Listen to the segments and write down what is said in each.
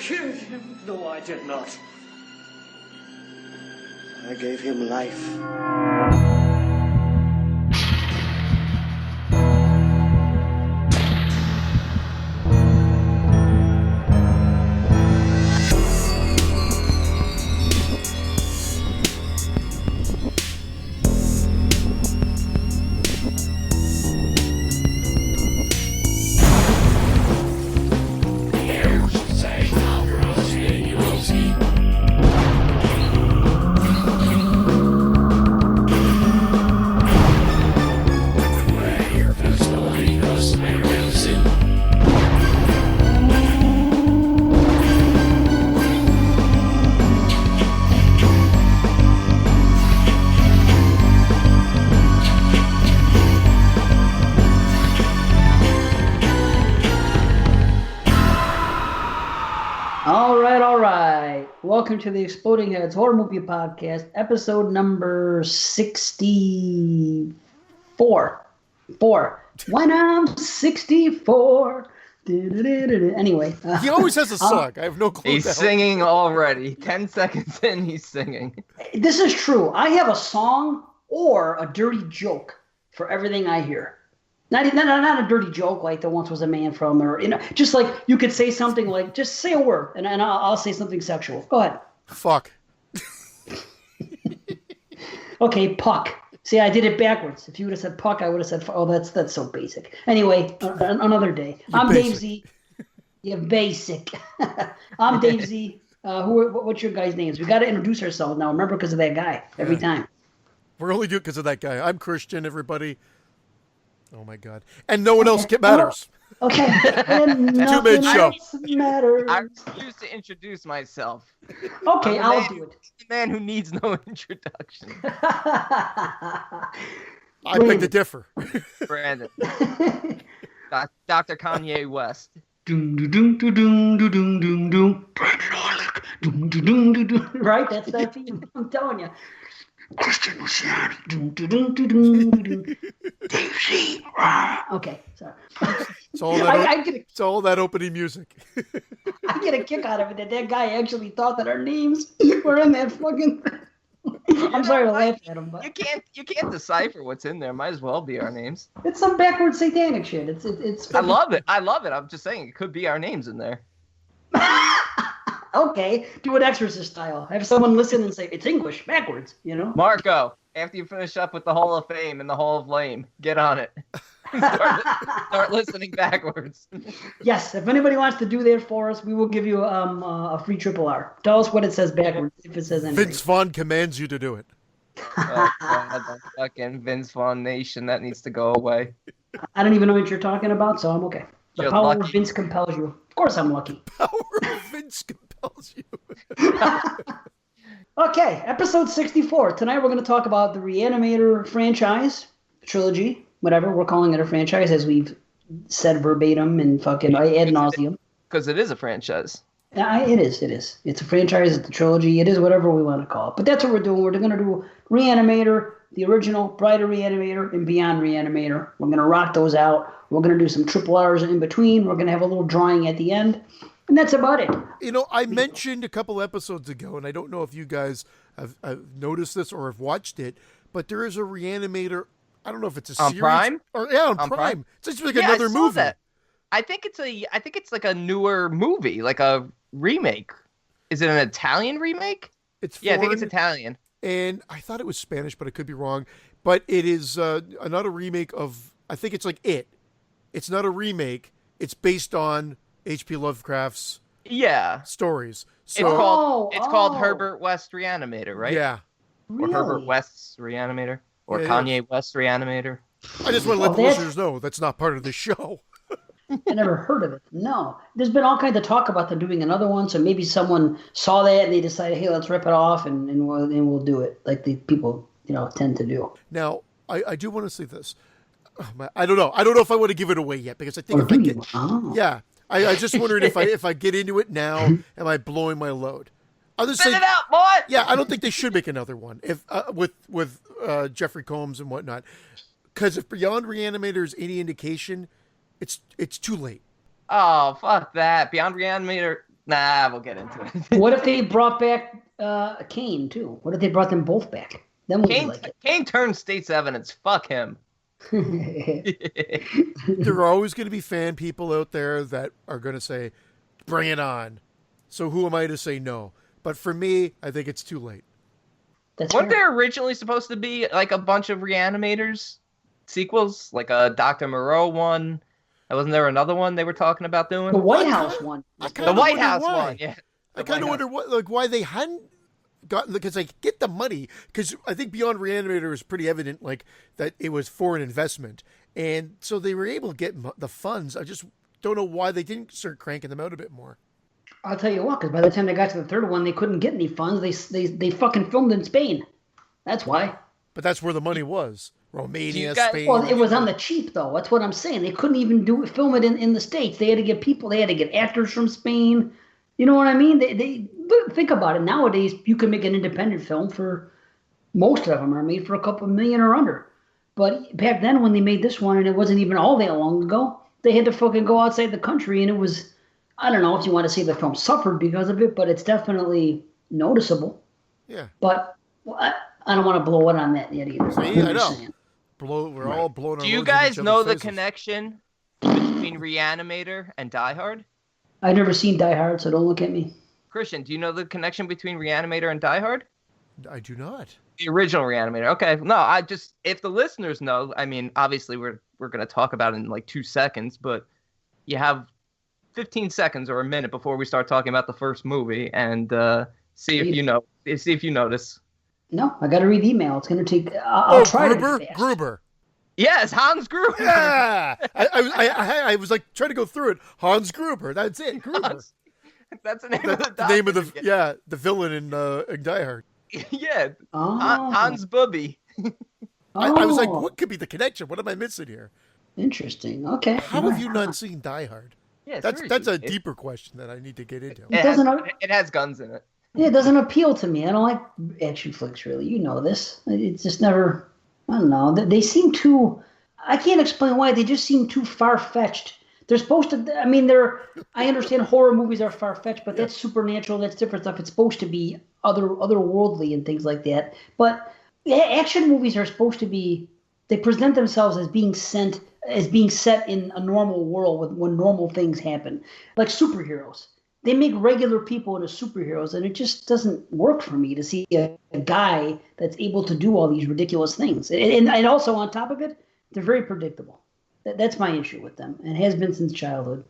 killed him. No, I did not. I gave him life. Welcome to the Exploding Heads Horror Movie Podcast, episode number 64. When I'm 64. Anyway. He always has a song. I have no clue. He's singing already. 10 seconds in, he's singing. This is true. I have a song or a dirty joke for everything I hear. Not a dirty joke like there once was a man from, or just like you could say something like, just say a word, and I'll say something sexual. Go ahead. Fuck. Okay, puck. See, I did it backwards. If you would have said puck, I would have said, oh, that's so basic. Anyway, another day. I'm Dave Z. You're basic. I'm Dave Z. What's your guys' names? We got to introduce ourselves now. Remember, because of that guy every time. We're only doing it because of that guy. I'm Christian, everybody. Oh my God! And no one else matters. Okay. And two-man show. Matters. I refuse to introduce myself. Okay, I'll do it. The man who needs no introduction. I beg to differ. Brandon. Dr. Kanye West. Doom doom doom doom doom doom doom doom. Brandon Harlick. Doom doom doom doom. Right, that's that theme. I'm telling you. Christian Luciani. Dave Z. Okay, sorry. It's all that opening music. I get a kick out of it that guy actually thought that our names were in that fucking thing. I'm sorry to laugh at him, but you can't decipher what's in there. Might as well be our names. It's some backward satanic shit. It's I love it. I'm just saying it could be our names in there. Okay, do it Exorcist style. Have someone listen and say, it's English, backwards, Marco, after you finish up with the Hall of Fame and the Hall of Lame, get on it. Start listening backwards. Yes, if anybody wants to do that for us, we will give you a free RRR. Tell us what it says backwards, if it says anything. Vince Vaughn commands you to do it. Oh, God, the fucking Vince Vaughn nation, that needs to go away. I don't even know what you're talking about, so I'm okay. The You're power lucky. of Vince compels you. Of course I'm lucky. Power of Vince compels you. Okay, episode 64. Tonight we're going to talk about the Re-Animator franchise, trilogy, whatever. We're calling it a franchise, as we've said verbatim and fucking ad nauseum. Because it is a franchise. It is. It's a franchise, it's a trilogy, it is whatever we want to call it. But that's what we're doing. We're going to do Re-Animator, the original, Bride of Re-Animator, and Beyond Re-Animator. We're going to rock those out. We're going to do some RRRs in between. We're going to have a little drawing at the end. And that's about it. I mentioned a couple episodes ago, and I don't know if you guys have noticed this or have watched it, but there is a Re-Animator. I don't know if it's a series. On Prime? On Prime. It's just like another I saw movie. That. I think it's like a newer movie, like a remake. Is it an Italian remake? It's I think it's Italian. And I thought it was Spanish, but I could be wrong. But it is not a remake of, I think it's like It. It's not a remake. It's based on H.P. Lovecraft's stories. So it's called Herbert West Re-Animator, right? Yeah. Really? Or Herbert West's Re-Animator. Or Kanye West Re-Animator. I just want to let the listeners know that's not part of the show. I never heard of it. No. There's been all kinds of talk about them doing another one, so maybe someone saw that and they decided, hey, let's rip it off and we'll do it, like the people tend to do. Now, I do want to say this. I don't know. I don't know if I want to give it away yet, because I think if I get, I just wondered if I get into it now, am I blowing my load? I'll just Spit say, it out, boy! Yeah, I don't think they should make another one if with Jeffrey Combs and whatnot, because if Beyond Re-Animator is any indication, it's too late. Oh, fuck that. Beyond Re-Animator Nah, we'll get into it. What if they brought back Kane too? What if they brought them both back? Then would you like it? Kane turned state's evidence. Fuck him. There are always going to be fan people out there that are going to say, bring it on. So who am I to say no? But for me, I think it's too late. Weren't there originally supposed to be like a bunch of Re-Animators sequels? Like a Dr. Moreau one? Wasn't there another one they were talking about doing? The White House one. The White House one, yeah. I kind of wonder why they hadn't gotten, because get the money, because I think Beyond Re-Animator is pretty evident that it was for an investment, and so they were able to get the funds. I just don't know why they didn't start cranking them out a bit more. I'll tell you what, because by the time they got to the third one, they couldn't get any funds. They fucking filmed in Spain. That's why. But that's where the money was. Romania, Spain. Well, it was on the cheap, though. That's what I'm saying. They couldn't even film it in the States. They had to get people. They had to get actors from Spain. You know what I mean? They think about it. Nowadays, you can make an independent film for most of them are made for a couple million or under. But back then, when they made this one, and it wasn't even all that long ago, they had to fucking go outside the country, and it was, I don't know if you want to say the film suffered because of it, but it's definitely noticeable. Yeah. But I don't want to blow it on that yet either. See, I know. We're all blowing our Do you guys know the connection between Re-Animator and Die Hard? I've never seen Die Hard, so don't look at me. Christian, do you know the connection between Re-Animator and Die Hard? I do not. The original Re-Animator. Okay. No, if the listeners know, I mean, obviously we're going to talk about it in like 2 seconds, but you have 15 seconds or a minute before we start talking about the first movie and see if you notice. No, I got to read the email. It's going to take. I'll try Gruber? to. Gruber. Yes, Hans Gruber. Yeah, I was like trying to go through it. Hans Gruber. That's it. Gruber. That's the name of the name of the villain in Die Hard. Yeah, Hans Bubby. I was like, what could be the connection? What am I missing here? Interesting. Okay. How have you not seen Die Hard? Yeah, that's a deeper question that I need to get into. It has guns in it. Yeah, it doesn't appeal to me. I don't like action flicks, really. You know this. It's just never. I don't know. They seem too. I can't explain why. They just seem too far-fetched. They're supposed to. I mean, I understand horror movies are far-fetched, but that's supernatural. That's different stuff. It's supposed to be otherworldly and things like that. But action movies are supposed to be. They present themselves as being set in a normal world when normal things happen, like superheroes. They make regular people into superheroes, and it just doesn't work for me to see a guy that's able to do all these ridiculous things. And also, on top of it, they're very predictable. That's my issue with them, and has been since childhood.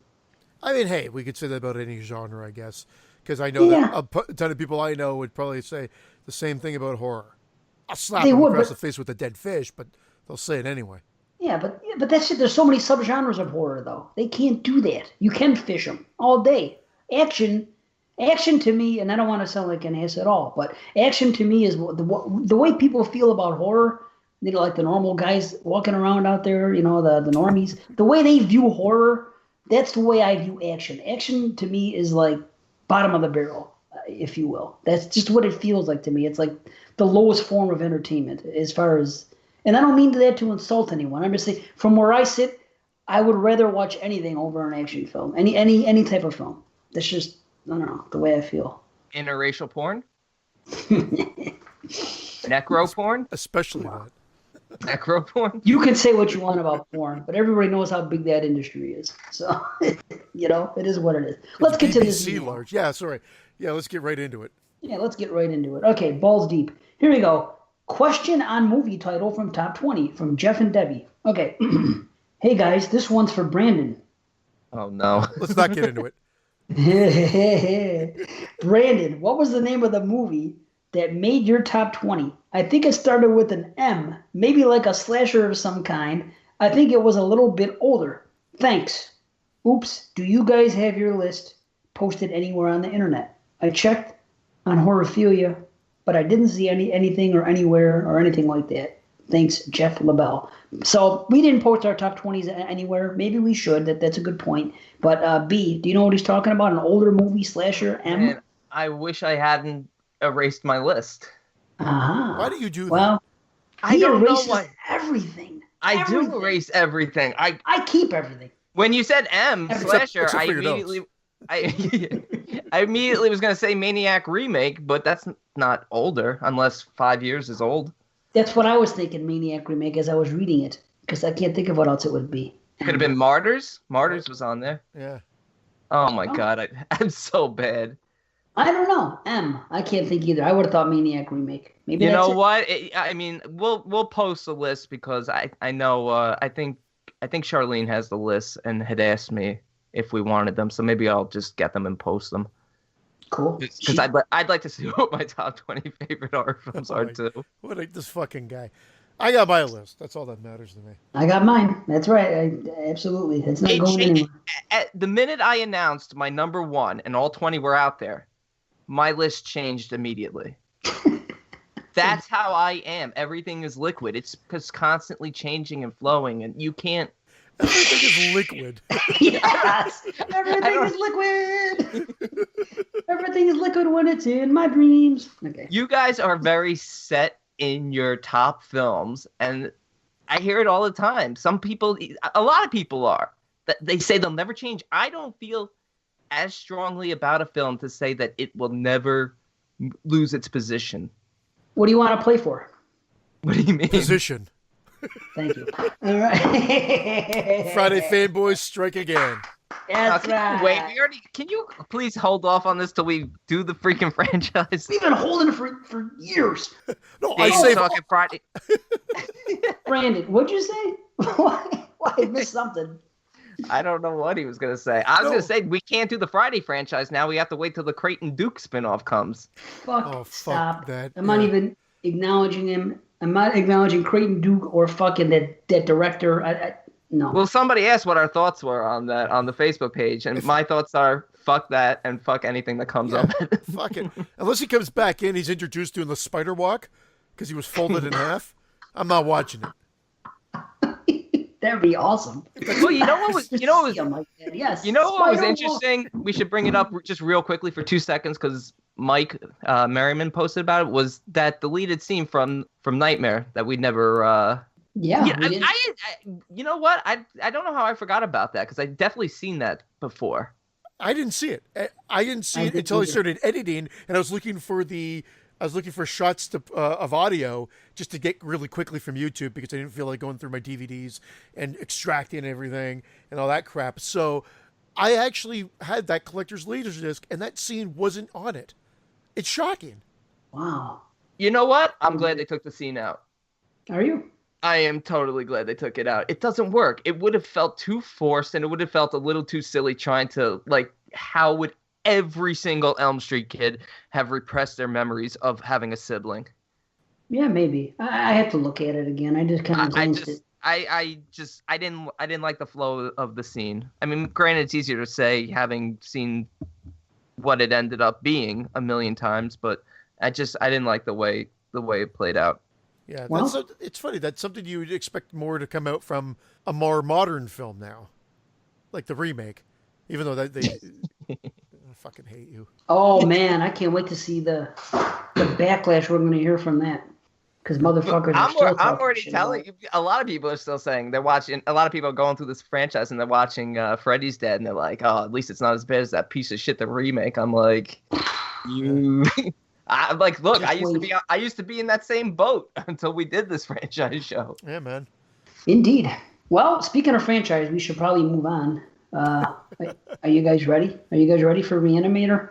I mean, hey, we could say that about any genre, I guess, because I know that a ton of people I know would probably say the same thing about horror. I'll slap them across the face with a dead fish, but they'll say it anyway. Yeah, but that's it. There's so many subgenres of horror, though. They can't do that. You can fish them all day. Action to me, and I don't want to sound like an ass at all, but action to me is the way people feel about horror. You know, like the normal guys walking around out there, you know, the normies. The way they view horror, that's the way I view action. Action to me is like bottom of the barrel, if you will. That's just what it feels like to me. It's like the lowest form of entertainment as far as, and I don't mean that to insult anyone. I'm just saying, from where I sit, I would rather watch anything over an action film, any type of film. That's just, I don't know, the way I feel. Interracial porn? Necro porn? Especially that. Necro porn? You can say what you want about porn, but everybody knows how big that industry is. So, you know, it is what it is. Let's get to this. Large. Yeah, sorry. Yeah, let's get right into it. Yeah, let's get right into it. Okay, balls deep. Here we go. Question on movie title from Top 20 from Jeff and Debbie. Okay. Hey, guys, this one's for Brandon. Oh, no. Let's not get into it. Brandon, what was the name of the movie that made your top 20? I think it started with an M, maybe like a slasher of some kind. I think it was a little bit older. Thanks. Oops, do you guys have your list posted anywhere on the internet? I checked on Horrorphilia, but I didn't see anything or anywhere or anything like that. Thanks, Jeff LaBelle. So we didn't post our top 20s anywhere. Maybe we should. That's a good point. But B, do you know what he's talking about? An older movie, slasher, M? Man, I wish I hadn't erased my list. Uh-huh. Why do you do that? Well, I don't know why. Everything. I do erase everything. I keep everything. When you said M, slasher, I I immediately was going to say Maniac remake, but that's not older, unless 5 years is old. That's what I was thinking, Maniac remake, as I was reading it, because I can't think of what else it would be. Could have been Martyrs. Martyrs was on there. Yeah. Oh my God, I'm so bad. I don't know. I can't think either. I would have thought Maniac remake. Maybe you that's know it. what? I mean, we'll post a list because I know I think Charlene has the list and had asked me if we wanted them, so maybe I'll just get them and post them. Cool. Because I'd like to see what my top 20 favorite horror films are too. This fucking guy. I got my list. That's all that matters to me. I got mine. That's right. Absolutely. It's not going anywhere. The minute I announced my number one and all 20 were out there, my list changed immediately. That's how I am. Everything is liquid. It's because constantly changing and flowing, and you can't. Everything is liquid. Yes, everything is liquid. Everything is liquid when it's in my dreams. Okay. You guys are very set in your top films, and I hear it all the time. A lot of people are. They say they'll never change. I don't feel as strongly about a film to say that it will never lose its position. What do you want to play for? What do you mean? Position. Thank you. All right. Friday fanboys strike again. That's right. Wait, can you please hold off on this till we do the freaking franchise? We've been holding it for years. No, I say talking Friday. Brandon, what'd you say? Why? I missed something. I don't know what he was going to say. I was going to say we can't do the Friday franchise now. We have to wait till the Creighton Duke spinoff comes. Stop. Fuck that. I'm not even acknowledging him. I'm not acknowledging Creighton Duke or fucking that director. No. Well, somebody asked what our thoughts were on that on the Facebook page, and my thoughts are fuck that and fuck anything that comes up. Fuck it. Unless he comes back in, he's introduced doing the spider walk because he was folded in half. I'm not watching it. That'd be awesome. Well, you know what was yes. You know what was interesting? We should bring it up just real quickly for 2 seconds because Mike Merriman posted about it. Was that deleted scene from Nightmare that we never? Yeah. You know what? I don't know how I forgot about that because I definitely seen that before. I didn't see it. I didn't see it until I started editing, and I was looking for shots of audio just to get really quickly from YouTube because I didn't feel like going through my DVDs and extracting everything and all that crap. So I actually had that collector's laserdisc, and that scene wasn't on it. It's shocking. Wow. You know what? I'm glad they took the scene out. Are you? I am totally glad they took it out. It doesn't work. It would have felt too forced, and it would have felt a little too silly trying to, how would every single Elm Street kid have repressed their memories of having a sibling? Yeah, maybe. I have to look at it again. I just kind of glanced it. I didn't like the flow of the scene. I mean, granted, it's easier to say having seen what it ended up being a million times, but I didn't like the way it played out. Yeah, well, it's funny. That's something you would expect more to come out from a more modern film now, like the remake. Even though they I fucking hate you. Oh man, I can't wait to see the backlash we're going to hear from that. Because motherfuckers I'm already telling you, a lot of people are still saying they're watching. A lot of people are going through this franchise and they're watching Freddy's Dead and they're like, oh, at least it's not as bad as that piece of shit, the remake. I'm like, you. I'm like, look, I used to be in that same boat until we did this franchise show. Yeah, man. Indeed. Well, speaking of franchise, we should probably move on. Are you guys ready? Are you guys ready for Re-Animator?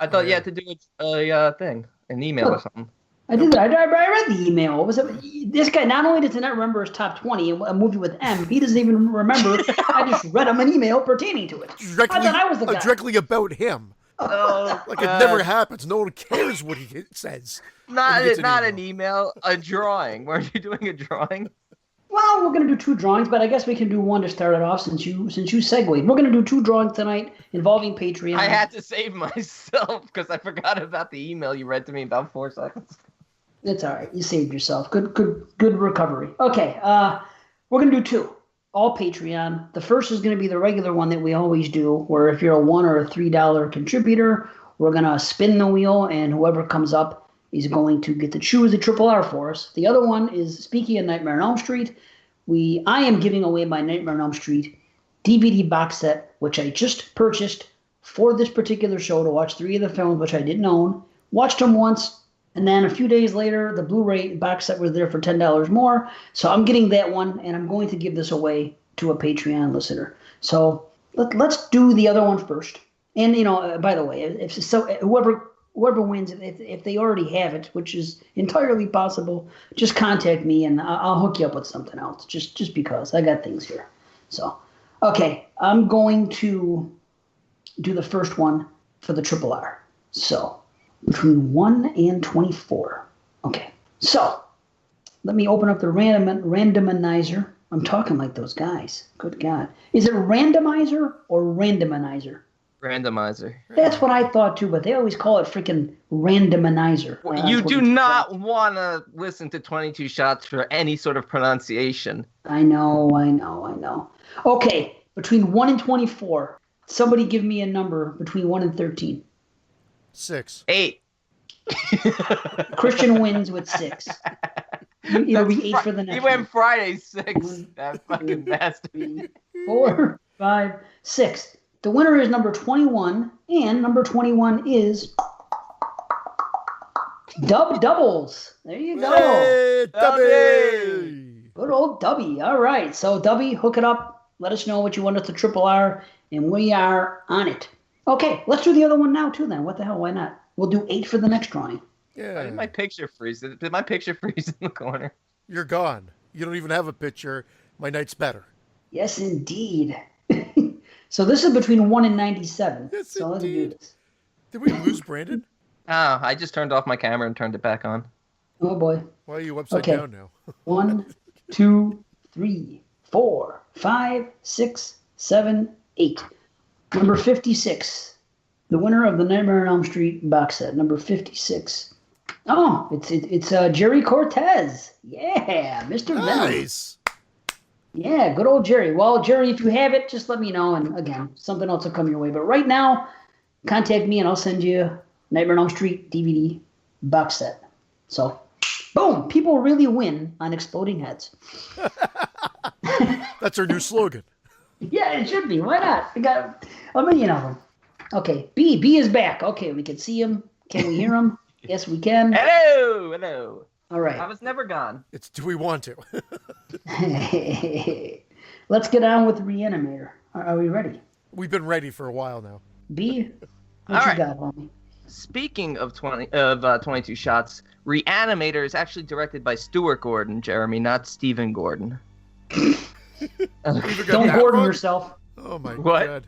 I thought you had to do a thing, an email or something. I did. I read the email. What was it? This guy not only does he not remember his top 20, a movie with M, he doesn't even remember. I just read him an email pertaining to it. I thought I was the guy. Directly about him. Like it never happens. No one cares what he says. Not an email, a drawing. Weren't you doing a drawing? Well, we're going to do 2 drawings, but I guess we can do one to start it off since you segued. We're going to do 2 drawings tonight involving Patreon. I had to save myself because I forgot about the email you read to me about 4 seconds. It's all right. You saved yourself. Good recovery. Okay, we're going to do 2. All Patreon. The first is going to be the regular one that we always do, where if you're a $1 or a $3 contributor, we're going to spin the wheel, and whoever comes up is going to get to choose a RRR for us. The other one is, speaking of Nightmare on Elm Street, I am giving away my Nightmare on Elm Street DVD box set, which I just purchased for this particular show to watch 3 of the films, which I didn't own. Watched them once, and then a few days later, the Blu-ray box set was there for $10 more. So I'm getting that one, and I'm going to give this away to a Patreon listener. So let's do the other one first. And, by the way, whoever wins, if they already have it, which is entirely possible, just contact me, and I'll hook you up with something else, just because I got things here. So, okay, I'm going to do the first one for the RRR. So, between 1 and 24. Okay, so let me open up the randomizer. I'm talking like those guys. Good God. Is it randomizer or randomizer? Randomizer. That's what I thought too, but they always call it freaking randomizer. You do not want to listen to 22 Shots for any sort of pronunciation. I know. Okay, between 1 and 24. Somebody give me a number between 1 and 13. 6. 8. Christian wins with 6. It'll be 8 for the next one. He went Friday 6. That fucking bastard. 4, 5, 6. The winner is number 21, and number 21 is Doubles. There you go. Hey, Dubby. Good old Dubby. All right. So, Dubby, hook it up. Let us know what you want at the RRR, and we are on it. Okay, let's do the other one now, too, then. What the hell? Why not? We'll do 8 for the next drawing. Yeah. Why did my picture freeze? Did my picture freeze in the corner? You're gone. You don't even have a picture. My night's better. Yes, indeed. So this is between 1 and 97. Yes, so let's do this. Did we lose Brandon? Oh, I just turned off my camera and turned it back on. Oh, boy. Why are you upside down now? 1, 2, 3, 4, 5, 6, 7, 8. Number 56. The winner of the Nightmare on Elm Street box set. Number 56. Oh, it's Jerry Cortez. Yeah, Mr. Venom. Nice. Yeah, good old Jerry. Well, Jerry, if you have it, just let me know. And again, something else will come your way. But right now, contact me and I'll send you Nightmare on Elm Street DVD box set. So, boom, people really win on exploding heads. That's our new slogan. Yeah, it should be. Why not? We got a million of them. Okay, B is back. Okay, we can see him. Can we hear him? Yes, we can. Hello. All right. I was never gone. It's do we want to? Let's get on with Re-Animator. Are we ready? We've been ready for a while now. B, what you got, homie? Speaking of 22 Shots, Re-Animator is actually directed by Stuart Gordon, Jeremy, not Stephen Gordon. Don't Gordon yourself. Oh my What? God.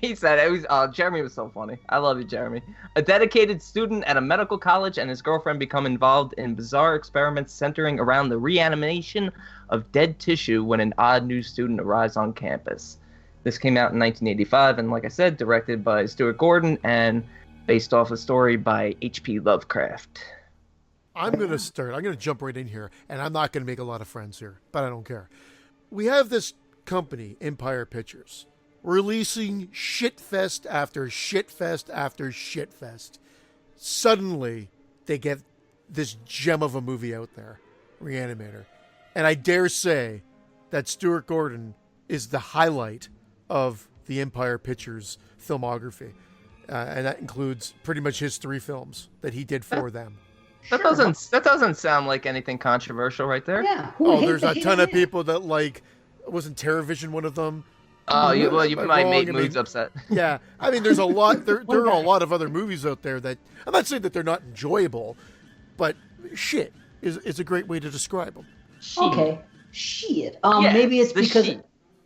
He said it was Jeremy was so funny. I love you, Jeremy. A dedicated student at a medical college and his girlfriend become involved in bizarre experiments centering around the reanimation of dead tissue when an odd new student arrives on campus. This came out in 1985 and, like I said, directed by Stuart Gordon and based off a story by H.P. Lovecraft. I'm going to jump right in here, and I'm not going to make a lot of friends here, but I don't care. We have this company, Empire Pictures, releasing shitfest after shitfest after shitfest. Suddenly, they get this gem of a movie out there, Re-Animator. And I dare say that Stuart Gordon is the highlight of the Empire Pictures filmography. And that includes pretty much his 3 films that he did for them. That doesn't sound like anything controversial right there. Yeah. There's a ton of people that like, wasn't TerraVision one of them? Oh, you might make moods upset. Yeah, I mean, there's a lot. There are a lot of other movies out there that I'm not saying that they're not enjoyable, but shit is a great way to describe them. Okay, shit. Maybe it's because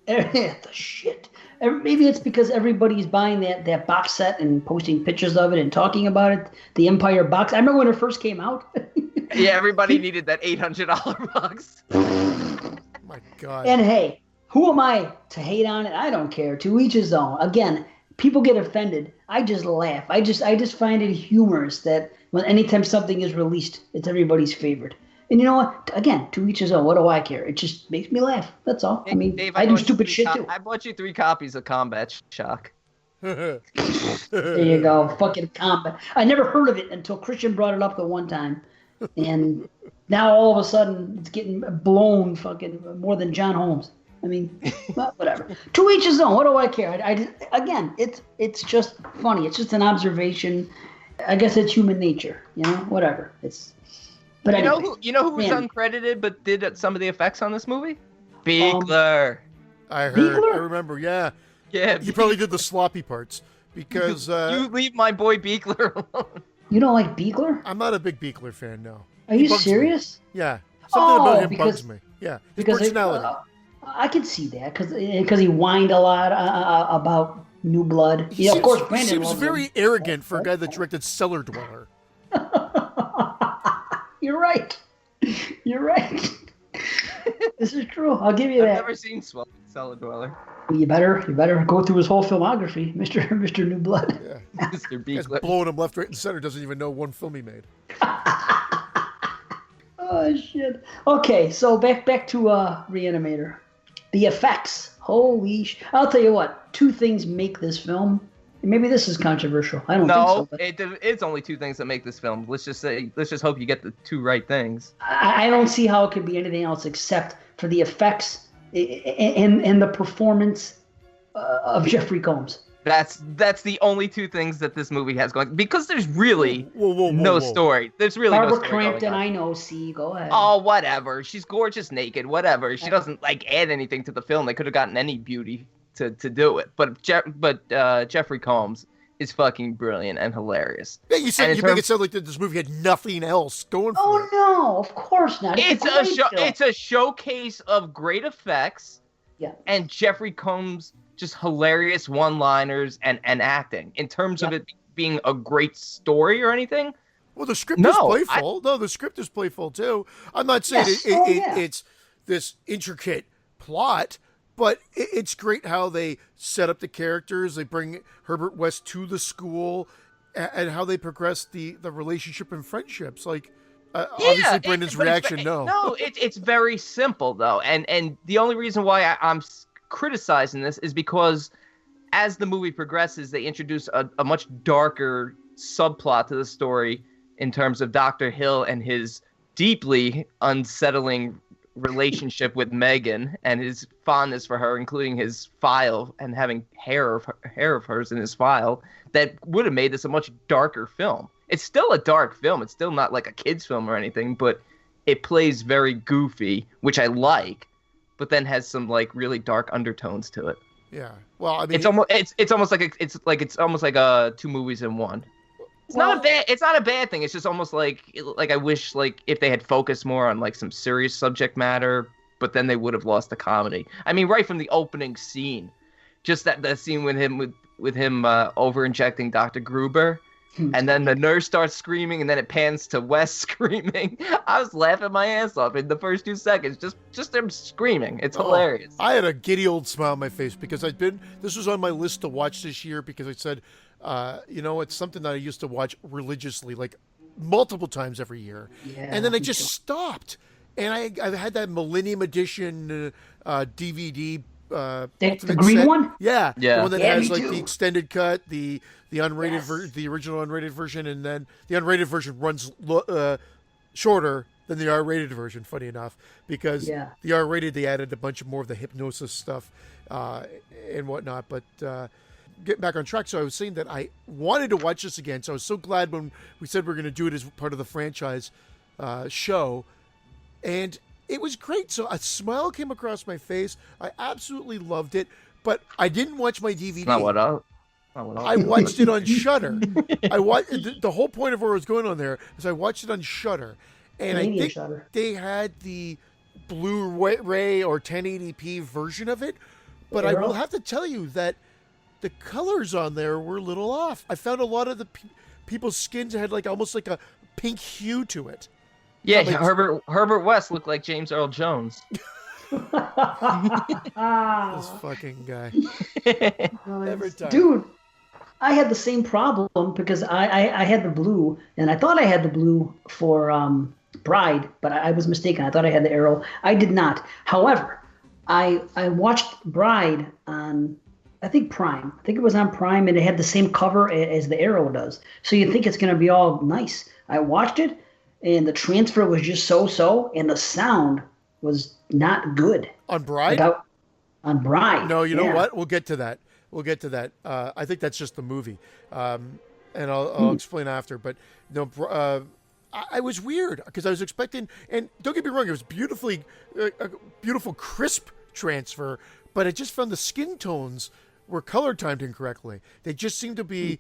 the shit. Maybe it's because everybody's buying that box set and posting pictures of it and talking about it. The Empire box. I remember when it first came out. Yeah, everybody needed that $800 box. My God. And hey, who am I to hate on it? I don't care. To each his own. Again, people get offended. I just laugh. I just find it humorous that anytime something is released, it's everybody's favorite. And you know what? Again, to each his own. What do I care? It just makes me laugh. That's all. I mean, Dave, I do stupid shit too. I bought you 3 copies of Combat Shock. There you go. Fucking Combat. I never heard of it until Christian brought it up the one time. And now all of a sudden it's getting blown fucking more than John Holmes. I mean, well, whatever. To each his own. What do I care? Again, it's just funny. It's just an observation. I guess it's human nature. Whatever. But anyway, you know who was uncredited but did some of the effects on this movie? Beekler. I heard. Beekler? I remember. Yeah. Yeah. You probably did the sloppy parts because you leave my boy Beekler alone. You don't like Beekler? I'm not a big Beekler fan. No. Are you serious? Me. Yeah. Something about him because, bugs me. Yeah. His because personality. I can see that because he whined a lot about New Blood. Yeah, of course, Brandon seems loves very him. arrogant for a guy that directed Cellar Dweller. You're right. You're right. This is true. I'll give you that. I've never seen Cellar Dweller. You better go through his whole filmography, Mr. New Blood. Yeah. Mr. He's Beekler. blowing him left, right, and center. Doesn't even know one film he made. Oh shit. Okay, so back to Re-Animator. The effects. Holy I'll tell you what. 2 things make this film. Maybe this is controversial. I don't think so. No, it's only 2 things that make this film. Let's just hope you get the 2 right things. I don't see how it could be anything else except for the effects and the performance of Jeffrey Combs. That's the only 2 things that this movie has going, because there's really no story. There's really Barbara no story Crampton, going on. I know. See, go ahead. Oh, whatever. She's gorgeous naked. Whatever. She doesn't add anything to the film. They could have gotten any beauty to do it. But Jeffrey Combs is fucking brilliant and hilarious. Yeah, you make it sound like this movie had nothing else going for it. Oh no, of course not. It's a showcase of great effects. Yeah. And Jeffrey Combs just hilarious one-liners and acting. In terms of it being a great story or anything. Well, the script is playful. No, the script is playful too. I'm not saying it's this intricate plot, but it's great how they set up the characters. They bring Herbert West to the school, and how they progress the relationship and friendships. Obviously, Brendan's reaction, No, it's very simple though, and the only reason why I'm criticizing this is because as the movie progresses, they introduce a much darker subplot to the story in terms of Dr. Hill and his deeply unsettling relationship with Megan and his fondness for her, including his file and having hair of hers in his file, that would have made this a much darker film. It's still a dark film. It's still not like a kid's film or anything, but it plays very goofy, which I like, but then has some really dark undertones to it. Yeah. Well, I mean, it's almost like 2 movies in one. It's not a bad thing. It's just almost like I wish if they had focused more on some serious subject matter, but then they would have lost the comedy. I mean, right from the opening scene, just that scene with him over injecting Dr. Gruber. And then the nurse starts screaming, and then it pans to Wes screaming. I was laughing my ass off in the first 2 seconds, just them screaming. It's hilarious. I had a giddy old smile on my face because this was on my list to watch this year because I said, it's something that I used to watch religiously, multiple times every year. Yeah, and then I just stopped. And I had that Millennium Edition DVD. The green set. One? Yeah. The one that has the extended cut, the unrated the original unrated version, and then the unrated version runs shorter than the R-rated version, funny enough, because the R-rated, they added a bunch more of the hypnosis stuff and whatnot. But getting back on track, so I was saying that I wanted to watch this again, so I was so glad when we said we're going to do it as part of the franchise show, and it was great. So a smile came across my face. I absolutely loved it, but I didn't watch my DVD. I watched it on Shudder. The whole point of where I was going on there is I watched it on Shudder, and I think they had the Blu-ray or 1080p version of it. But I will have to tell you that the colors on there were a little off. I found a lot of the people's skins had almost like a pink hue to it. Yeah, Herbert West looked like James Earl Jones. This fucking guy. Every time. Dude, I had the same problem because I had the blue, and I thought I had the blue for Bride, but I was mistaken. I thought I had the Arrow. I did not. However, I watched Bride on, I think, Prime. I think it was on Prime, and it had the same cover as the Arrow does. So you think it's going to be all nice. I watched it, and the transfer was just so-so, and the sound was not good. On Bride? On Bride. No, you know what? We'll get to that. I think that's just the movie, and I'll explain after. But no, I was weird because I was expecting, and don't get me wrong, it was a beautiful, crisp transfer, but I just found the skin tones were color timed incorrectly. They just seemed to be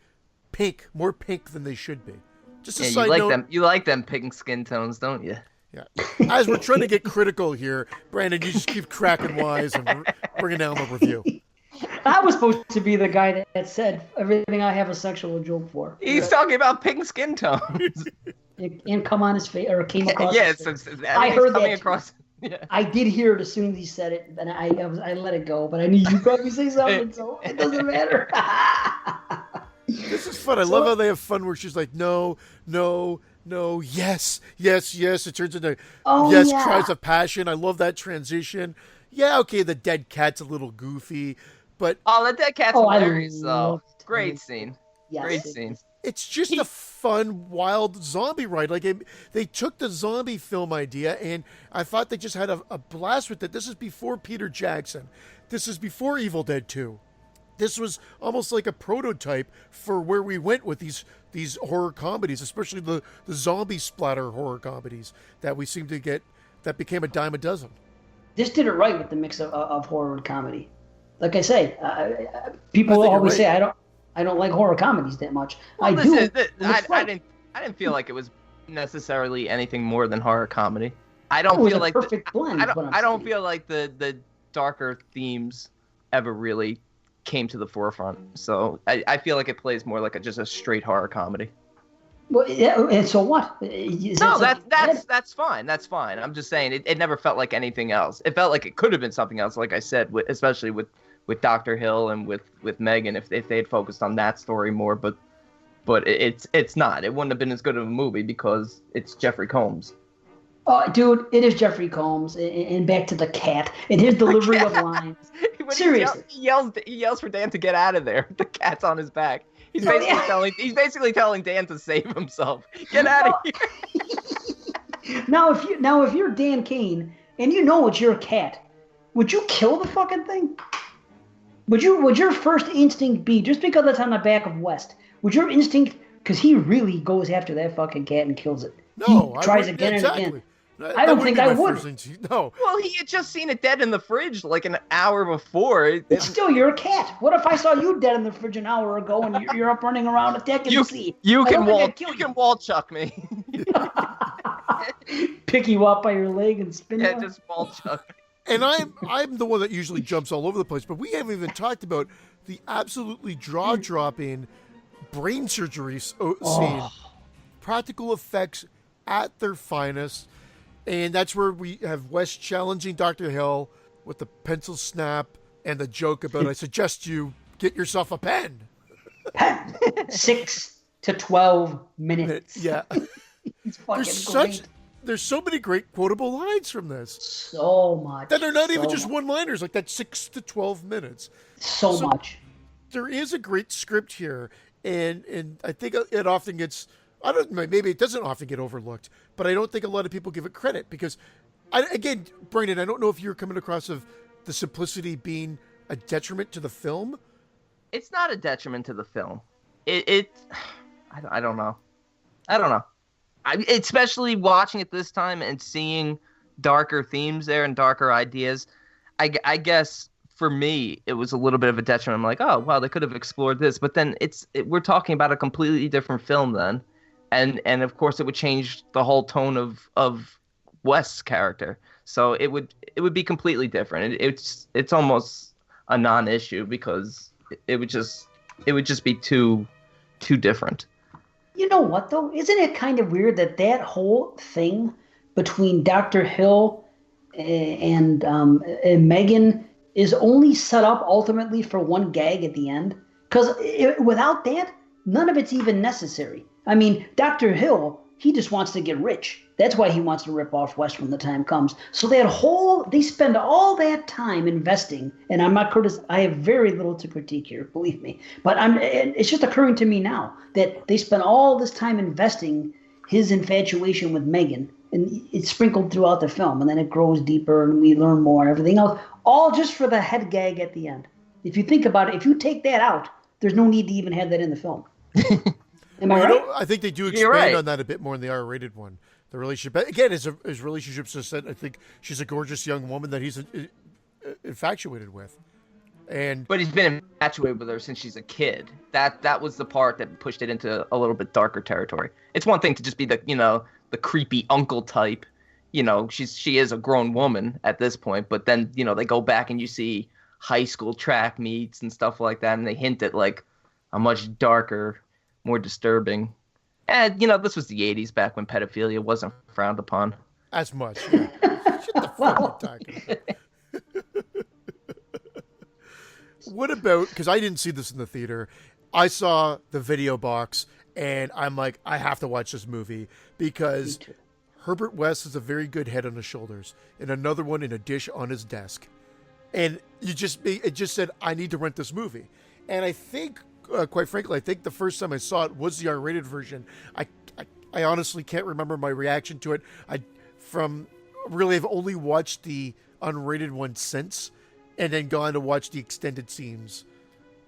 pink, more pink than they should be. Just a side note. You like them pink skin tones, don't you? Yeah. As we're trying to get critical here, Brandon, you just keep cracking wise and bringing down the review. I was supposed to be the guy that said everything I have a sexual joke for. He's talking about pink skin tones. And come on his face, or came across. Yeah, I heard that. Across. Yeah. I did hear it as soon as he said it, and I let it go. But I knew you'd probably say something, so it doesn't matter. This is fun. I love how they have fun where she's like, no, yes. It turns into cries of passion. I love that transition. Yeah, okay, the dead cat's a little goofy, but the dead cat's hilarious though. Great scene. Yes, Great scene. It's just a fun, wild zombie ride. Like they took the zombie film idea, and I thought they just had a blast with it. This is before Peter Jackson. This is before Evil Dead 2. This was almost like a prototype for where we went with these horror comedies, especially the zombie splatter horror comedies that we seem to get, that became a dime a dozen. This did it right with the mix of horror and comedy. Like I say, people always say I don't like horror comedies that much. Well, I didn't feel like it was necessarily anything more than horror comedy. I don't feel like perfect blend. I don't feel like the darker themes ever really came to the forefront. So I feel like it plays more like just a straight horror comedy. Well, yeah, and so what? That's fine. That's fine. I'm just saying it never felt like anything else. It felt like it could have been something else, like I said, especially with Dr. Hill and with Megan, if they had focused on that story more. But it's not. It wouldn't have been as good of a movie because it's Jeffrey Combs. Oh, dude, it is Jeffrey Combs, and back to the cat and his delivery of lines. Seriously, he yells for Dan to get out of there. The cat's on his back. He's basically telling Dan to save himself. Get out of here. Now, if you're Dan Kane and you know it's your cat, would you kill the fucking thing? Would your first instinct be, just because it's on the back of West? Would your instinct, because he really goes after that fucking cat and kills it? No, he tries again and again. I don't think I would. No. Well, he had just seen it dead in the fridge like an hour before. It's still your cat. What if I saw you dead in the fridge an hour ago and you're up running around attacking the sea? You can wall chuck me. Pick you up by your leg and spin you. Yeah, just wall chuck. And I'm the one that usually jumps all over the place, but we haven't even talked about the absolutely jaw-dropping brain surgery scene. Practical effects at their finest. And that's where we have Wes challenging Dr. Hill with the pencil snap and the joke about, I suggest you get yourself a pen. 6 to 12 minutes. Yeah. It's fucking great. There's so many great quotable lines from this. So much. That are not even just one-liners, like that 6 to 12 minutes. So much. There is a great script here, and I think it often gets... maybe it doesn't often get overlooked, but I don't think a lot of people give it credit because, again, Brandon, I don't know if you're coming across of the simplicity being a detriment to the film. It's not a detriment to the film. I don't know. Especially watching it this time and seeing darker themes there and darker ideas. I guess for me, it was a little bit of a detriment. I'm like, oh, wow, they could have explored this. But then we're talking about a completely different film then. And of course, it would change the whole tone of West's character. So it would be completely different. It's almost a non-issue because it would just be too different. You know what though? Isn't it kind of weird that whole thing between Dr. Hill and Megan is only set up ultimately for one gag at the end? Because without that, none of it's even necessary. I mean, Dr. Hill, he just wants to get rich. That's why he wants to rip off West when the time comes. So they spend all that time investing, and I'm not I have very little to critique here, believe me. But it's just occurring to me now that they spend all this time investing his infatuation with Megan, and it's sprinkled throughout the film, and then it grows deeper, and we learn more, everything else. all just for the head gag at the end. If you think about it, if you take that out, there's no need to even have that in the film. Am I right? I think they do expand on that a bit more in the R-rated one. The relationship, again, his relationship's just that I think she's a gorgeous young woman that he's infatuated with. But he's been infatuated with her since she's a kid. That was the part that pushed it into a little bit darker territory. It's one thing to just be the creepy uncle type. She is a grown woman at this point, but then they go back and you see high school track meets and stuff like that, and they hint at like a much darker, more disturbing. And this was the '80s, back when pedophilia wasn't frowned upon as much. Yeah. Shut the fuck up, talking about. What about, because I didn't see this in the theater, I saw the video box, and I'm like, I have to watch this movie, because Herbert West has a very good head on his shoulders, and another one in a dish on his desk. And it just said, I need to rent this movie. And I think, quite frankly, I think the first time I saw it was the R-rated version. I honestly can't remember my reaction to it. I've only watched the unrated one since, and then gone to watch the extended scenes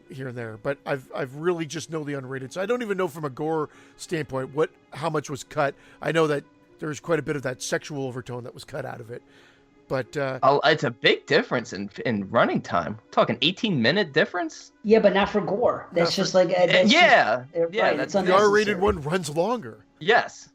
here and there. But I've really just know the unrated. So I don't even know from a gore standpoint how much was cut. I know that there's quite a bit of that sexual overtone that was cut out of it. But it's a big difference in running time. We're talking 18-minute difference. Yeah, but not for gore. That's just like right. That's the R-rated one runs longer. Yes,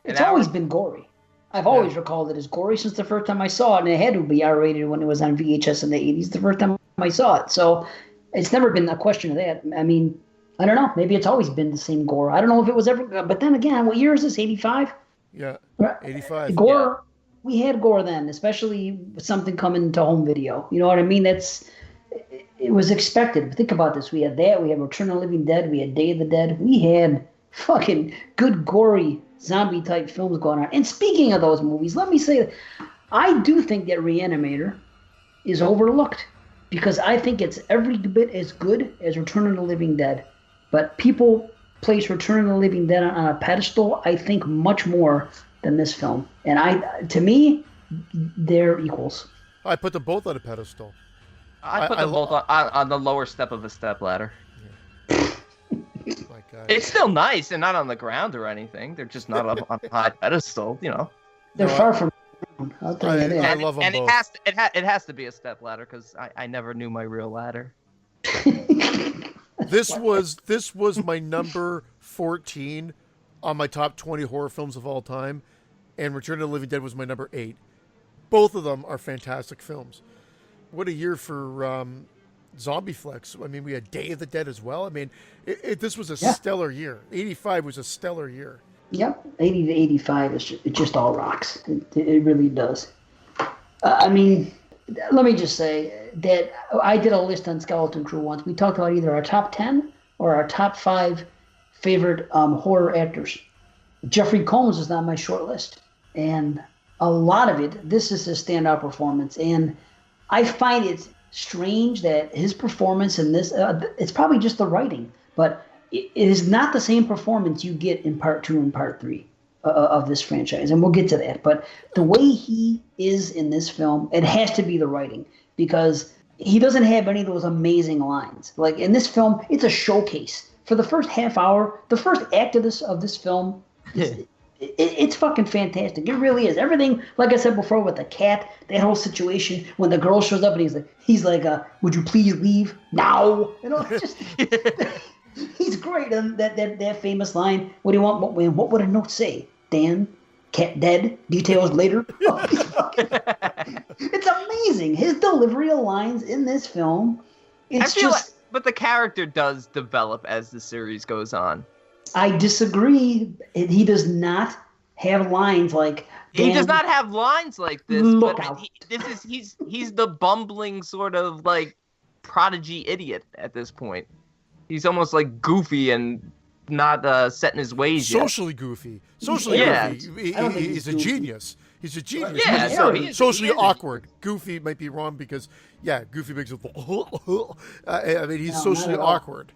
it's always been gory. I've always recalled it as gory since the first time I saw it, and it had to be R-rated when it was on VHS in the 80s, the first time I saw it. So it's never been a question of that. I mean, I don't know. Maybe it's always been the same gore. I don't know if it was ever... But then again, what year is this, 85? Yeah, 85. Gore, we had gore then, especially with something coming to home video. You know what I mean? It was expected. Think about this. We had that. We had Return of the Living Dead. We had Day of the Dead. We had fucking good, gory zombie-type films going on. And speaking of those movies, let me say, I do think that Re-Animator is overlooked because I think it's every bit as good as Return of the Living Dead. But people place Return of the Living Dead on a pedestal, I think, much more than this film. And to me, they're equals. I put them both on a pedestal. I put them both on the lower step of a step ladder. My God. It's still nice. They're not on the ground or anything. They're just not up on a high pedestal, They're far from. I'll tell you that. I love them both. It has to be a step ladder because I never knew my real ladder. This was my number 14 on my top 20 horror films of all time, and Return of the Living Dead was my number 8. Both of them are fantastic films. What a year for zombie flicks. I mean, we had Day of the Dead as well. I mean, this was a stellar year. 85 was a stellar year. Yep, 80 to 85 it just all rocks. It really does. I mean, let me just say that I did a list on Skeleton Crew once. We talked about either our top 10 or our top 5 favorite horror actors. Jeffrey Combs is on my short list. And a lot of it, this is his standout performance. And I find it strange that his performance in this, it's probably just the writing, but it is not the same performance you get in part 2 and part 3 of this franchise. And we'll get to that. But the way he is in this film, it has to be the writing because he doesn't have any of those amazing lines. Like in this film, it's a showcase. For the first half hour, the first act of this film, it's fucking fantastic. It really is. Everything, like I said before, with the cat, that whole situation when the girl shows up and he's like, "Would you please leave now?" Just he's great. And that famous line, "What do you want? What would a note say? Dan, cat dead. Details later." It's amazing. His delivery of lines in this film. But the character does develop as the series goes on. I disagree. He does not have lines like. He does not have lines like this. Look out. He's the bumbling sort of like prodigy idiot at this point. He's almost like goofy and not set in his ways yet. Socially goofy. He's a genius. He's a genius. Yeah, so he's socially awkward. Goofy might be wrong because, Goofy makes it. I mean, he's socially awkward,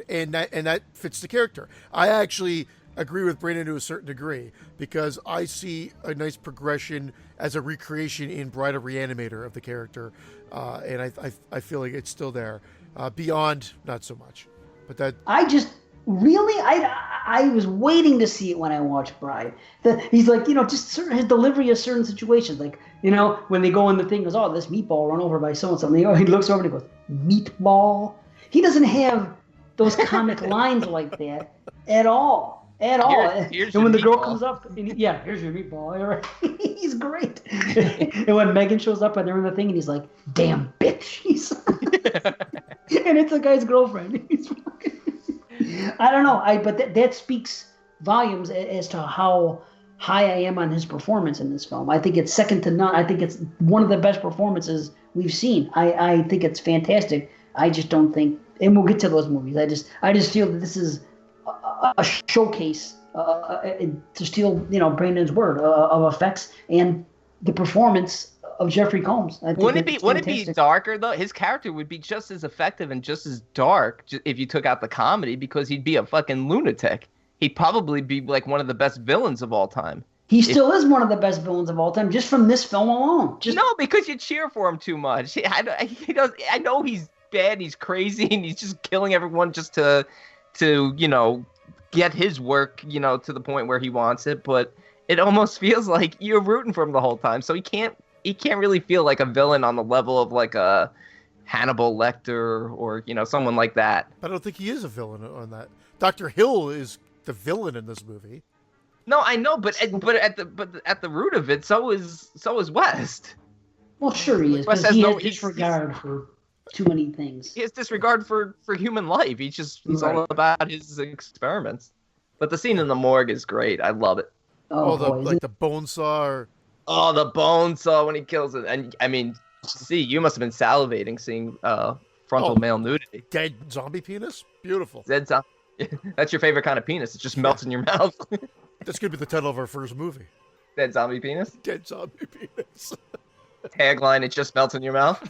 and that fits the character. I actually agree with Brandon to a certain degree because I see a nice progression as a recreation in Bride of Re-Animator of the character, and I feel like it's still there. Beyond, not so much. But that I just really I was waiting to see it when I watched Bride. He's like, just certain his delivery of certain situations, like when they go in the thing, goes, oh, this meatball run over by so and so. He looks over and he goes, meatball. He doesn't have those comic lines like that at all. Here's and when the girl meatball. Comes up, here's your meatball. All right. He's great. And when Megan shows up and they're in the thing, and he's like, "Damn bitch," and it's the guy's girlfriend. I don't know. But that speaks volumes as to how high I am on his performance in this film. I think it's second to none. I think it's one of the best performances we've seen. I think it's fantastic. I just don't think, and we'll get to those movies. I just feel that this is a showcase, to steal Brandon's word, of effects and the performance of Jeffrey Combs. Wouldn't it be darker though? His character would be just as effective and just as dark if you took out the comedy, because he'd be a fucking lunatic. He'd probably be like one of the best villains of all time. He still is one of the best villains of all time, just from this film alone. No, because you cheer for him too much. I know he's bad, he's crazy, and he's just killing everyone just to get his work, to the point where he wants it. But it almost feels like you're rooting for him the whole time. So he can't really feel like a villain on the level of like a Hannibal Lecter or someone like that. But I don't think he is a villain on that. Dr. Hill is the villain in this movie. No, I know, but at the root of it, so is West. Well, sure he is, because he has disregard for too many things. He has disregard for human life. He's Right. all about his experiments. But the scene in the morgue is great. I love it. The bone saw. Oh, the bone saw when he kills it. And I mean, you must have been salivating seeing frontal male nudity. Dead zombie penis? Beautiful. Dead zombie. That's your favorite kind of penis. It just melts in your mouth. That's going to be the title of our first movie. Dead zombie penis? Dead zombie penis. Tagline, it just melts in your mouth.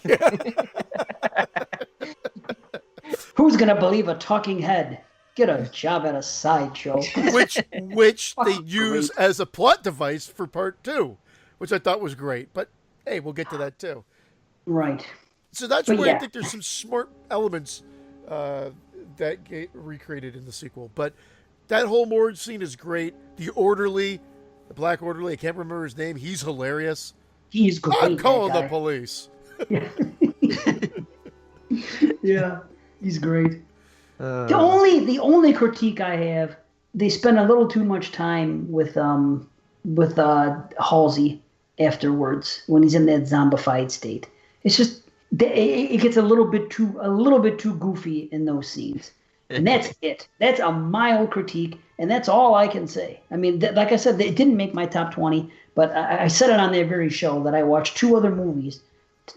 Who's going to believe a talking head? Get a job at a sideshow. which they use as a plot device for part 2, which I thought was great. But hey, we'll get to that too. Right. So that's where I think there's some smart elements that get recreated in the sequel. But that whole morgue scene is great. The black orderly, I can't remember his name. He's hilarious. He's great. I'm calling the police. Yeah, he's great. The only critique I have, they spend a little too much time with Halsey afterwards when he's in that zombified state. It's just it gets a little bit too goofy in those scenes, and that's it. That's a mild critique, and that's all I can say. I mean, like I said, it didn't make my top 20, but I said it on that very show that I watched 2 other movies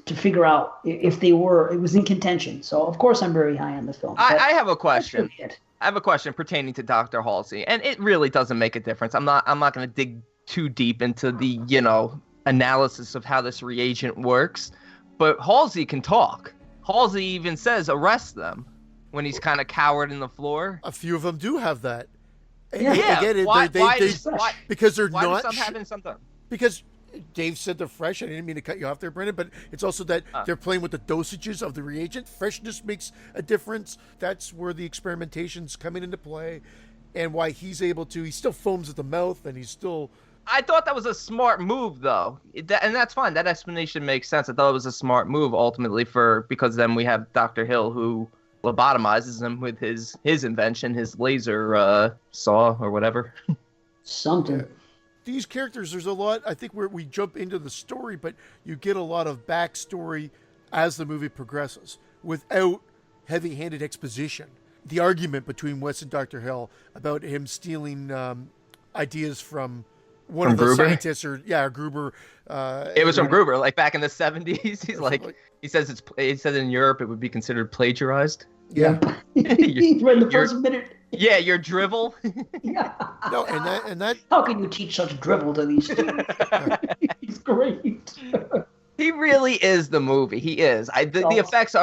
to figure out if it was in contention. So of course I'm very high on the film. I have a question. I have a question pertaining to Dr. Halsey, and it really doesn't make a difference. I'm not going to dig too deep into the analysis of how this reagent works, but Halsey can talk. Halsey even says arrest them when he's kind of cowered in the floor. A few of them do have that. Yeah. Again, Why because they're why not. Why do some have and some don't? Because Dave said they're fresh. I didn't mean to cut you off there, Brendan, but it's also that they're playing with the dosages of the reagent. Freshness makes a difference. That's where the experimentation's coming into play, and why he's able to. He still foams at the mouth, and he's still. I thought that was a smart move, though, and that's fine. That explanation makes sense. I thought it was a smart move ultimately because then we have Dr. Hill who lobotomizes him with his invention, his laser saw or whatever. Something. Yeah. These characters, there's a lot, I think, where we jump into the story, but you get a lot of backstory as the movie progresses without heavy-handed exposition. The argument between Wes and Dr. Hill about him stealing ideas from one of the Gruber? scientists, or Gruber. It was from Gruber, like back in the 70s. He's like, he says in Europe it would be considered plagiarized. Yeah. He read the first minute. Yeah, your drivel. Yeah. No, and that. How can you teach such drivel to these students? It's great. He really is the movie. He is. The effects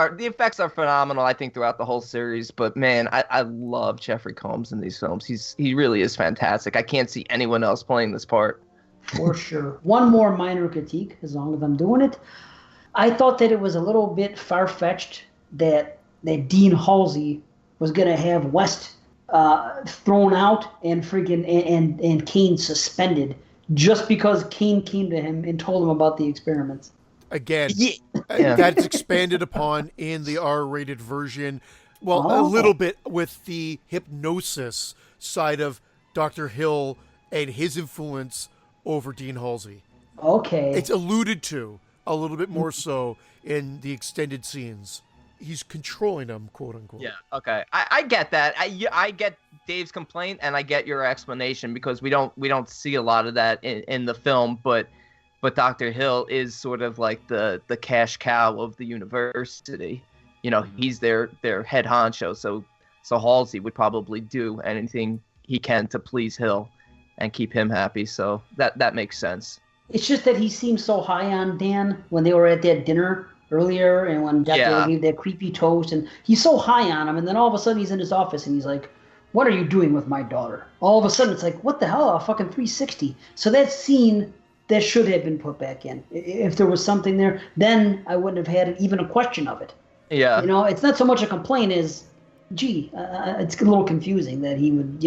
are phenomenal, I think, throughout the whole series. But man, I love Jeffrey Combs in these films. He really is fantastic. I can't see anyone else playing this part. For sure. One more minor critique, as long as I'm doing it. I thought that it was a little bit far-fetched that Dean Halsey was gonna have West thrown out and and Kane suspended just because Kane came to him and told him about the experiments. Again, that's expanded upon in the R-rated version. Well, a little bit with the hypnosis side of Dr. Hill and his influence over Dean Halsey. Okay. It's alluded to a little bit more so in the extended scenes. He's controlling them, quote unquote. Yeah. Okay. I get that. I get Dave's complaint and I get your explanation because we don't see a lot of that in the film, but Dr. Hill is sort of like the cash cow of the university. You know, he's their head honcho, so Halsey would probably do anything he can to please Hill and keep him happy. So that makes sense. It's just that he seemed so high on Dan when they were at that dinner earlier, and when Dr. Hill gave that creepy toast, and he's so high on him, and then all of a sudden he's in his office and he's like, "What are you doing with my daughter?" All of a sudden it's like, what the hell, a fucking 360. So that scene, that should have been put back in. If there was something there, then I wouldn't have had even a question of it. Yeah. You know, it's not so much a complaint as, it's a little confusing that he would,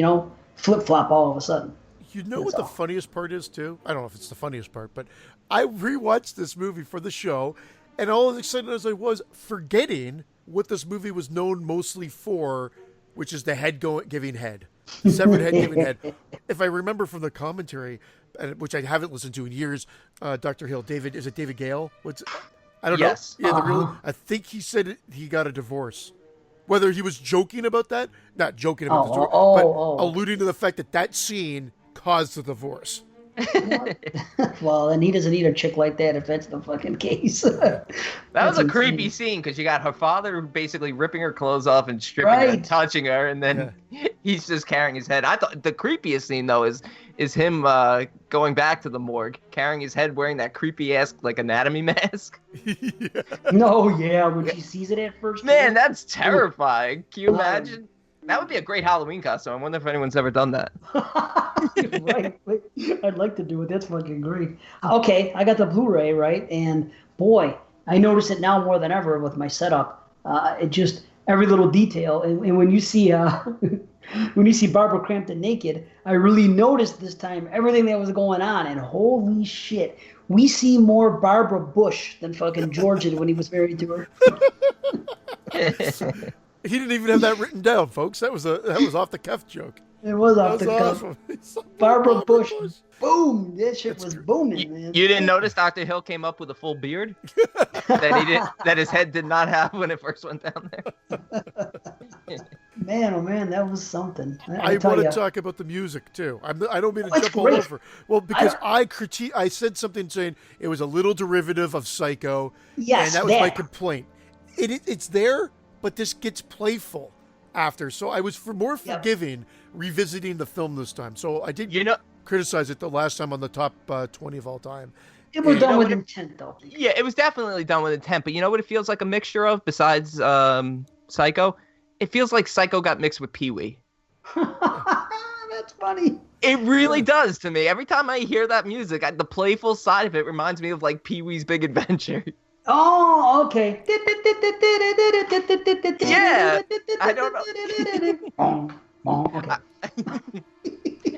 flip-flop all of a sudden. You know what the funniest part is, too? I don't know if it's the funniest part, but I rewatched this movie for the show, and all as excited as I was, forgetting what this movie was known mostly for, which is the head giving head. The severed head giving head. If I remember from the commentary, which I haven't listened to in years, Dr. Hill, is it David Gale? I don't know. Yeah, I think he said he got a divorce. Whether he was joking about that, not joking about the divorce, but alluding to the fact that scene caused the divorce. Well, then he doesn't need a chick like that if that's the fucking case. That was a creepy scene because you got her father basically ripping her clothes off and stripping her and touching her, and then he's just carrying his head. I thought the creepiest scene though is him going back to the morgue, carrying his head, wearing that creepy ass like anatomy mask. When she sees it at first. Man, that's terrifying. Can you imagine? That would be a great Halloween costume. I wonder if anyone's ever done that. Right. I'd like to do it. That's fucking great. Okay, I got the Blu-ray, right? And boy, I notice it now more than ever with my setup. It just, every little detail. And when you see Barbara Crampton naked, I really noticed this time everything that was going on. And holy shit, we see more Barbara Bush than fucking George did when he was married to her. He didn't even have that written down, folks. That was off the cuff joke. It was off the cuff. Awesome. Barbara Bush. Boom! That shit was booming, man. You didn't notice Dr. Hill came up with a full beard that his head did not have when it first went down there. Man, oh man, that was something. I want to talk about the music too. I don't mean to jump all over. Well, because I said something saying it was a little derivative of Psycho. Yes, and that was my complaint. It's there, but this gets playful after. So I was more forgiving revisiting the film this time. So I did criticize it the last time on the top 20 of all time. It was done with intent, though. Yeah, it was definitely done with intent. But you know what it feels like a mixture of besides Psycho? It feels like Psycho got mixed with Pee-wee. That's funny. It really does to me. Every time I hear that music, the playful side of it reminds me of like Pee-wee's Big Adventure. Oh, okay. Yeah, I don't know. Okay.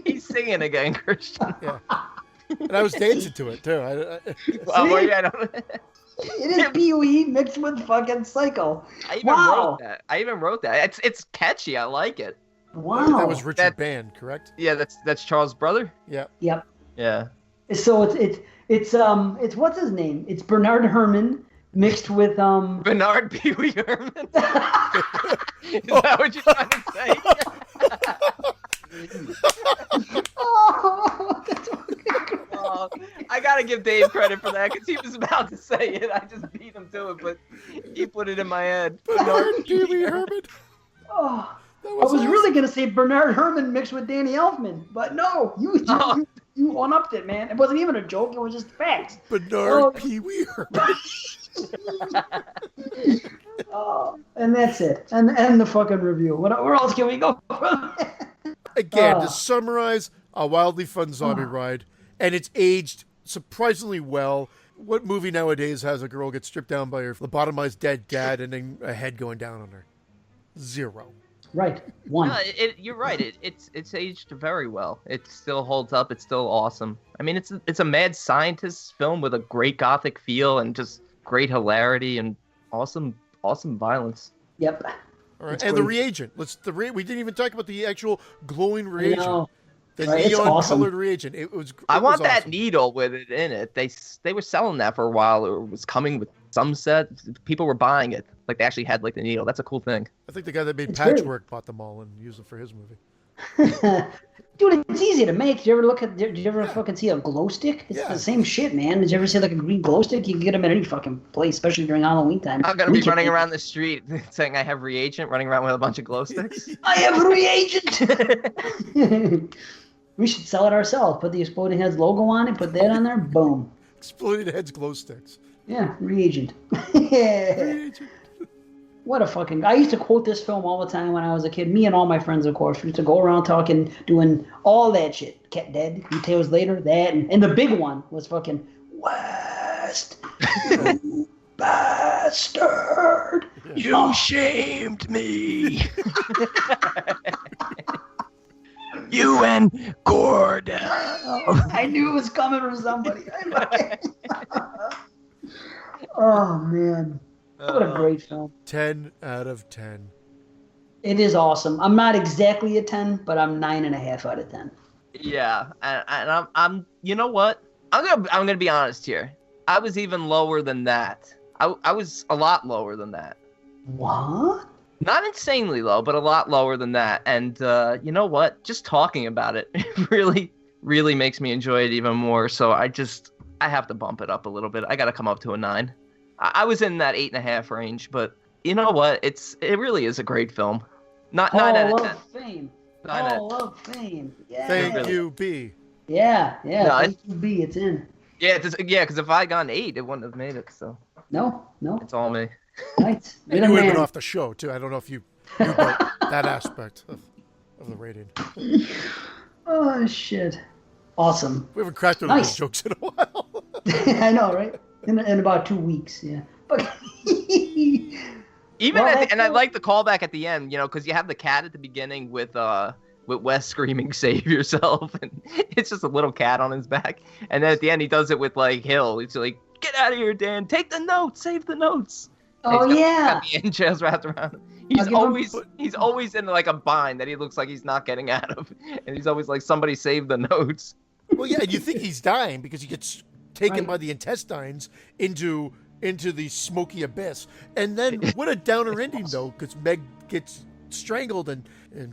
He's singing again, Christian. Yeah. And I was dancing to it too. It is Pee-wee mixed with fucking Psycho. I even wrote that. It's catchy. I like it. Wow. That was Richard Band, correct? Yeah, that's Charles' brother. Yeah. Yep. Yeah. So it's what's his name? It's Bernard Herrmann mixed with Bernard Pee-wee Herman. Is that what you're trying to say? That's I gotta give Dave credit for that because he was about to say it. I just beat him to it, but he put it in my head. Bernard Pee-wee Herman. Oh, I was really gonna say Bernard Herrmann mixed with Danny Elfman, but no, you You one-upped it, man. It wasn't even a joke. It was just facts. Bernard Pee Wee Herman. And that's it. And the fucking review. Where else can we go? Again, to summarize, a wildly fun zombie ride, and it's aged surprisingly well. What movie nowadays has a girl get stripped down by her lobotomized dead dad and then a head going down on her? Zero. Right. One. No, you're right. It's aged very well. It still holds up. It's still awesome. I mean, it's a mad scientist film with a great gothic feel and just great hilarity and awesome violence. Yep. All right. And the reagent. We didn't even talk about the actual glowing reagent. The neon-colored reagent. I want that needle with it in it. They were selling that for a while. It was coming with some set. People were buying it. Like, they actually had, like, the needle. That's a cool thing. I think the guy that made Patchwork bought them all and used them for his movie. Dude, it's easy to make. Did you ever fucking see a glow stick? It's the same shit, man. Did you ever see, like, a green glow stick? You can get them at any fucking place, especially during Halloween time. I'm going to be running around the street saying I have reagent, running around with a bunch of glow sticks. I have reagent! We should sell it ourselves. Put the Exploding Heads logo on it, put that on there, boom. Exploding Heads glow sticks. Yeah, reagent. Reagent. What a fucking... I used to quote this film all the time when I was a kid. Me and all my friends, of course. We used to go around talking, doing all that shit. Cat Dead, Details Later, that. And the big one was fucking, West, you bastard. You shamed me. You and Gordon. I knew it was coming from somebody. Oh, man. What a great film. 10 out of 10. It is awesome. I'm not exactly a 10, but I'm 9.5 out of 10. Yeah, and I'm you know what? I'm gonna be honest here. I was even lower than that. I was a lot lower than that. What? Not insanely low, but a lot lower than that. And you know what? Just talking about it really, really makes me enjoy it even more. So I have to bump it up a little bit. I got to come up to a 9. I was in that 8.5 range, but you know what? It really is a great film. Not 9 out of 10. Fame. 9 Hall of Fame. Yeah. Thank you, B. Yeah. No, thank you, B. It's in. Yeah, because if I had gone 8, it wouldn't have made it. So No. it's all me. Right. And you would have been off the show, too. I don't know if you knew about that aspect of the rating. Oh, shit. Awesome. We haven't cracked one of those jokes in a while. I know, right? In about 2 weeks, yeah. But I like the callback at the end, you know, because you have the cat at the beginning with Wes screaming "Save yourself," and it's just a little cat on his back, and then at the end he does it with like Hill. He's like, "Get out of here, Dan! Take the notes, save the notes." Oh yeah. Got the entrails wrapped around him. He's always in like a bind that he looks like he's not getting out of, and he's always like, "Somebody save the notes." Well, yeah, and you think he's dying because he gets taken by the intestines into the smoky abyss. And then what a downer ending, though, because Meg gets strangled and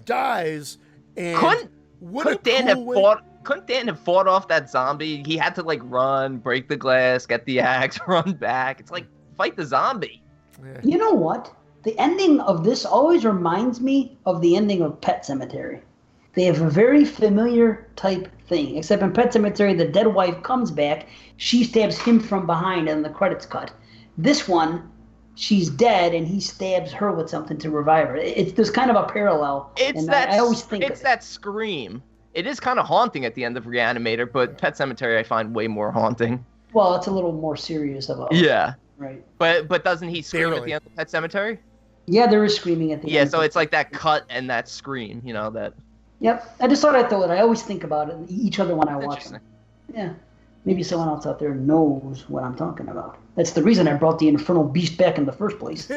dies. And couldn't Dan have fought off that zombie? He had to like run, break the glass, get the axe, run back. It's like, fight the zombie. Yeah. You know what? The ending of this always reminds me of the ending of Pet Sematary. They have a very familiar type thing, except in Pet Sematary, the dead wife comes back, she stabs him from behind, and the credits cut. This one, she's dead, and he stabs her with something to revive her. There's kind of a parallel. I always think it's that scream. It is kind of haunting at the end of Re-Animator, but Pet Sematary I find way more haunting. Well, it's a little more serious of a... Yeah. Right. But doesn't he scream at the end of Pet Sematary? Yeah, there is screaming at the end. Yeah, so it's like that cut and that scream, you know, that... Yep. I just thought I'd throw it. I always think about it, each other when I watch them. Yeah. Maybe someone else out there knows what I'm talking about. That's the reason I brought the Infernal Beast back in the first place.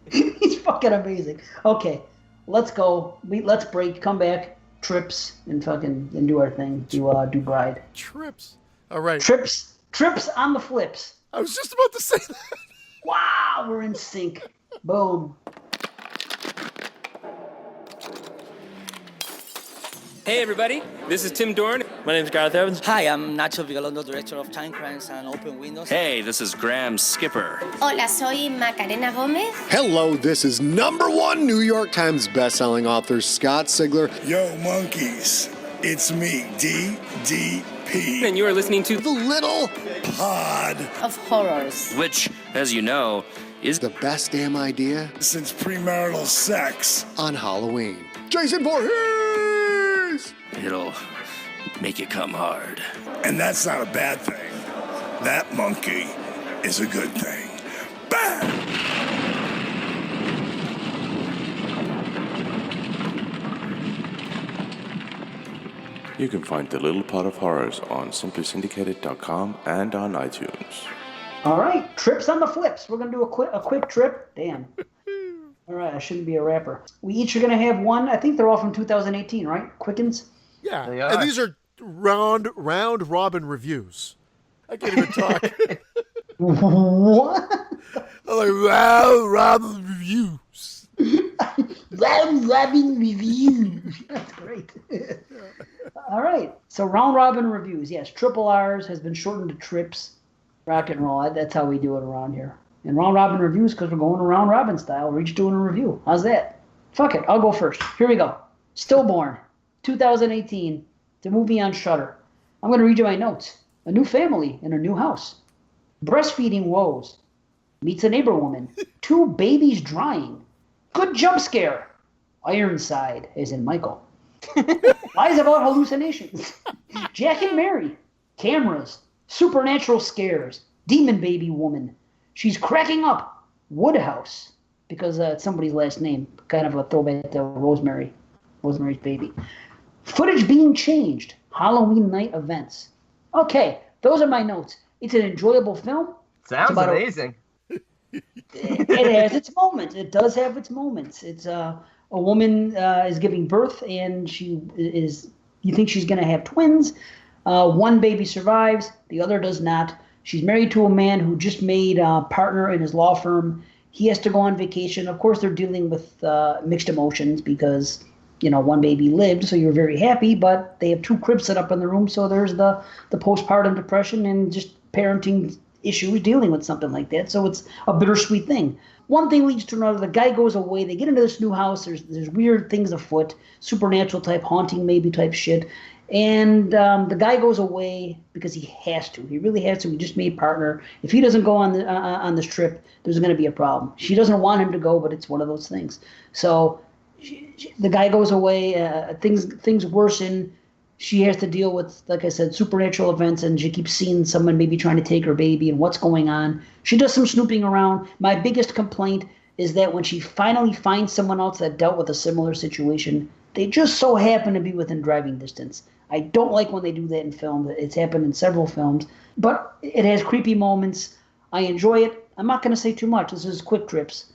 He's fucking amazing. Okay, let's go. Let's break, come back, trips, and do our thing. Do Bride. Trips. All right. Trips on the flips. I was just about to say that. Wow, we're in sync. Boom. Hey everybody, this is Tim Dorn. My name is Gareth Evans. Hi, I'm Nacho Vigalondo, Director of Time Crimes and Open Windows. Hey, this is Graham Skipper. Hola, soy Macarena Gómez. Hello, this is #1 New York Times bestselling author Scott Sigler. Yo, monkeys, It's me, DDP. And you are listening to The Little Pod Of horrors. Which, as you know, is The best damn idea since premarital sex. on Halloween. Jason Voorhees! it'll make you come hard. And that's not a bad thing. That monkey is a good thing. Bam! You can find The Little Pot of Horrors on simplysyndicated.com and on iTunes. All right, trips on the flips. We're gonna do a quick trip. Damn. All right, I shouldn't be a rapper. We each are gonna have one. I think they're all from 2018, right? Quickens. Yeah, They are. and these are round robin reviews. I can't even talk. What? I'm like round robin reviews. Robin review. That's great. All right. So round robin reviews. Yes, triple R's has been shortened to trips. Rock and roll. That's how we do it around here. And round robin reviews because we're going round robin style. We're each doing a review. How's that? Fuck it. I'll go first. Here we go. Stillborn, 2018. It's a movie on Shudder. I'm going to read you my notes. A new family in a new house. Breastfeeding woes. Meets a neighbor woman. 2 babies drying. Good jump scare. Ironside, as in Michael. Lies about hallucinations. Jack and Mary. Cameras. Supernatural scares. Demon baby woman. She's cracking up. Woodhouse. Because it's somebody's last name. Kind of a throwback to Rosemary. Rosemary's Baby. Footage being changed. Halloween night events. Okay, those are my notes. It's an enjoyable film. Sounds amazing. It has its moments. It does have its moments. It's a woman is giving birth, and she is. You think she's going to have twins. One baby survives. The other does not. She's married to a man who just made a partner in his law firm. He has to go on vacation. Of course, they're dealing with mixed emotions because, one baby lived, so you're very happy, but they have 2 cribs set up in the room, so there's the postpartum depression and just parenting issues dealing with something like that. So it's a bittersweet thing. One thing leads to another. The guy goes away. They get into this new house. There's weird things afoot, supernatural type, haunting maybe type shit. And the guy goes away because he has to. He really has to. He just made partner. If he doesn't go on this trip, there's going to be a problem. She doesn't want him to go, but it's one of those things. So the guy goes away. Things worsen. She has to deal with, like I said, supernatural events, and she keeps seeing someone maybe trying to take her baby and what's going on. She does some snooping around. My biggest complaint is that when she finally finds someone else that dealt with a similar situation, they just so happen to be within driving distance. I don't like when they do that in film. It's happened in several films, but it has creepy moments. I enjoy it. I'm not going to say too much. This is quick trips,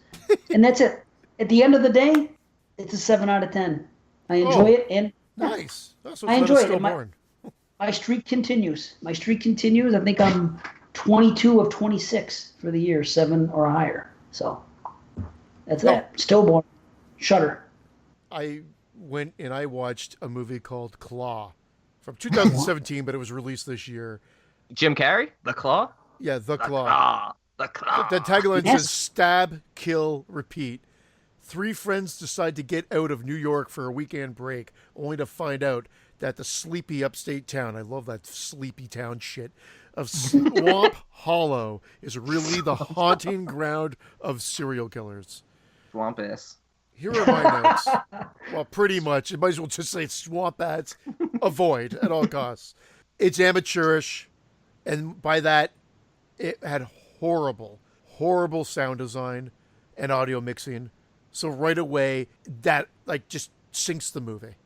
and that's it. At the end of the day, it's a 7 out of 10. I enjoy it, and nice. That's I enjoy it. My streak continues. I think I'm 22 of 26 for the year, 7 or higher. So that's that. Stillborn, Shudder. I went and I watched a movie called Claw from 2017, but it was released this year. Jim Carrey? The Claw? Yeah, The Claw. The Claw. The tagline says, stab, kill, repeat. 3 friends decide to get out of New York for a weekend break, only to find out that the sleepy upstate town, I love that sleepy town shit, of Swamp Hollow is really the haunting ground of serial killers. Swamp ass. Here are my notes. Well, pretty much. It might as well just say swamp ads. Avoid at all costs. It's amateurish, and by that, it had horrible sound design and audio mixing. So right away, that just sinks the movie.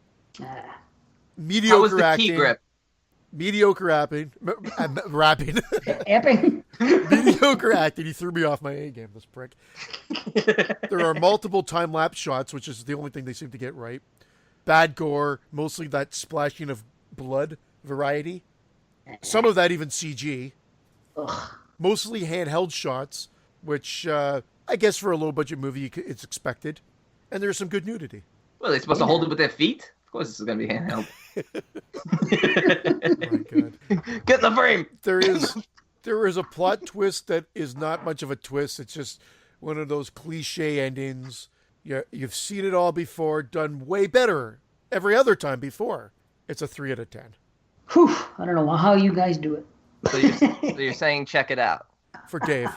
Mediocre How was the acting. key grip? Mediocre rapping. Rapping. Mediocre acting. He threw me off my A game, this prick. There are multiple time-lapse shots, which is the only thing they seem to get right. Bad gore, mostly that splashing of blood variety. Some of that even CG. Ugh. Mostly handheld shots, which I guess for a low-budget movie, it's expected. And there's some good nudity. Well, they're supposed to hold it with their feet? Of course this is going to be handheld. Oh my God. Get in the frame! There is a plot twist that is not much of a twist. It's just one of those cliche endings. You've seen it all before, done way better every other time before. It's a 3 out of 10. Whew, I don't know how you guys do it. So you're saying check it out. For Dave.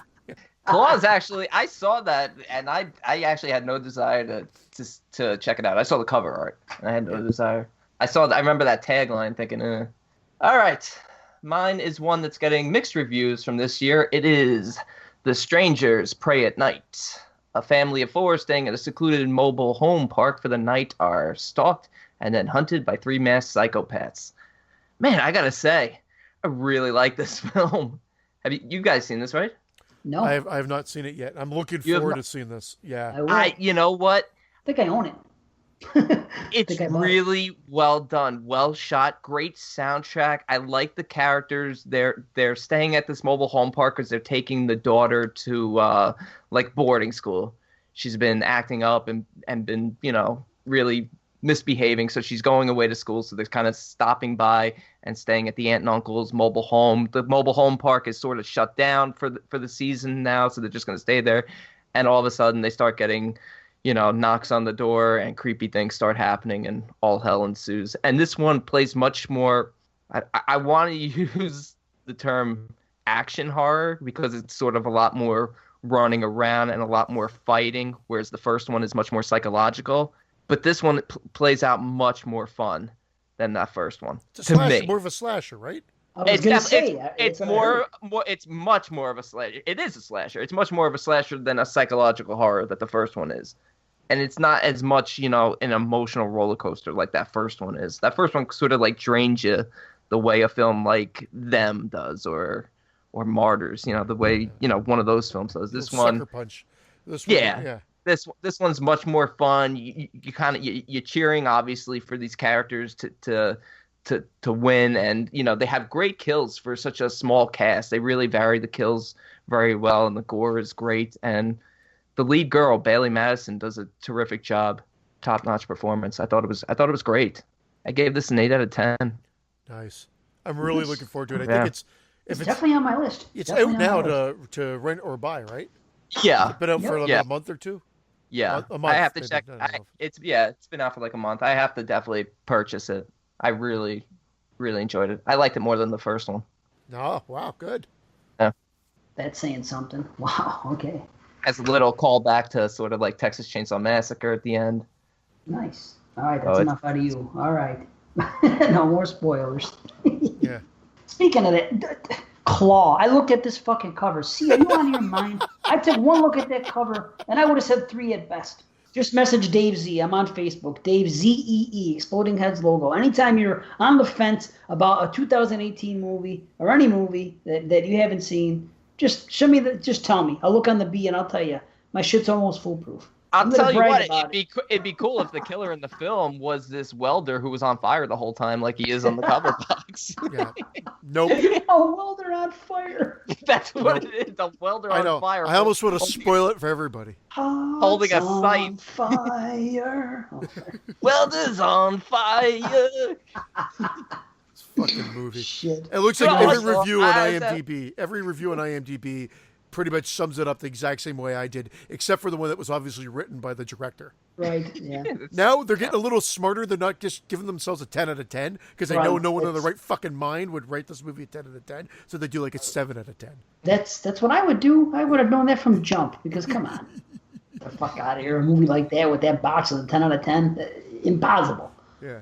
Claws, actually, I saw that, and I actually had no desire to check it out. I saw the cover art, and I had no desire. I remember that tagline thinking, All right. Mine is one that's getting mixed reviews from this year. It is The Strangers Pray at Night. A family of 4 staying at a secluded mobile home park for the night are stalked and then hunted by 3 masked psychopaths. Man, I gotta say, I really like this film. Have you guys seen this, right? No. I have not seen it yet. I'm looking forward to seeing this. Yeah. You know what? I think I own it. It's really well done, well shot, great soundtrack. I like the characters. They're staying at this mobile home park because they're taking the daughter to like boarding school. She's been acting up and been, really misbehaving, so she's going away to school. So they're kind of stopping by and staying at the aunt and uncle's mobile home. The mobile home park is sort of shut down for the season now, so they're just going to stay there. And all of a sudden they start getting knocks on the door and creepy things start happening and all hell ensues. And this one plays much more, I want to use the term action horror because it's sort of a lot more running around and a lot more fighting, whereas the first one is much more psychological. But this one plays out much more fun than that first one. It's a slasher, more of a slasher, right? It's much more of a slasher. It is a slasher. It's much more of a slasher than a psychological horror that the first one is. And it's not as much, an emotional roller coaster like that first one is. That first one sort of like drains you the way a film like Them does or Martyrs, the way, one of those films does. This one, Sucker Punch. This one, yeah. This one's much more fun. You're cheering obviously for these characters to win, and they have great kills for such a small cast. They really vary the kills very well, and the gore is great. And the lead girl, Bailey Madison, does a terrific job. Top-notch performance. I thought it was great. I gave this an 8 out of 10. Nice. I'm really looking forward to it. I think it's definitely on my list. It's out now to rent or buy, right? Yeah. It's been out for a month or two. Yeah, a month, I have to check. It's been out for like a month. I have to definitely purchase it. I really, really enjoyed it. I liked it more than the first one. Oh, wow, good. Yeah. That's saying something. Wow, okay. Has a little callback to sort of like Texas Chainsaw Massacre at the end. Nice. All right, that's enough out of you. All right. No more spoilers. Yeah. Speaking of that, Claw. I looked at this fucking cover. See, are you on your mind? I took one look at that cover, and I would have said 3 at best. Just message Dave Z. I'm on Facebook. Dave ZEE, Exploding Heads logo. Anytime you're on the fence about a 2018 movie or any movie that you haven't seen, just show me just tell me. I'll look on the B and I'll tell you. My shit's almost foolproof. I'll tell you what, it'd be cool if the killer in the film was this welder who was on fire the whole time like he is on the cover box. Yeah. Nope. A welder on fire. That's what it is, a welder on fire. I almost want to spoil it for everybody. Holding a sight. Fire. Welders on fire. This fucking movie. Shit. It looks like every review on IMDb pretty much sums it up the exact same way I did, except for the one that was obviously written by the director. Right, yeah. Now they're getting a little smarter. They're not just giving themselves a 10 out of 10, because they know no one in the right fucking mind would rate this movie a 10 out of 10, so they do like a 7 out of 10. That's what I would do. I would have known that from jump, because come on. Get the fuck out of here. A movie like that with that box of a 10 out of 10, impossible. Yeah.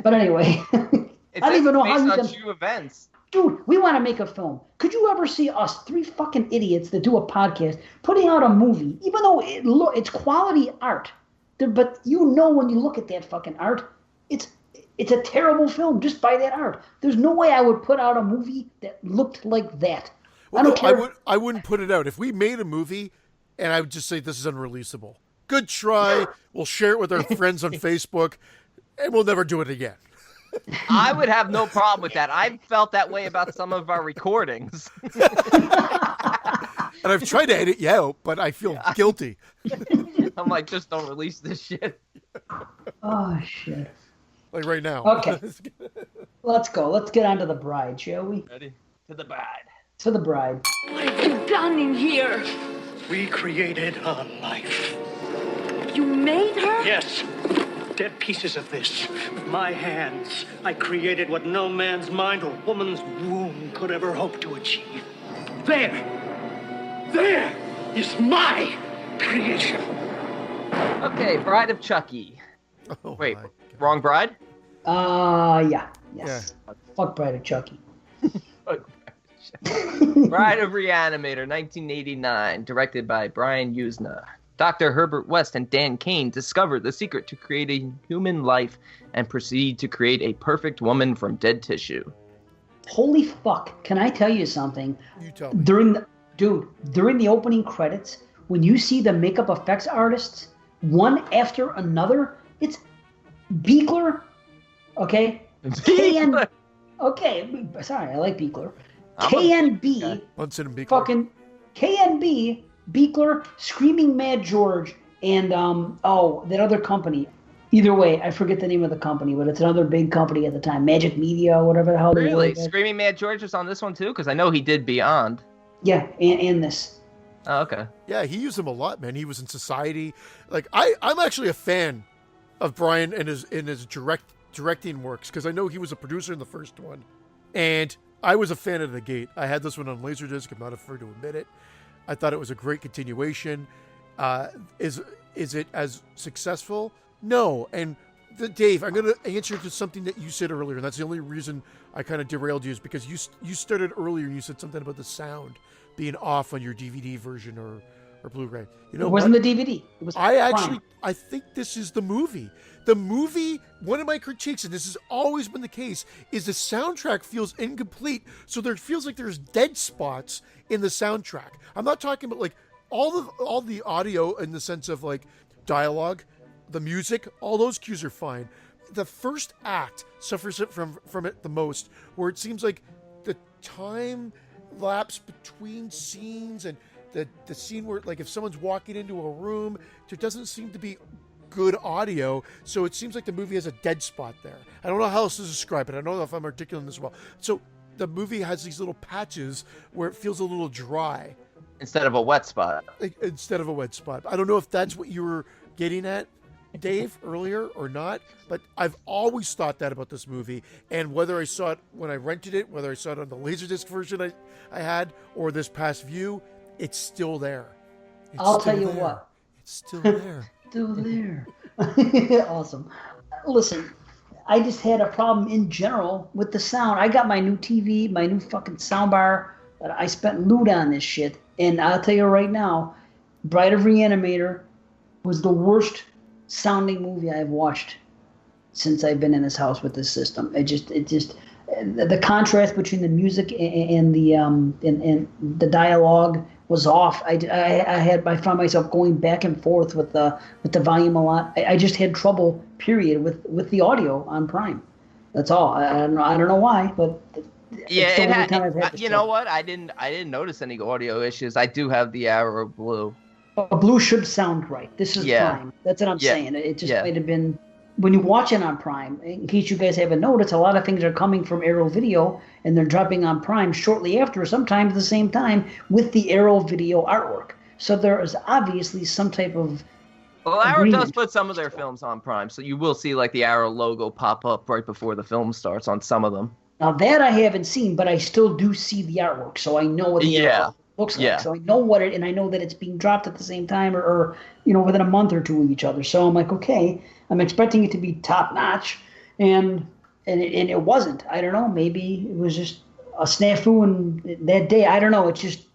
But anyway, I don't even know how you can... true events. Dude, we want to make a film. Could you ever see us 3 fucking idiots that do a podcast putting out a movie, even though it's quality art, but when you look at that fucking art, it's a terrible film just by that art. There's no way I would put out a movie that looked like that. Well, I don't care. I wouldn't put it out. If we made a movie and I would just say this is unreleasable, good try. We'll share it with our friends on Facebook, and we'll never do it again. I would have no problem with that. I've felt that way about some of our recordings. And I've tried to edit you out, but I feel guilty. I'm like, just don't release this shit. Oh, shit. Like right now. Okay. Let's go. Let's get on to the bride, shall we? Ready? To the bride. To the bride. What have you done in here? We created a life. You made her? Yes. dead pieces of this. With my hands, I created what no man's mind or woman's womb could ever hope to achieve. There is my creation. Okay, Bride of Chucky. Oh, wait, wrong bride? Yeah. Yes. Yeah. Fuck Bride of Chucky. Bride of Re-Animator, 1989, directed by Brian Usna. Dr. Herbert West and Dan Kane discover the secret to creating human life and proceed to create a perfect woman from dead tissue. Holy fuck. Can I tell you something? You tell me. During the opening credits, when you see the makeup effects artists, one after another, it's Beekler, okay? Beekler. Okay, sorry, I like Beekler. Bunsen and Beekler. Fucking KNB, Beekler, Screaming Mad George, and that other company. Either way, I forget the name of the company, but it's another big company at the time, Magic Media, whatever the hell they were. Really? Screaming Mad George was on this one too? Because I know he did Beyond. Yeah, and this. Oh, okay. Yeah, he used him a lot, man. He was in Society. Like I'm actually a fan of Brian and his directing works because I know he was a producer in the first one, and I was a fan of the gate. I had this one on Laserdisc. I'm not afraid to admit it. I thought it was a great continuation. Is it as successful? No. And Dave, I'm going to answer to something that you said earlier, and that's the only reason I kind of derailed you is because you started earlier and you said something about the sound being off on your DVD version or Blu-ray. You know, it wasn't the DVD. It was I think this is the movie. The movie, one of my critiques, and this has always been the case, is the soundtrack feels incomplete. So there feels like there's dead spots in the soundtrack. I'm not talking about like all the audio in the sense of like dialogue, the music, all those cues are fine. The first act suffers it from it the most, where it seems like the time lapse between scenes and the scene where, like, if someone's walking into a room, there doesn't seem to be good audio, so it seems like the movie has a dead spot there. I don't know how else to describe it. I don't know if I'm articulating this well. So the movie has these little patches where it feels a little dry. Instead of a wet spot. Instead of a wet spot. I don't know if that's what you were getting at, Dave, earlier or not, but I've always thought that about this movie, and whether I saw it when I rented it, whether I saw it on the Laserdisc version I had, or this past view, it's still there. I'll tell you what. It's still there. Still there. Awesome. Listen, I just had a problem in general with the sound. I got my new TV, my new fucking soundbar. I spent loot on this shit, and I'll tell you right now, Bride of Re-Animator was the worst sounding movie I've watched since I've been in this house with this system. It just the contrast between the music and the dialogue was off. I found myself going back and forth with the volume a lot. I just had trouble, period, with the audio on Prime. That's all. I don't know why, but yeah, you know what? I didn't notice any audio issues. I do have the Arrow Blue. Blue should sound right. This is Prime. That's what I'm saying. It just might have been when you watch it on Prime. In case you guys haven't noticed, a lot of things are coming from Arrow Video, and they're dropping on Prime shortly after, sometimes at the same time, with the Arrow Video artwork. So there is obviously some type of Arrow does put some of their films on Prime, so you will see like the Arrow logo pop up right before the film starts on some of them. Now that I haven't seen, but I still do see the artwork, so I know what the artwork looks like. So I know what it, and I know that it's being dropped at the same time or within a month or two of each other. So I'm like, okay, I'm expecting it to be top notch, and it wasn't. I don't know, maybe it was just a snafu and that day. I don't know. It's just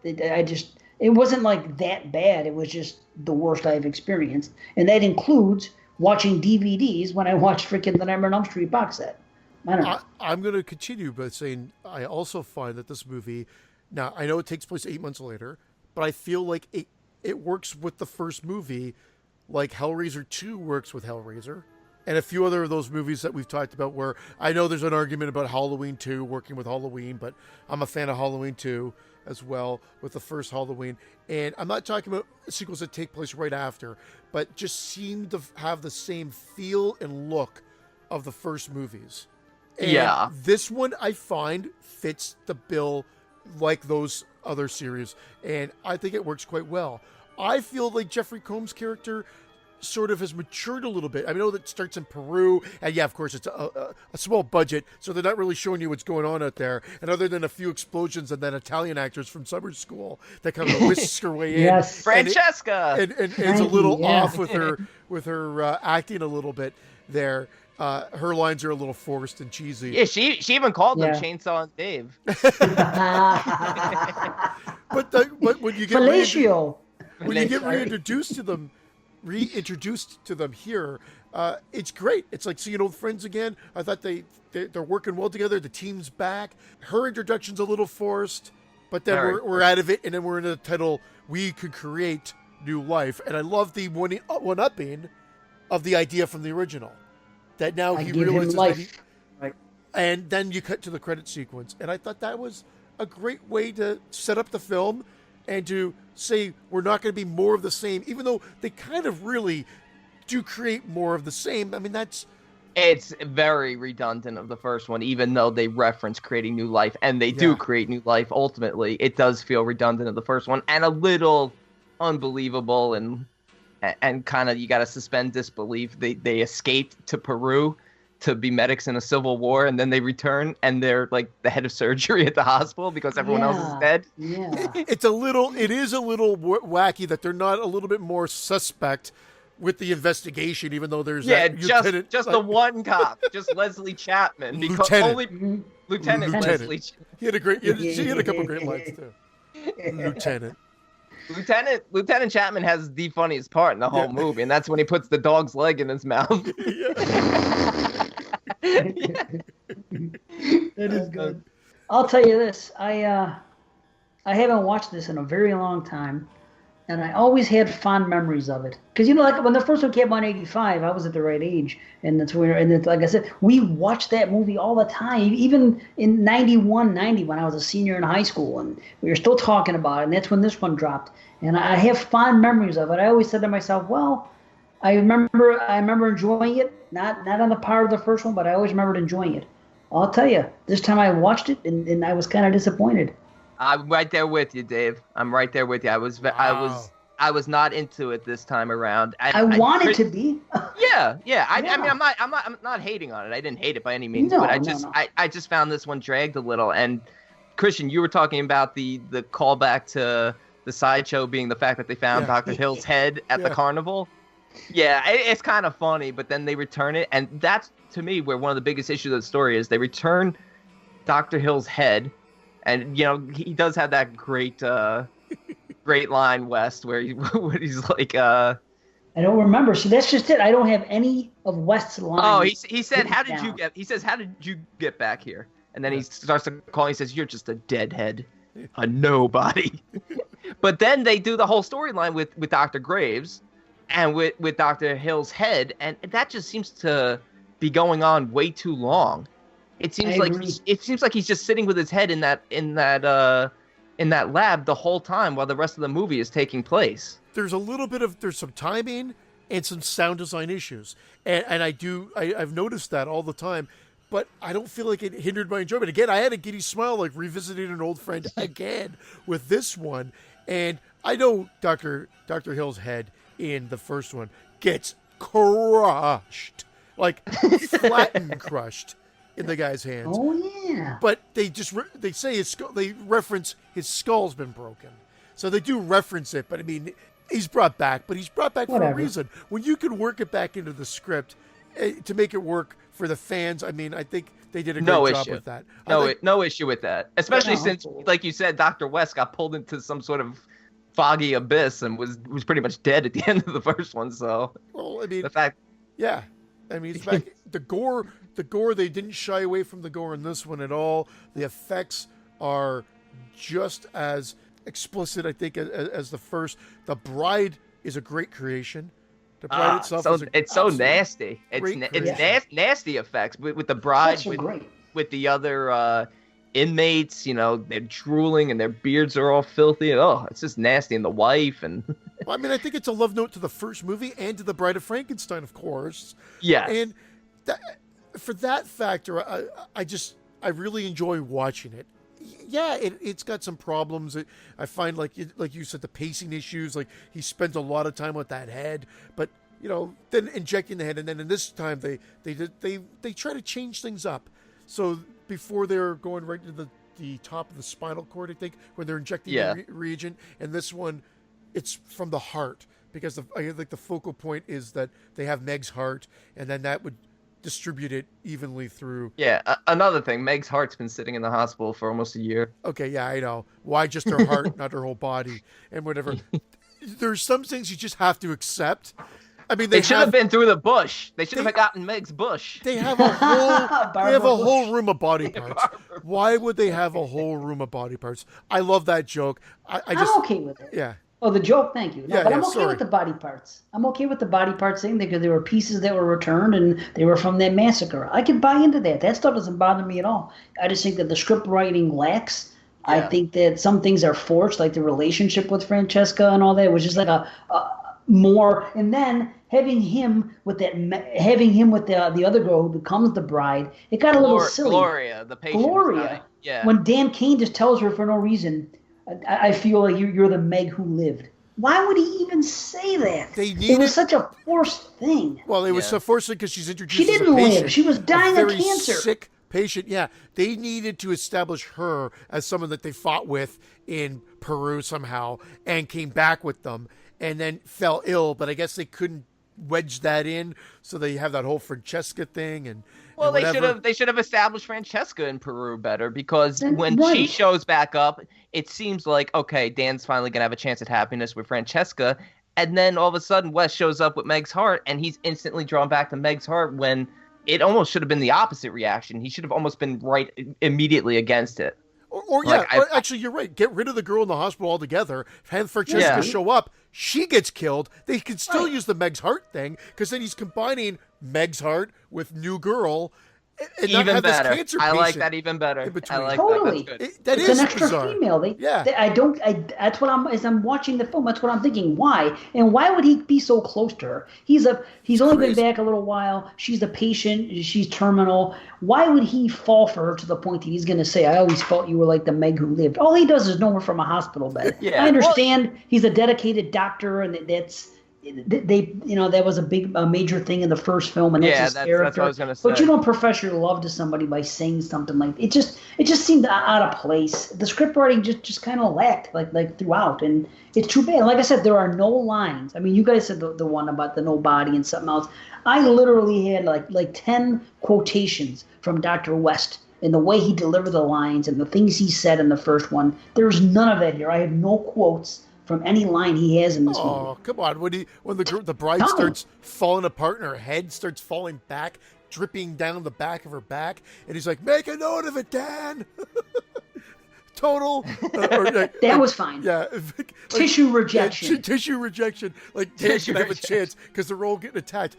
it wasn't like that bad. It was just the worst I've experienced, and that includes watching DVDs when I watched freaking the Nightmare on Elm Street box set. I don't know. I'm going to continue by saying I also find that this movie. Now, I know it takes place 8 months later, but I feel like it works with the first movie like Hellraiser 2 works with Hellraiser, and a few other of those movies that we've talked about where I know there's an argument about Halloween 2 working with Halloween, but I'm a fan of Halloween 2 as well with the first Halloween. And I'm not talking about sequels that take place right after, but just seem to have the same feel and look of the first movies. And this one I find fits the bill like those other series, and I think it works quite well. I feel like Jeffrey Combs' character sort of has matured a little bit. I know that starts in Peru, and yeah, of course, it's a small budget, so they're not really showing you what's going on out there. And other than a few explosions and then Italian actors from summer school that kind of whisk her way in. Yes. Francesca! And it's a little off with her acting a little bit there. Her lines are a little forced and cheesy. Yeah, she even called them Chainsaw and Dave. but when you get reintroduced to them here, it's great. It's like seeing old friends again. I thought they're working well together. The team's back. Her introduction's a little forced, but then we're out of it, and then we're in the title. We could create new life, and I love the one-upping of the idea from the original. That now he realizes that and then you cut to the credit sequence, and I thought that was a great way to set up the film and to say we're not going to be more of the same, even though they kind of really do create more of the same. I mean, it's very redundant of the first one, even though they reference creating new life, and they do create new life ultimately. It does feel redundant of the first one and a little unbelievable and kind of you got to suspend disbelief. They escaped to Peru to be medics in a civil war, and then they return and they're like the head of surgery at the hospital because everyone else is dead. Yeah. It is a little wacky that they're not a little bit more suspect with the investigation, even though there's just the one cop, just Leslie Chapman, because Lieutenant Leslie. He had a couple great lines too. Lieutenant Chapman has the funniest part in the whole movie, and that's when he puts the dog's leg in his mouth. That is good. I'll tell you this. I haven't watched this in a very long time, and I always had fond memories of it. Because, like when the first one came out in 85, I was at the right age. And like I said, we watched that movie all the time. Even in 91, 90, when I was a senior in high school, and we were still talking about it, and that's when this one dropped. And I have fond memories of it. I always said to myself, well, I remember enjoying it, not on the par of the first one, but I always remembered enjoying it. I'll tell you, this time I watched it, and I was kind of disappointed. I'm right there with you, Dave. I'm right there with you. I was not into it this time around. I wanted to be. Yeah. I mean, I'm not hating on it. I didn't hate it by any means, but I just found this one dragged a little. And Christian, you were talking about the callback to the sideshow being the fact that they found Dr. Hill's head at the carnival. Yeah, it's kind of funny, but then they return it, and that's to me where one of the biggest issues of the story is. They return Dr. Hill's head, and he does have that great line, West, where he's like, I don't remember. See, that's just it. I don't have any of West's lines. Oh, he said, "How did you get?" He says, "How did you get back here?" And then he starts to call. He says, "You're just a deadhead, a nobody." But then they do the whole storyline with Dr. Graves. And with Dr. Hill's head, and that just seems to be going on way too long. It seems like he's just sitting with his head in that lab the whole time while the rest of the movie is taking place. There's some timing and some sound design issues, and I've noticed that all the time. But I don't feel like it hindered my enjoyment. Again, I had a giddy smile, like revisiting an old friend again with this one. And I know Dr. Hill's head in the first one gets crushed, like flattened, crushed in the guy's hands. Oh yeah. But they say they reference his skull's been broken, so they do reference it. But I mean, he's brought back for a reason. When you can work it back into the script to make it work for the fans, I mean, I think they did a great job with that. No issue with that, especially since, like you said, Dr. West got pulled into some sort of foggy abyss and was pretty much dead at the end of the first one. So, well, I mean, the fact, it's back. the gore, they didn't shy away from the gore in this one at all. The effects are just as explicit, I think, as the first. The bride is a great creation. The bride itself it's so nasty. It's nasty effects with the bride, with the other inmates. They're drooling and their beards are all filthy. And, it's just nasty. And the wife and. Well, I mean, I think it's a love note to the first movie and to the Bride of Frankenstein, of course. Yeah. And for that factor, I really enjoy watching it. Yeah, it's got some problems. I find, like you said, the pacing issues. Like, he spends a lot of time with that head. But then injecting the head, and then in this time they try to change things up. So before they're going right to the top of the spinal cord, I think, when they're injecting the reagent, and this one, it's from the heart, because I think the focal point is that they have Meg's heart, and then that would distribute it evenly through. Yeah, another thing, Meg's heart's been sitting in the hospital for almost a year. Okay, yeah, I know. Why just her heart, not her whole body, and whatever. There's some things you just have to accept. I mean, they should have been through the bush. They should have gotten Meg's bush. They have a whole room of body parts. Why would they have a whole room of body parts? I love that joke. I'm okay with it. Yeah. Oh, the joke, thank you. No, but I'm okay with the body parts. I'm okay with the body parts thing because there were pieces that were returned and they were from that massacre. I can buy into that. That stuff doesn't bother me at all. I just think that the script writing lacks. Yeah. I think that some things are forced, like the relationship with Francesca and all that, which is like a more. And then having him with the other girl who becomes the bride, it got a little silly. Gloria, the patient. Gloria. Yeah. When Dan Cain just tells her for no reason, I feel like you're the Meg who lived. Why would he even say that? It was such a forced thing. Well, it was so forced because she's introduced. She didn't live. She was dying of cancer. Sick patient. Yeah, they needed to establish her as someone that they fought with in Peru somehow and came back with them and then fell ill. But I guess they couldn't wedge that in, so they have that whole Francesca thing and. Well, they should have established Francesca in Peru better, because when she shows back up, it seems like, okay, Dan's finally gonna have a chance at happiness with Francesca, and then all of a sudden Wes shows up with Meg's heart, and he's instantly drawn back to Meg's heart when it almost should have been the opposite reaction. He should have almost been right immediately against it. Or actually, you're right. Get rid of the girl in the hospital altogether. Have Francesca show up. She gets killed. They can still use the Meg's heart thing, because then he's combining Meg's heart with new girl. And even not have better. This cancer I like patient that even better. I like totally. That. That's good. That it's is an extra bizarre. female. That's what as I'm watching the film, that's what I'm thinking. Why? And why would he be so close to her? He's only been back a little while. She's the patient. She's terminal. Why would he fall for her to the point that he's going to say, "I always felt you were like the Meg who lived"? All he does is know her from a hospital bed. Yeah. I understand he's a dedicated doctor, and that's. That was a major thing in the first film, and that's his character. That's what I was gonna say. But you don't profess your love to somebody by saying something like it. Just seemed out of place. The script writing just kind of lacked like throughout, and it's too bad. Like I said, there are no lines. I mean, you guys said the one about the no body and something else. I literally had like 10 quotations from Dr. West and the way he delivered the lines and the things he said in the first one. There's none of that here. I have no quotes from any line he has in this movie. Oh, come on. When the bride starts falling apart and her head starts falling back, dripping down the back of her back, and he's like, "Make a note of it, Dan." Total. That was fine. Yeah. Tissue rejection. Yeah, tissue rejection. Like, Dan should have a chance because they're all getting attacked.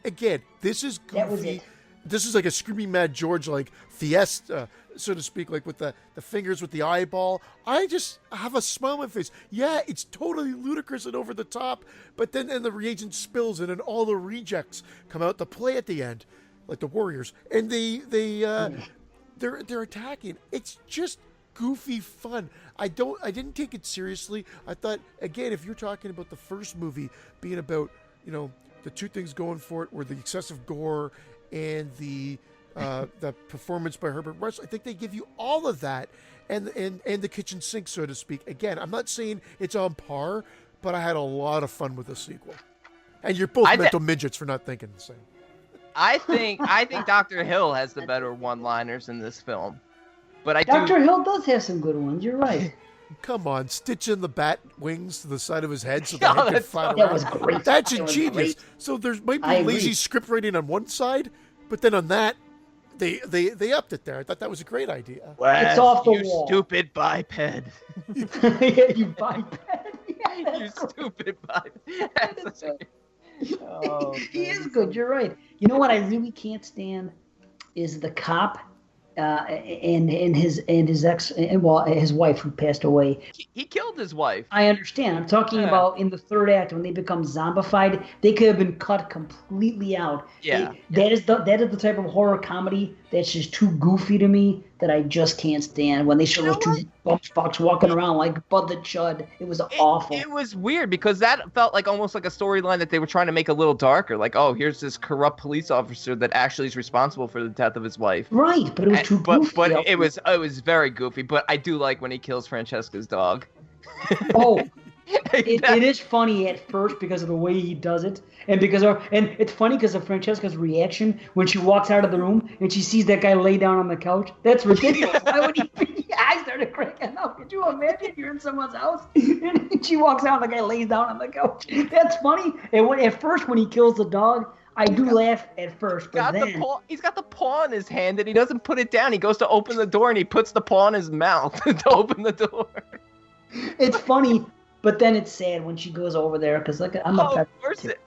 Again, this is goofy. That was it. This is like a Screaming Mad George, like fiesta, so to speak, like with the fingers with the eyeball. I just have a smile on my face. Yeah, it's totally ludicrous and over the top, but then the reagent spills and then all the rejects come out to play at the end, like the Warriors, and they're attacking. It's just goofy fun. I didn't take it seriously. I thought, again, if you're talking about the first movie being about, the two things going for it were the excessive gore and the performance by Herbert Russ, I think they give you all of that and the kitchen sink, so to speak. Again, I'm not saying it's on par, but I had a lot of fun with the sequel. And you're both mental midgets for not thinking the same. I think Dr. Hill has the better one-liners in this film. But Dr. Hill does have some good ones. You're right. Come on, stitching the bat wings to the side of his head so the head can fly around. That was great. That's ingenious. Great. So there might be lazy script writing on one side, but then on that, they upped it there. I thought that was a great idea. It's off the wall. Stupid biped. Yeah, you biped. Yeah, you stupid biped. He is good. You're right. You know what I really can't stand is the cop and his wife who passed away. He killed his wife. I understand. I'm talking about in the third act when they become zombified. They could have been cut completely out. Yeah. That is the type of horror comedy that's just too goofy to me that I just can't stand. When they show those two bump fucks walking around like Bud the Chud, it was awful. It was weird because that felt like almost like a storyline that they were trying to make a little darker. Like, oh, here's this corrupt police officer that actually is responsible for the death of his wife. Right, but it was too goofy. But it was very goofy. But I do like when he kills Francesca's dog. Oh, it is funny at first because of the way he does it, and it's funny because of Francesca's reaction when she walks out of the room and she sees that guy lay down on the couch. That's ridiculous. Why would he? I started cracking up. Could you imagine you're in someone's house and she walks out and the guy lays down on the couch? That's funny. And at first when he kills the dog, I do laugh at first, but then he's got the paw in his hand and he doesn't put it down. He goes to open the door and he puts the paw in his mouth to open the door. It's funny. But then it's sad when she goes over there because I'm a pet.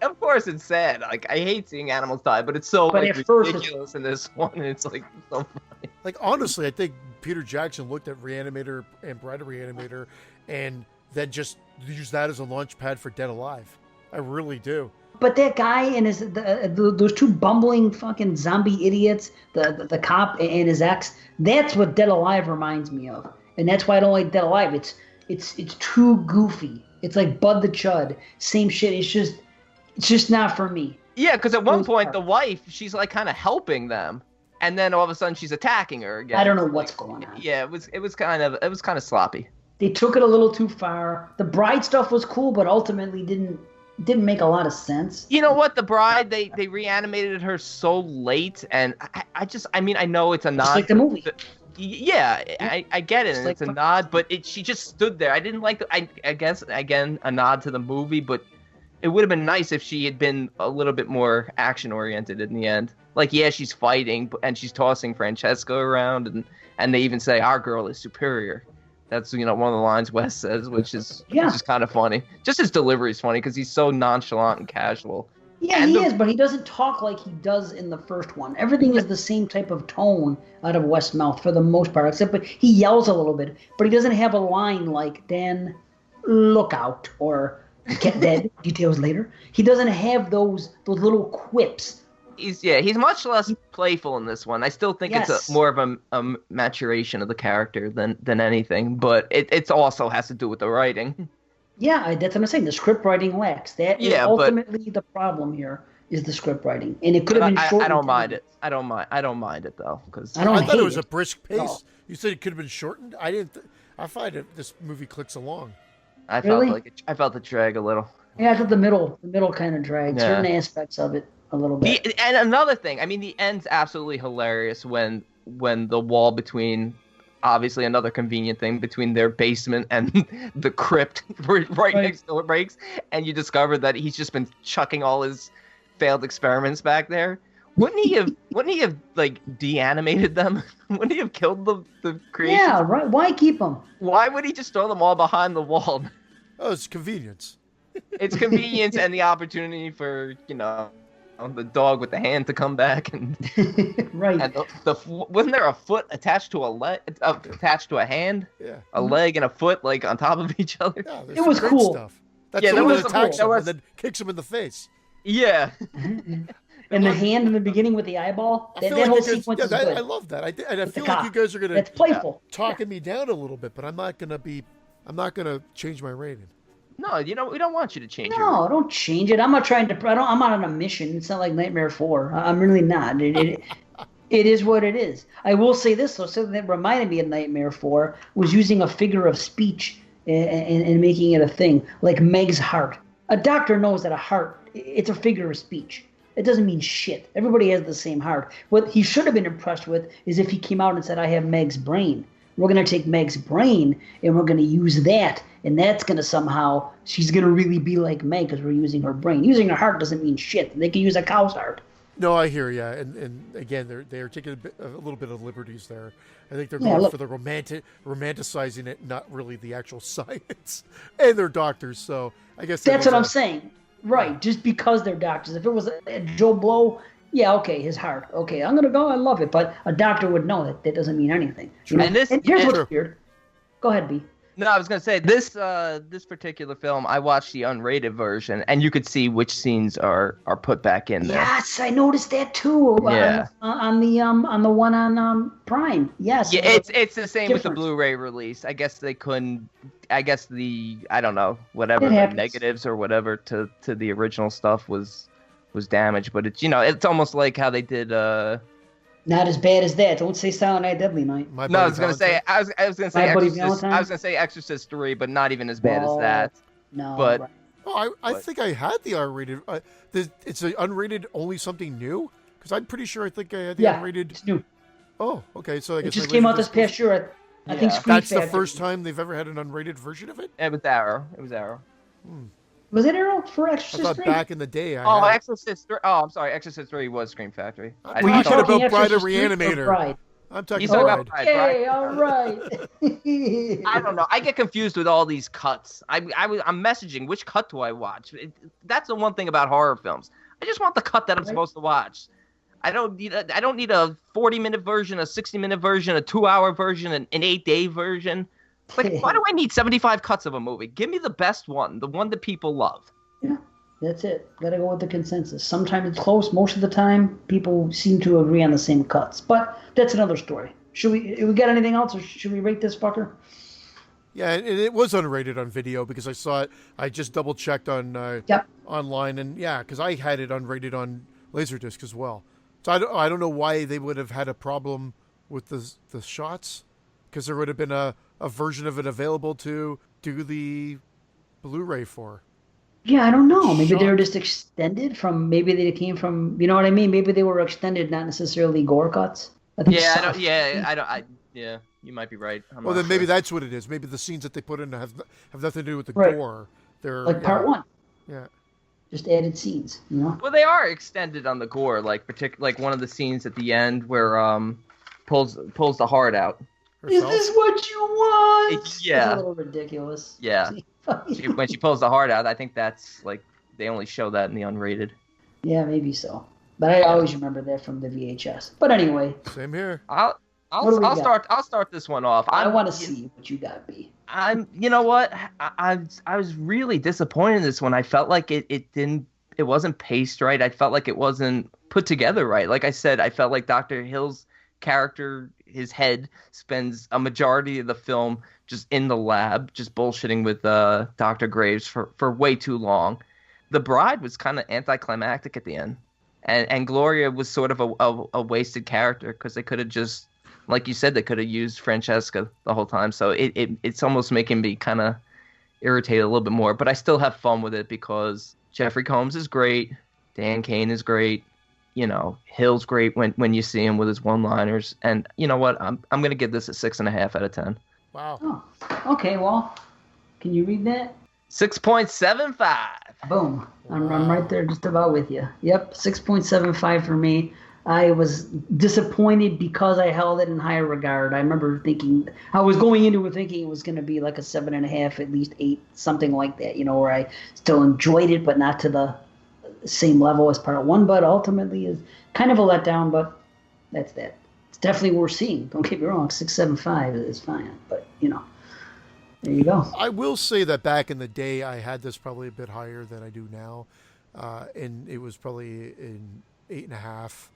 Of course it's sad. Like I hate seeing animals die, but it's so ridiculous in this one. It's like so funny. Like honestly, I think Peter Jackson looked at Re-Animator and Bride of Re-Animator, and then just used that as a launch pad for Dead Alive. I really do. But that guy and those two bumbling fucking zombie idiots, the cop and his ex, that's what Dead Alive reminds me of, and that's why I don't like Dead Alive. It's too goofy. It's like Bud the Chud. Same shit. It's just not for me. Yeah, because at one point the wife, she's like kind of helping them, and then all of a sudden she's attacking her again. I don't know what's going on. Yeah, it was kind of sloppy. They took it a little too far. The bride stuff was cool, but ultimately didn't make a lot of sense. You know what? The bride, they reanimated her so late, and I know it's a nod. Just like the movie. Yeah, I get it, and it's a nod, but she just stood there. I didn't like I guess, again, a nod to the movie, but it would have been nice if she had been a little bit more action-oriented in the end. Like, yeah, she's fighting, and she's tossing Francesca around, and they even say, our girl is superior. That's, one of the lines Wes says, which is kind of funny. Just his delivery is funny, because he's so nonchalant and casual. Yeah, he is, but he doesn't talk like he does in the first one. Everything is the same type of tone out of West's mouth for the most part, except but he yells a little bit, but he doesn't have a line like, Dan, look out, or get dead, details later. He doesn't have those little quips. He's much less playful in this one. I still think it's more of a maturation of the character than anything, but it also has to do with the writing. Yeah, that's what I'm saying. The script writing lacks. That is ultimately the problem here is the script writing, and it could have been shortened. I don't mind it. I don't mind it though, because I thought it was a brisk pace. No. You said it could have been shortened. I didn't. I find this movie clicks along. I felt it drag a little. Yeah, I thought the middle kind of dragged certain aspects of it a little bit. And another thing, I mean, the end's absolutely hilarious when the wall between. Obviously, another convenient thing between their basement and the crypt right next door breaks, and you discover that he's just been chucking all his failed experiments back there. Wouldn't he have like de-animated them? Wouldn't he have killed the creation? Yeah, right. Why keep them? Why would he just throw them all behind the wall? Oh, it's convenience. It's convenience and the opportunity for the dog with the hand to come back and right. And wasn't there a foot attached to a leg, attached to a hand? Yeah. A leg and a foot like on top of each other. Yeah, it was cool. Stuff. That's the one that attacks him and then kicks him in the face. Yeah. And the hand in the beginning with the eyeball. That whole sequence is good. I love that. I feel like you guys are gonna That's playful. Talking me down a little bit, but I'm not gonna change my rating. No, we don't want you to change. No, don't change it. I'm not trying to. I'm not on a mission. It's not like Nightmare 4. I'm really not. It is what it is. I will say this though. Something that reminded me of Nightmare 4 was using a figure of speech and making it a thing, like Meg's heart. A doctor knows that a heart, it's a figure of speech. It doesn't mean shit. Everybody has the same heart. What he should have been impressed with is if he came out and said, I have Meg's brain. We're going to take Meg's brain and we're going to use that. And that's going to somehow, she's going to really be like Meg because we're using her brain. Using her heart doesn't mean shit. They can use a cow's heart. No, I hear you. And again, they're taking a little bit of liberties there. I think they're going for the romanticizing it, not really the actual science. And they're doctors, so I guess that's what I'm saying. Right, just because they're doctors. If it was a Joe Blow, yeah, okay, his heart. Okay, I'm going to go, I love it. But a doctor would know that doesn't mean anything. And here's what's weird. Go ahead, B. No, I was gonna say this particular film. I watched the unrated version, and you could see which scenes are put back in there. Yes, I noticed that too. Yeah. On the one on Prime. Yes. Yeah, it's the same with the Blu-ray release. I guess they couldn't. I guess I don't know, whatever the negatives or whatever to the original stuff was damaged. But it's it's almost like how they did. Not as bad as that. Don't say Silent Night, Deadly Night. No, I was gonna say Exorcist 3, but not even as bad as that. No, but right. I think I had the R-rated. It's an unrated only something new because I'm pretty sure I think I had the unrated. It's new. Oh, okay. So I guess it just came out this past year. I think Screen that's Factory. the first time they've ever had an unrated version of it. It was Arrow. Was it Arrow for Exorcist 3? I thought back in the day. Exorcist 3. Oh, I'm sorry. Exorcist 3 was Screen Factory. Were you talking about Bride of Re-Animator? I'm talking about Bride. Okay, all right. I don't know. I get confused with all these cuts. I'm messaging. Which cut do I watch? That's the one thing about horror films. I just want the cut that I'm supposed to watch. I don't need a 40-minute version, a 60-minute version, a 2-hour version, an 8-day version. Like, why do I need 75 cuts of a movie? Give me the best one, the one that people love. Yeah, that's it. Gotta go with the consensus. Sometimes it's close. Most of the time, people seem to agree on the same cuts. But that's another story. Should we got anything else, or should we rate this fucker? Yeah, and it was unrated on video because I saw it. I just double-checked on online, and because I had it unrated on Laserdisc as well. So I don't know why they would have had a problem with the shots, because there would have been a version of it available to do the Blu-ray for. Yeah, I don't know. Maybe they were just extended from. Maybe they came from. You know what I mean? Maybe they were extended, not necessarily gore cuts. You might be right. Well, then maybe that's what it is. Maybe the scenes that they put in have nothing to do with the gore. They're like part one. Yeah. Just added scenes, you know. Well, they are extended on the gore, like like one of the scenes at the end where pulls the heart out. Is this what you want? Yeah. It's a little ridiculous. Yeah. When she pulls the heart out, I think that's like they only show that in the unrated. Yeah, maybe so. But I always remember that from the VHS. But anyway. Same here. I'll start this one off. I want to see what you got, B. You know what? I was really disappointed in this one. I felt like it wasn't paced right. I felt like it wasn't put together right. Like I said, I felt like Dr. Hill's character, his head, spends a majority of the film just in the lab, just bullshitting with Dr. Graves for way too long. The Bride was kind of anticlimactic at the end. And Gloria was sort of a wasted character because they could have just, like you said, they could have used Francesca the whole time. So it's almost making me kind of irritated a little bit more. But I still have fun with it because Jeffrey Combs is great. Dan Cain is great. You know, Hill's great when you see him with his one-liners. And you know what? I'm going to give this a 6.5 out of 10. Wow. Oh, okay, well, can you read that? 6.75. Boom. I'm right there just about with you. Yep, 6.75 for me. I was disappointed because I held it in higher regard. I remember thinking, I was going into it thinking it was going to be like a 7.5, at least 8, something like that, you know, where I still enjoyed it, but not to the same level as part 1, but ultimately is kind of a letdown, but that's that. It's definitely worth seeing. Don't get me wrong, 6.75 is fine, but, you know, there you go. I will say that back in the day, I had this probably a bit higher than I do now, and it was probably in 8.5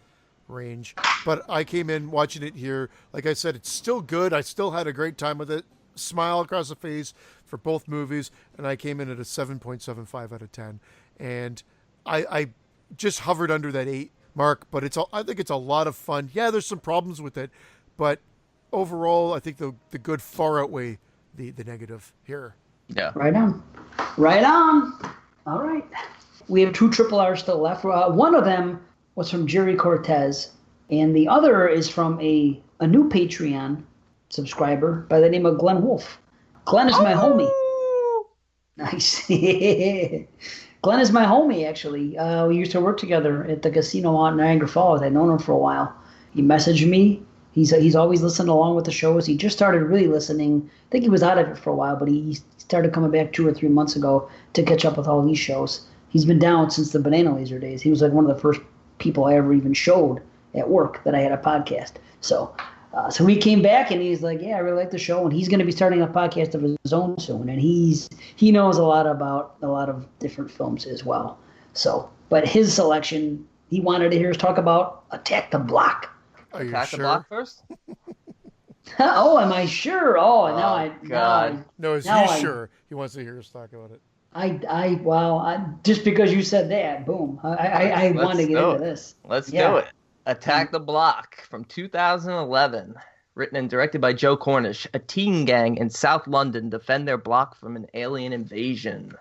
range. But I came in watching it here. Like I said, it's still good. I still had a great time with it. Smile across the face for both movies, and I came in at a 7.75 out of 10. And I just hovered under that 8 mark, but I think it's a lot of fun. Yeah, there's some problems with it, but overall, I think the good far outweigh the negative here. Yeah. Right on. Right on. All right. We have 2 RRRs still left. One of them was from Jerry Cortez, and the other is from a new Patreon subscriber by the name of Glenn Wolf. Glenn is my homie. Nice. Glenn is my homie, actually. We used to work together at the casino out in Niagara Falls. I'd known him for a while. He messaged me. He's always listened along with the shows. He just started really listening. I think he was out of it for a while, but he started coming back 2 or 3 months ago to catch up with all these shows. He's been down since the Banana Laser days. He was like one of the first people I ever even showed at work that I had a podcast. So So he came back and he's like, yeah, I really like the show, and he's going to be starting a podcast of his own soon, and he knows a lot about a lot of different films as well. So, but his selection, he wanted to hear us talk about Attack the Block. Are you Attack sure? the Block first? Oh, am I sure? Oh, No, is he sure? He wants to hear us talk about it. Just because you said that, boom. I want to get into this. Let's do it. Attack the Block from 2011. Written and directed by Joe Cornish. A teen gang in South London defend their block from an alien invasion.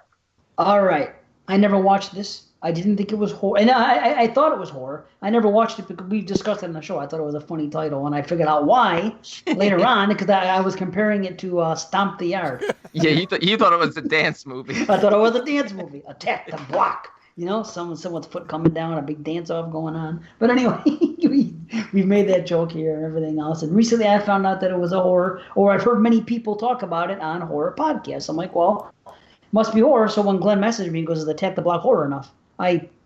All right. I never watched this. I didn't think it was horror. And I thought it was horror. I never watched it because we discussed it on the show. I thought it was a funny title, and I figured out why later on because I was comparing it to Stomp the Yard. Yeah, you thought it was a dance movie. I thought it was a dance movie. Attack the Block. You know, someone's foot coming down, a big dance-off going on. But anyway, we've made that joke here and everything else. And recently I found out that it was a horror, or I've heard many people talk about it on horror podcasts. I'm like, well, it must be horror. So when Glenn messaged me and goes, is Attack the Block horror enough?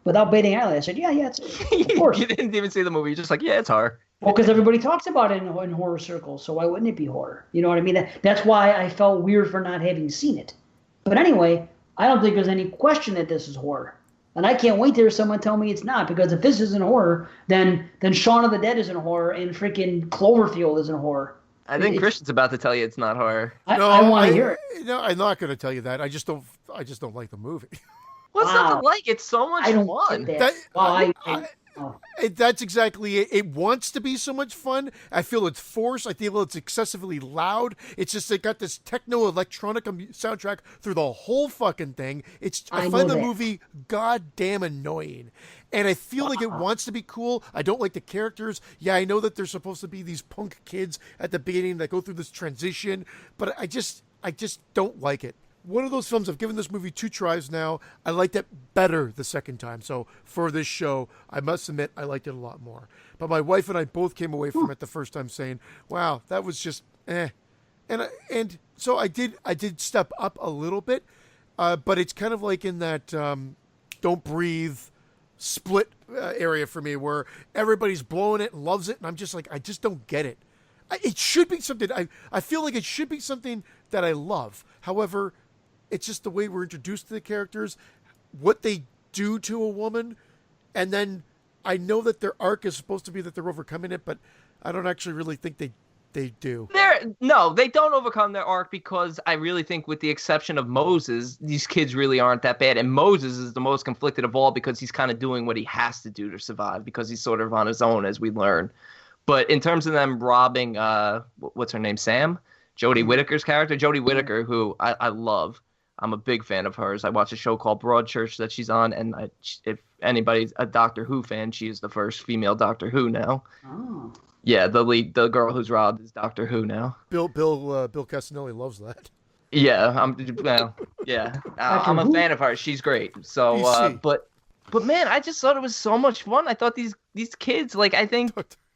Without baiting eyelid, I said, yeah, it's of course. You didn't even see the movie. You're just like, yeah, it's horror. Well, because everybody talks about it in horror circles, so why wouldn't it be horror? You know what I mean? That's why I felt weird for not having seen it. But anyway, I don't think there's any question that this is horror. And I can't wait to hear someone tell me it's not, because if this isn't horror, then Shaun of the Dead isn't horror and freaking Cloverfield isn't horror. I think Christian's about to tell you it's not horror. I want to hear it. No, I'm not going to tell you that. I just don't like the movie. What's not to like? It's so much fun. That's exactly it. It wants to be so much fun. I feel it's forced. I feel it's excessively loud. It's just it got this techno-electronic soundtrack through the whole fucking thing. I find the movie goddamn annoying. And I feel like it wants to be cool. I don't like the characters. Yeah, I know that they're supposed to be these punk kids at the beginning that go through this transition, but I just don't like it. One of those films, I've given this movie 2 tries now. I liked it better the second time. So for this show, I must admit I liked it a lot more. But my wife and I both came away from it the first time saying, wow, that was just eh. And so I did step up a little bit, but it's kind of like in that Don't Breathe split area for me where everybody's blowing it and loves it. And I'm just like, I just don't get it. It should be something, I feel like it should be something that I love. However, it's just the way we're introduced to the characters, what they do to a woman, and then I know that their arc is supposed to be that they're overcoming it, but I don't actually really think they do. No, they don't overcome their arc because I really think with the exception of Moses, these kids really aren't that bad. And Moses is the most conflicted of all because he's kind of doing what he has to do to survive because he's sort of on his own as we learn. But in terms of them robbing, what's her name, Sam? Jodie Whittaker's character, Jodie Whittaker, who I love. I'm a big fan of hers. I watch a show called Broadchurch that she's on, and if anybody's a Doctor Who fan, she is the first female Doctor Who now. Oh. Yeah, the girl who's robbed is Doctor Who now. Bill Castanelli loves that. Yeah, I'm a fan of her. She's great. So, but man, I just thought it was so much fun. I thought these kids, like, I think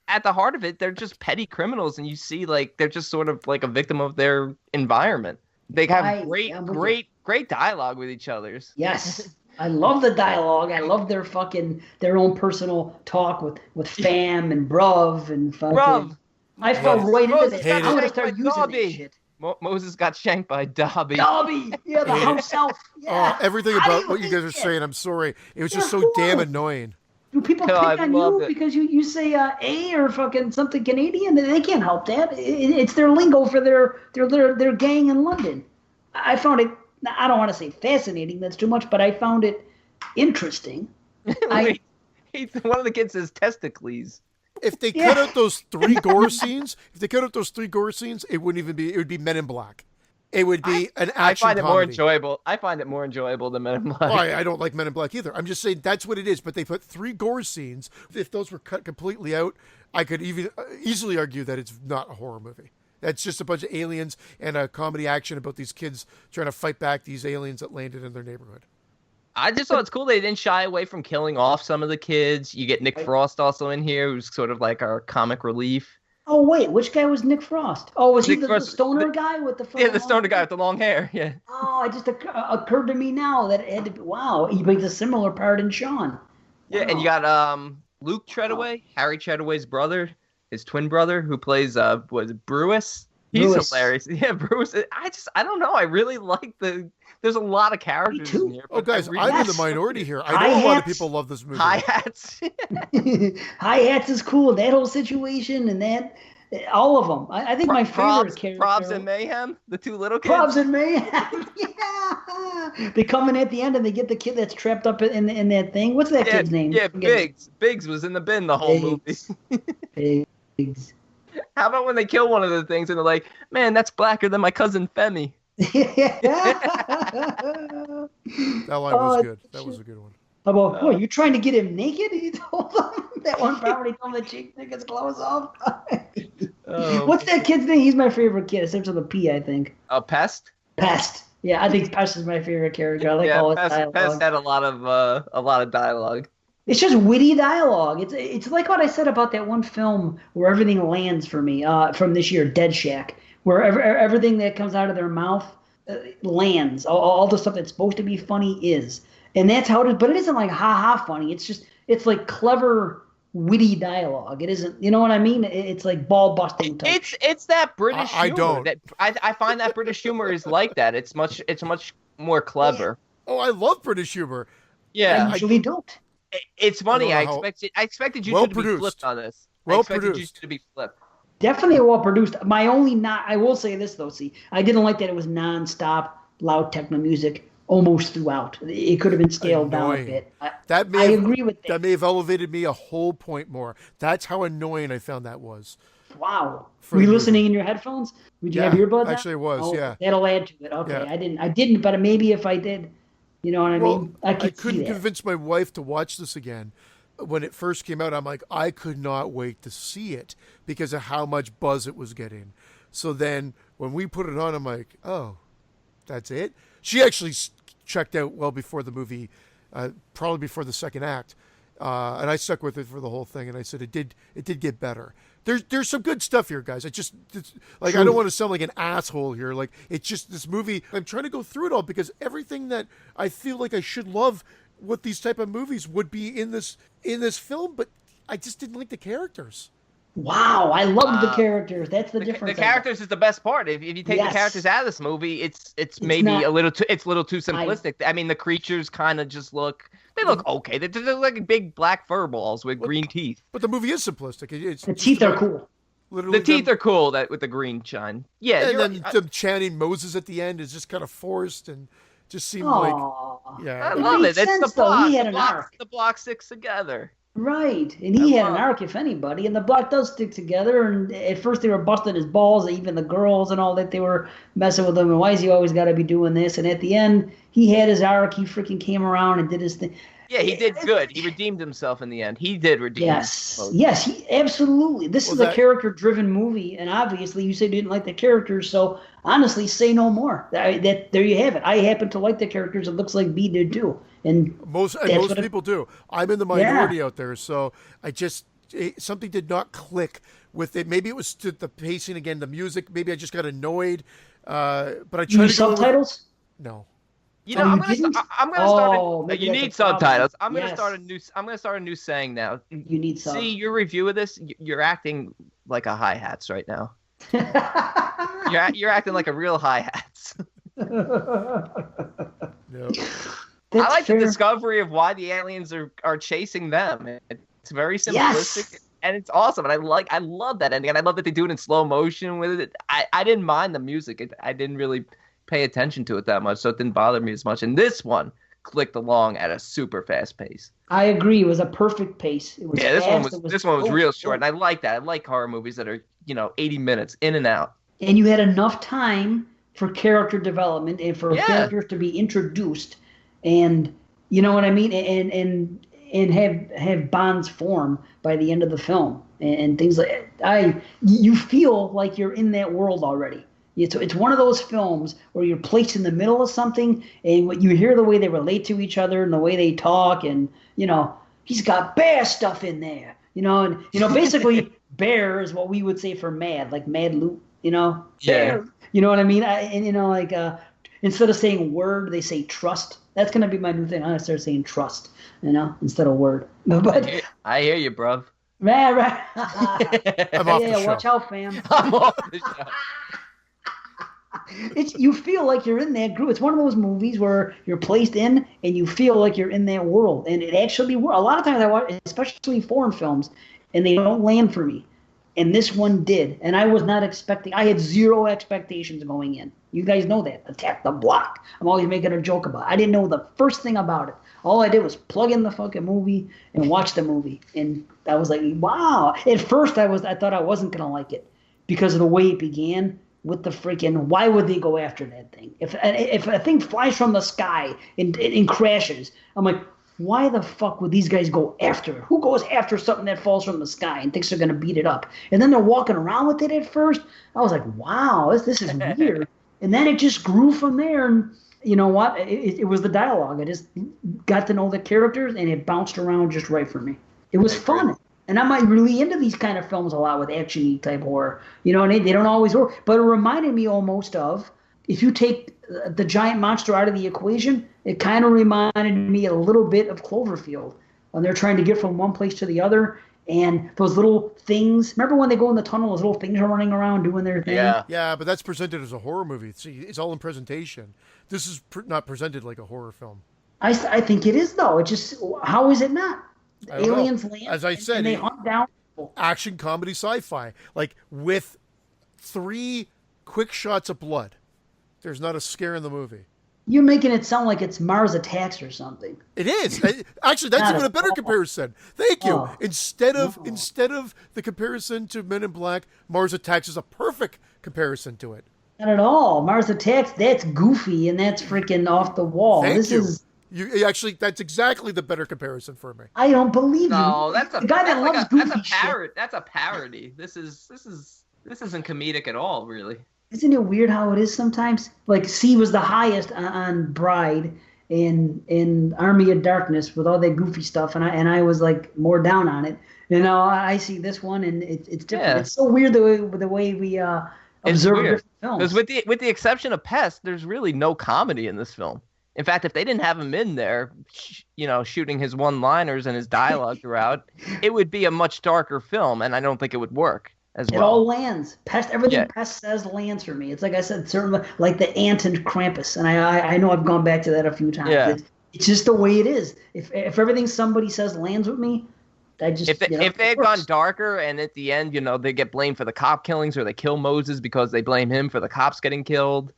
at the heart of it, they're just petty criminals, and you see, like, they're just sort of like a victim of their environment. They have great dialogue with each other. Yes. I love the dialogue. I love their own personal talk with fam and bruv and fucking. Bruv. I fell right into that. I'm going to start using that shit. Moses got shanked by Dobby. Yeah, the house elf. Yeah. Everything about what you guys are saying, I'm sorry. It was just so damn annoying. Do people pick on you because you say A or fucking something Canadian? They can't help that. It's their lingo for their gang in London. I found it, I don't want to say fascinating, that's too much, but I found it interesting. One of the kids says testicles. If they cut out those 3 gore scenes, it wouldn't even be, it would be Men in Black. It would be an action comedy. I find it more enjoyable than Men in Black. Well, I don't like Men in Black either. I'm just saying that's what it is. But they put 3 gore scenes. If those were cut completely out, I could even easily argue that it's not a horror movie. That's just a bunch of aliens and a comedy action about these kids trying to fight back these aliens that landed in their neighborhood. I just thought it's cool they didn't shy away from killing off some of the kids. You get Nick Frost also in here, who's sort of like our comic relief. Oh, wait, which guy was Nick Frost? Oh, was he the stoner guy with the the stoner guy with the long hair, yeah. Oh, it just occurred to me now that it had to be, wow, he plays a similar part in Shaun. Yeah, and you got Luke Treadaway, Harry Treadaway's brother, his twin brother who plays was it Brewis? He's Brewis. hilarious. Yeah, Brewis. I don't know. I really like there's a lot of characters in here. Oh, guys, I'm in the minority here. I know a lot of people love this movie. Hi-hats. Hi-hats is cool. That whole situation and that, all of them. I think my favorite character. Probs and Mayhem, the two little kids. Probs and Mayhem. Yeah. They come in at the end and they get the kid that's trapped up in that thing. What's that kid's name? Yeah, Biggs. Biggs was in the bin the whole movie. Biggs. How about when they kill one of the things and they're like, man, that's blacker than my cousin Femi. That line was good. That was a good one. How about, boy, you trying to get him naked? He told him that one part he told him the chick take his clothes off. What's that kid's name? He's my favorite kid. It starts with a P, I think. Pest? Pest. Yeah, I think Pest is my favorite character. I like all his dialogue. Pest had a lot of dialogue. It's just witty dialogue. It's like what I said about that one film where everything lands for me from this year, Dead Shack, where everything that comes out of their mouth lands. All the stuff that's supposed to be funny is. And that's how it is. But it isn't like ha-ha funny. It's like clever, witty dialogue. It isn't, you know what I mean? It's like ball-busting type. It's that British humor. I don't. I find that British humor is like that. It's much more clever. Oh, I love British humor. Yeah. I usually don't. It's funny. I expected you to be flipped on this. I expected you to be flipped. Definitely well produced. My only I will say this though. See, I didn't like that it was non-stop loud techno music almost throughout. It could have been scaled down a bit. I agree with that. That may have elevated me a whole point more. That's how annoying I found that was. Wow. Were you listening in your headphones? Would you have earbuds? Actually, I was. Yeah. That'll add to it. Okay. Yeah. I didn't, but maybe if I did. You know what I mean? I couldn't convince my wife to watch this again. When it first came out, I'm like, I could not wait to see it because of how much buzz it was getting. So then when we put it on, I'm like, oh, that's it? She actually checked out well before the movie, probably before the second act. And I stuck with it for the whole thing. And I said, it did get better. There's some good stuff here, guys. I don't want to sound like an asshole here. Like, it's just this movie. I'm trying to go through it all because everything that I feel like I should love with these type of movies would be in this film, but I just didn't like the characters. Wow, I love the characters. That's the difference. The characters is the best part. If you take the characters out of this movie, it's maybe a little too simplistic. I mean, the creatures kind of just look okay. They're like big black fur balls with green teeth. But the movie is simplistic. The teeth are cool. Literally the teeth are cool with the green shine. Yeah, and then them chanting Moses at the end is just kind of forced and just seemed like I love it. It's the block. He had an arc. The block sticks together. Right, and he had an arc, if anybody, and the block does stick together. And at first they were busting his balls, even the girls and all that, they were messing with him. And why is he always got to be doing this? And at the end, he had his arc. He freaking came around and did his thing. Yeah, he did good. He redeemed himself in the end. He did redeem himself. Yes, absolutely. This is a character-driven movie, and obviously you said you didn't like the characters, so honestly, say no more. There you have it. I happen to like the characters. It looks like B did too. And most people do. I'm in the minority out there, so something did not click with it. Maybe it was the pacing again, the music. Maybe I just got annoyed. But I tried to subtitles? No. You know, I'm gonna start. You need subtitles. I'm gonna start a new saying now. You need subs. See your review of this. You're acting like a hi-hats right now. You're acting like a real hi-hats. Yep. I like the discovery of why the aliens are chasing them. It's very simplistic and it's awesome. And I love that ending, and I love that they do it in slow motion with it. I didn't mind the music. I didn't really pay attention to it that much, so it didn't bother me as much. And this one clicked along at a super fast pace. I agree. It was a perfect pace. It was this one was real short, and I like that. I like horror movies that are 80 minutes in and out. And you had enough time for character development and for characters to be introduced, and you know what I mean, and have bonds form by the end of the film and things like that. You feel like you're in that world already. It's one of those films where you're placed in the middle of something, and you hear the way they relate to each other and the way they talk, and he's got bear stuff in there, and basically bear is what we would say for mad, like mad loot, bear, you know what I mean? Instead of saying word, they say trust. That's gonna be my new thing. I'm gonna start saying trust, instead of word. But I hear you, bruv. Right. I'm off the show. Watch out, fam. I'm off the show. You feel like you're in that group. It's one of those movies where you're placed in and you feel like you're in that world. And it actually, a lot of times I watch, especially foreign films, and they don't land for me. And this one did. And I was not expecting, I had zero expectations going in. You guys know that. Attack the Block. I'm always making a joke about it. I didn't know the first thing about it. All I did was plug in the fucking movie and watch the movie. And I was like, wow. At first I thought I wasn't going to like it because of the way it began with the freaking, why would they go after that thing? If a thing flies from the sky and crashes, I'm like, why the fuck would these guys go after it? Who goes after something that falls from the sky and thinks they're going to beat it up? And then they're walking around with it at first. I was like, wow, this is weird. And then it just grew from there. And you know what? It was the dialogue. I just got to know the characters, and it bounced around just right for me. It was fun. And I'm really into these kind of films a lot with action-y type horror. You know, and they don't always work. But it reminded me almost of, if you take the giant monster out of the equation, it kind of reminded me a little bit of Cloverfield when they're trying to get from one place to the other. And those little things, remember when they go in the tunnel, those little things are running around doing their thing? Yeah, but that's presented as a horror movie. See, it's all in presentation. This is not presented like a horror film. I think it is, though. It just, how is it not? Aliens land, as I said, and they hunt down people. Action, comedy, sci-fi, like with 3 quick shots of blood. There's not a scare in the movie. You're making it sound like it's Mars Attacks or something. It is. Actually, that's even a better comparison. Thank you. Instead of the comparison to Men in Black, Mars Attacks is a perfect comparison to it. Not at all. Mars Attacks, that's goofy and that's freaking off the wall. Thank you. You actually, that's exactly the better comparison for me. I don't believe you. No, that's the guy that loves goofy shit. That's a parody. This isn't comedic at all, really. Isn't it weird how it is sometimes? Like, C was the highest on Bride in Army of Darkness with all that goofy stuff, and I was like more down on it. You know, I see this one and it's different. Yeah. It's so weird the way we observe different films. Because with the exception of Pest, there's really no comedy in this film. In fact, if they didn't have him in there, shooting his one-liners and his dialogue throughout, it would be a much darker film, and I don't think it would work. It all lands. Everything Pest says lands for me. It's like I said, certainly like the ant and Krampus, and I know I've gone back to that a few times. Yeah. It's just the way it is. If everything somebody says lands with me, I just if they had gone darker and at the end, they get blamed for the cop killings, or they kill Moses because they blame him for the cops getting killed,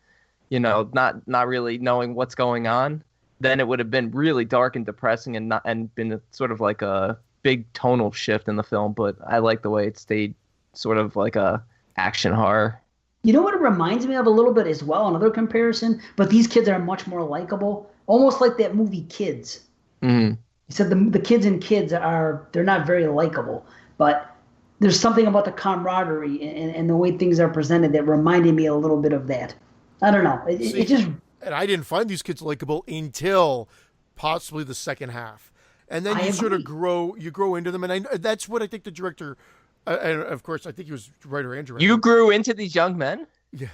not really knowing what's going on, then it would have been really dark and depressing and been sort of like a big tonal shift in the film. But I like the way it stayed sort of like a action horror. You know what it reminds me of a little bit as well, another comparison, but these kids are much more likable, almost like that movie Kids. Mm-hmm. He said the kids in Kids they're not very likable, but there's something about the camaraderie and the way things are presented that reminded me a little bit of that. I don't know. It just... And I didn't find these kids likable until possibly the second half. And then sort of grow into them. And that's what I think the director... and of course, I think he was writer and director. You grew into these young men? Yeah.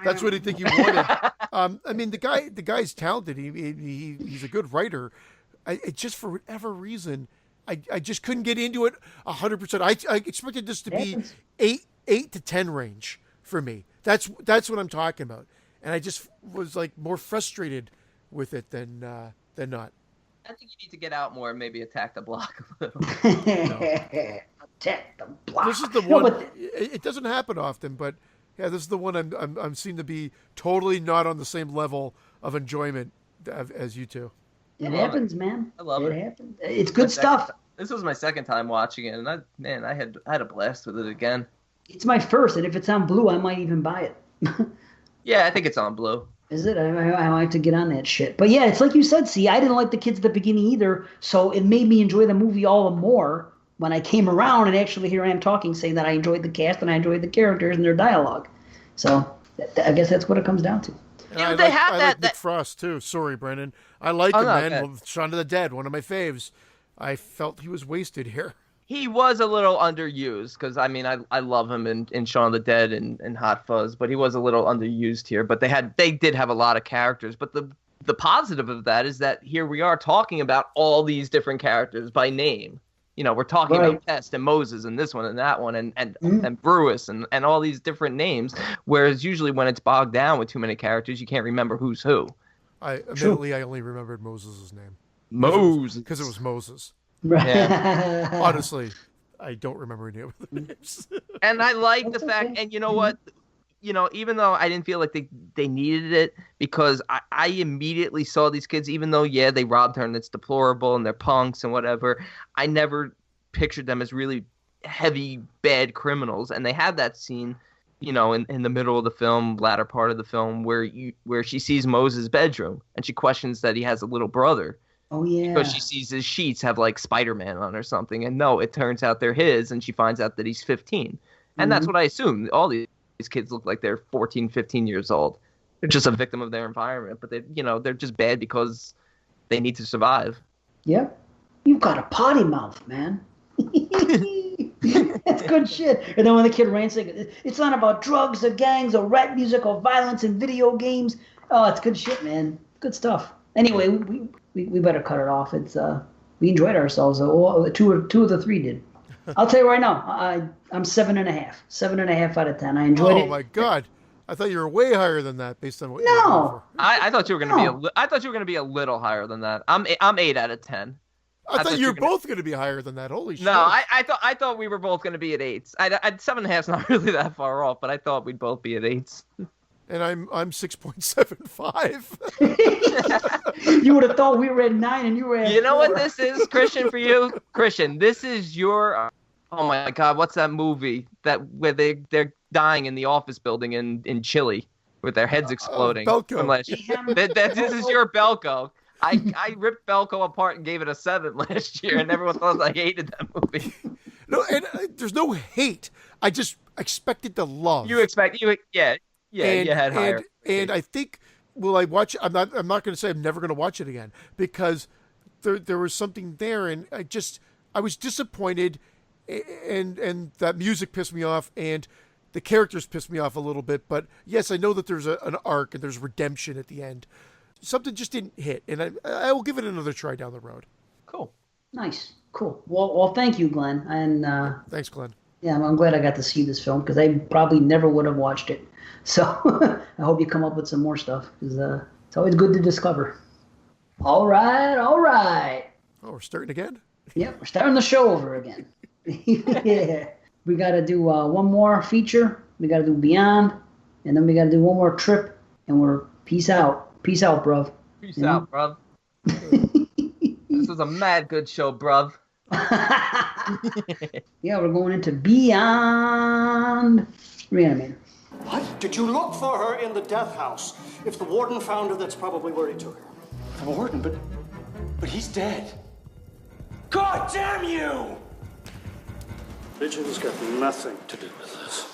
That's what I think he wanted. I mean, the guy's talented. He's a good writer. It just, for whatever reason, I just couldn't get into it 100%. I expected this to be 8 to 10 range for me. That's what I'm talking about. And I just was like more frustrated with it than not. I think you need to get out more and maybe attack the block a little. Attack the block. This is the one. It doesn't happen often, but yeah, this is the one I'm seem to be totally not on the same level of enjoyment as you two. It happens, man. I love it. It happens. It's good stuff. This was my second time watching it, and I had a blast with it again. It's my first, and if it's on Blue, I might even buy it. Yeah, I think it's on Blue. Is it? I might have to get on that shit. But yeah, it's like you said, see, I didn't like the kids at the beginning either, so it made me enjoy the movie all the more when I came around, and actually here I am talking, saying that I enjoyed the cast and I enjoyed the characters and their dialogue. So I guess that's what it comes down to. Yeah, I like Nick Frost, too. Sorry, Brendan. I like him, man. Okay. Shaun of the Dead, one of my faves. I felt he was wasted here. He was a little underused because, I mean, I love him in Shaun of the Dead and Hot Fuzz, but he was a little underused here. But they did have a lot of characters. But the positive of that is that here we are talking about all these different characters by name. we're talking about Pest and Moses and this one and that one and Brewis and all these different names. Whereas usually when it's bogged down with too many characters, you can't remember who's who. I only remembered Moses' name. Moses. Because it was Moses. Right. Yeah. Honestly, I don't remember any of the names. And I like the fact, and you know what? Even though I didn't feel like they needed it, because I immediately saw these kids, even though, they robbed her and it's deplorable and they're punks and whatever, I never pictured them as really heavy, bad criminals. And they had that scene, in the middle of the film, latter part of the film, where she sees Moses' bedroom and she questions that he has a little brother. Oh, yeah. Because she sees his sheets have like Spider-Man on or something. And no, it turns out they're his, and she finds out that he's 15. And that's what I assume. All these kids look like they're 14, 15 years old. They're just a victim of their environment, but they're just bad because they need to survive. Yep. You've got a potty mouth, man. That's good shit. And then when the kid rants, like, it's not about drugs or gangs or rap music or violence and video games. Oh, it's good shit, man. Good stuff. Anyway, we better cut it off. It's we enjoyed ourselves. Two of the three did. I'll tell you right now, I'm 7.5. 7.5 out of 10. I enjoyed it. Oh my God. I thought you were way higher than that based on what you were No. going for. I thought you were going to I thought you were going to be a little higher than that. I'm 8 out of 10. I thought you were both going to be higher than that. Holy shit. No, I thought we were both going to be at 8s. 7.5's not really that far off, but I thought we'd both be at 8s. And I'm 6.75. You would have thought we were at 9 and you were at You know 4. what this is, Christian, for you? Christian, this is your oh my God, what's that movie where they're dying in the office building in Chile with their heads exploding? Belko. From last year. This is your Belko. I ripped Belko apart and gave it a 7 last year, and everyone thought I hated that movie. No, and there's no hate. I just expected the love. You had higher. And I think, will I watch? I'm not going to say I'm never going to watch it again, because there was something there, and I was disappointed, and that music pissed me off, and the characters pissed me off a little bit. But yes, I know that there's an arc and there's redemption at the end. Something just didn't hit, and I will give it another try down the road. Cool. Nice. Cool. Well, thank you, Glenn. And thanks, Glenn. Yeah, I'm glad I got to see this film, because I probably never would have watched it. So I hope you come up with some more stuff, because it's always good to discover. All right. Oh, we're starting again? Yep, we're starting the show over again. Yeah. We got to do one more feature. We got to do Beyond, and then we got to do one more trip, and we're peace out. Peace out, bruv. Peace out, bruv. This was a mad good show, bruv. Yeah, we're going into Beyond Re-Animator. What? Did you look for her in the death house? If the warden found her, that's probably where he took her. The warden, but he's dead. God damn you! Religion's got nothing to do with this.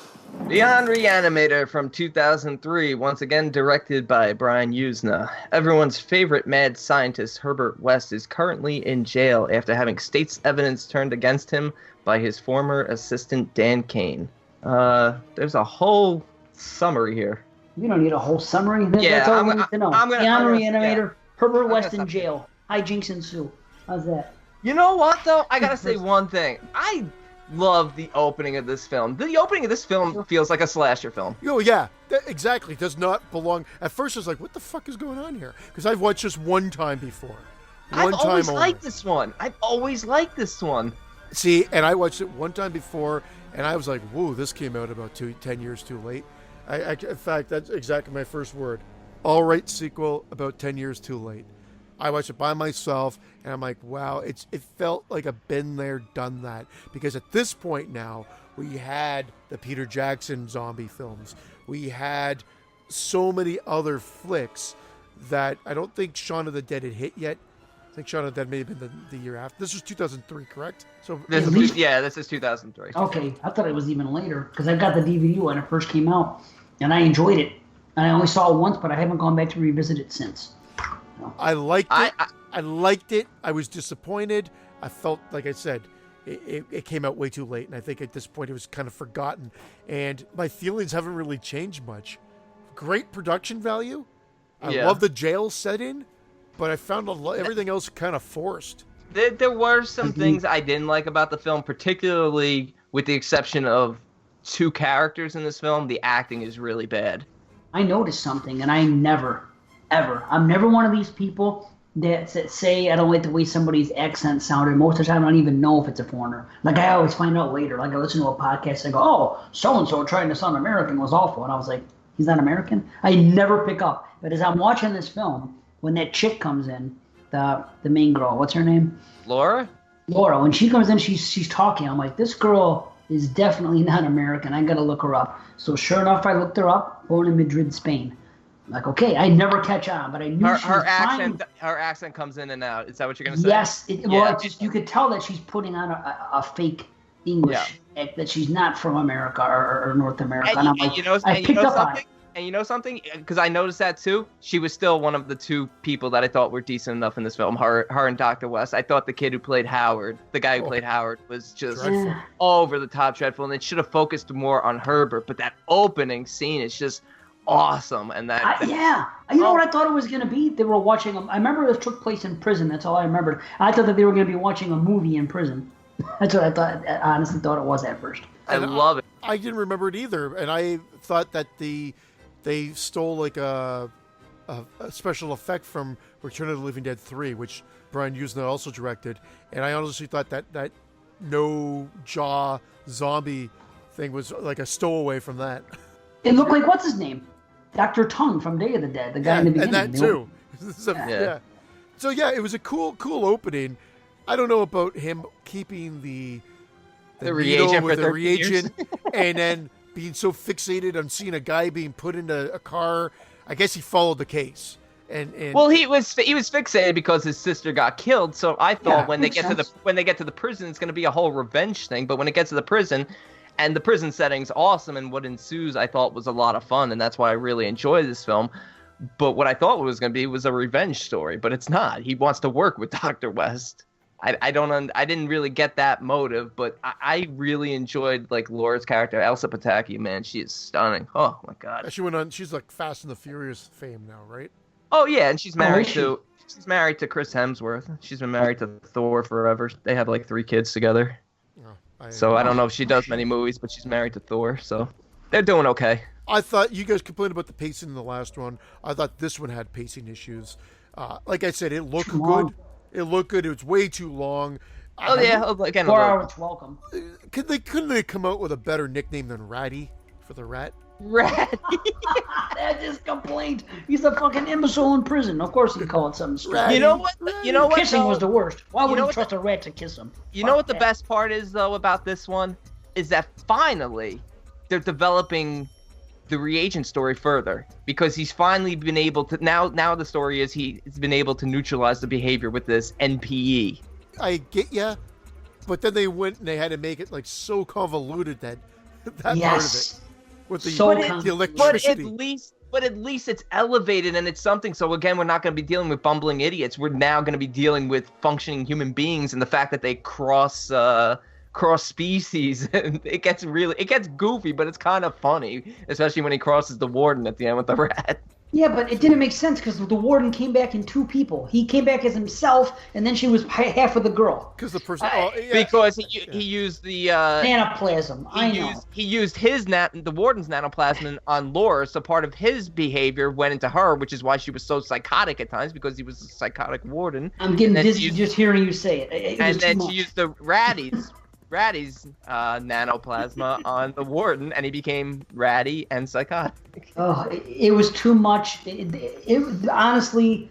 Beyond Re-Animator from 2003, once again directed by Brian Usna. Everyone's favorite mad scientist, Herbert West, is currently in jail after having state's evidence turned against him by his former assistant, Dan Kane. There's a whole summary here. We don't need a whole summary. Yeah, That's all we need to know. Beyond Re-Animator, yeah. Herbert West in jail. Hijinks ensue. How's that? You know what, though? I gotta say one thing. I love the opening of this film. The opening of this film feels like a slasher film. Oh, yeah. Exactly. Does not belong. At first, I was like, what the fuck is going on here? Because I've watched this one time before. I've always liked this one. See, and I watched it one time before, and I was like, whoa, this came out about 10 years too late. In fact, that's exactly my first word. All right, sequel, about 10 years too late. I watched it by myself, and I'm like, wow, it felt like a been there, done that. Because at this point now, we had the Peter Jackson zombie films. We had so many other flicks that I don't think Shaun of the Dead had hit yet. I think Shaun of the Dead may have been the year after. This was 2003, correct? So this is 2003. Okay, I thought it was even later, because I got the DVD when it first came out, and I enjoyed it. And I only saw it once, but I haven't gone back to revisit it since. I liked it. I liked it. I was disappointed. I felt, like I said, it came out way too late, and I think at this point it was kind of forgotten. And my feelings haven't really changed much. Great production value. I love the jail setting, but I found everything else kind of forced. There were some things I didn't like about the film, particularly with the exception of 2 characters in this film. The acting is really bad. I noticed something, and I'm never one of these people that say I don't like the way somebody's accent sounded. Most of the time, I don't even know if it's a foreigner. Like, I always find out later. Like, I listen to a podcast and I go, oh, so-and-so trying to sound American was awful. And I was like, he's not American? I never pick up. But as I'm watching this film, when that chick comes in, the main girl, what's her name? Laura, when she comes in, she's talking. I'm like, this girl is definitely not American. I got to look her up. So sure enough, I looked her up, born in Madrid, Spain. Like, okay, I never catch on, but I knew her accent. Her accent comes in and out. Is that what you're gonna say? Yes. You could tell that she's putting on a fake English, that she's not from America or North America. And I'm like, I picked up on it. And you know something? Because I noticed that too. She was still one of the 2 people that I thought were decent enough in this film. Her and Dr. West. I thought the kid who played Howard, the guy who played Howard, was just over the top dreadful, and it should have focused more on Herbert. But that opening scene is just awesome, and you know what I thought it was going to be? They were watching I remember this took place in prison. That's all I remembered. I thought that they were going to be watching a movie in prison. That's what I thought. I honestly thought it was at first. I love it. I didn't remember it either, and I thought that they stole like a special effect from Return of the Living Dead 3, which Brian Usna also directed, and I honestly thought that no jaw zombie thing was like a stowaway from that. It looked like, what's his name? Dr. Tongue from Day of the Dead, the guy in the beginning. And that too. So it was a cool opening. I don't know about him keeping the reagent with for the 13 years. reagent and then being so fixated on seeing a guy being put into a car. I guess he followed the case. And well, he was fixated because his sister got killed. So I thought when they get to the prison, it's going to be a whole revenge thing. But when it gets to the prison, and the prison setting's awesome, and what ensues I thought was a lot of fun, and that's why I really enjoyed this film. But what I thought it was going to be was a revenge story, but it's not. He wants to work with Dr. West. I didn't really get that motive, but I really enjoyed like Laura's character, Elsa Pataki. Man, she is stunning. Oh my God. She went on. She's like Fast and the Furious fame now, right? Oh yeah, and she's married to Chris Hemsworth. She's been married to Thor forever. They have like 3 kids together. So I don't know if she does many movies, but she's married to Thor, so they're doing okay. I thought you guys complained about the pacing in the last one. I thought this one had pacing issues. Like I said, it looked good. It looked good. It was way too long. Again, 4 hours welcome. Couldn't they come out with a better nickname than Ratty for the rat? Ratty. That just complained. He's a fucking imbecile in prison. Of course he'd call it something stupid. You know what? Kissing was the worst. Why would you trust a rat to kiss him? You know what the best part is, though, about this one? Is that finally they're developing the reagent story further. Because he's finally been able to... Now the story is he's been able to neutralize the behavior with this NPE. I get ya. But then they went and they had to make it like so convoluted that part of it. With the electricity. But at least it's elevated and it's something. So again, we're not going to be dealing with bumbling idiots. We're now going to be dealing with functioning human beings, and the fact that they cross species, and it gets goofy, but it's kind of funny, especially when he crosses the warden at the end with the rat. Yeah, but it didn't make sense because the warden came back in 2 people. He came back as himself, and then she was half of the girl. Because the person, because he used the nanoplasm. He used the warden's nanoplasm on Laura, so part of his behavior went into her, which is why she was so psychotic at times, because he was a psychotic warden. I'm getting dizzy just hearing you say it. And then she used the Ratty's nanoplasma on the warden, and he became ratty and psychotic. Oh, it was too much. It honestly,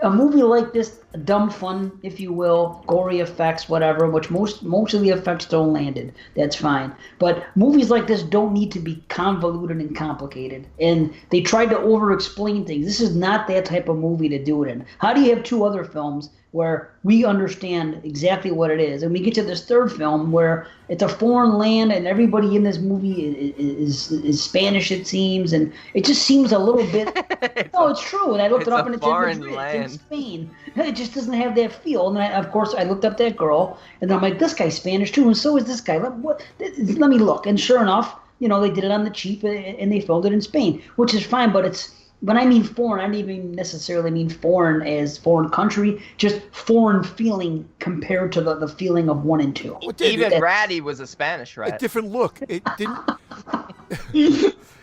a movie like this, dumb fun, if you will, gory effects, whatever, which most of the effects don't landed. That's fine. But movies like this don't need to be convoluted and complicated. And they tried to over-explain things. This is not that type of movie to do it in. How do you have 2 other films where we understand exactly what it is, and we get to this 3rd film where it's a foreign land and everybody in this movie is Spanish, it seems, and it just seems a little bit... it's true, and I looked it up and it's in Madrid, it's in Spain. It just doesn't have that feel, and of course I looked up that girl, and I'm like, this guy's Spanish too, and so is this guy. Let me look, and sure enough, they did it on the cheap, and they filmed it in Spain, which is fine, but it's when I mean foreign, I don't even necessarily mean foreign as foreign country, just foreign feeling compared to the feeling of 1 and 2. Even Ratty was a Spanish rat. A different look. It didn't.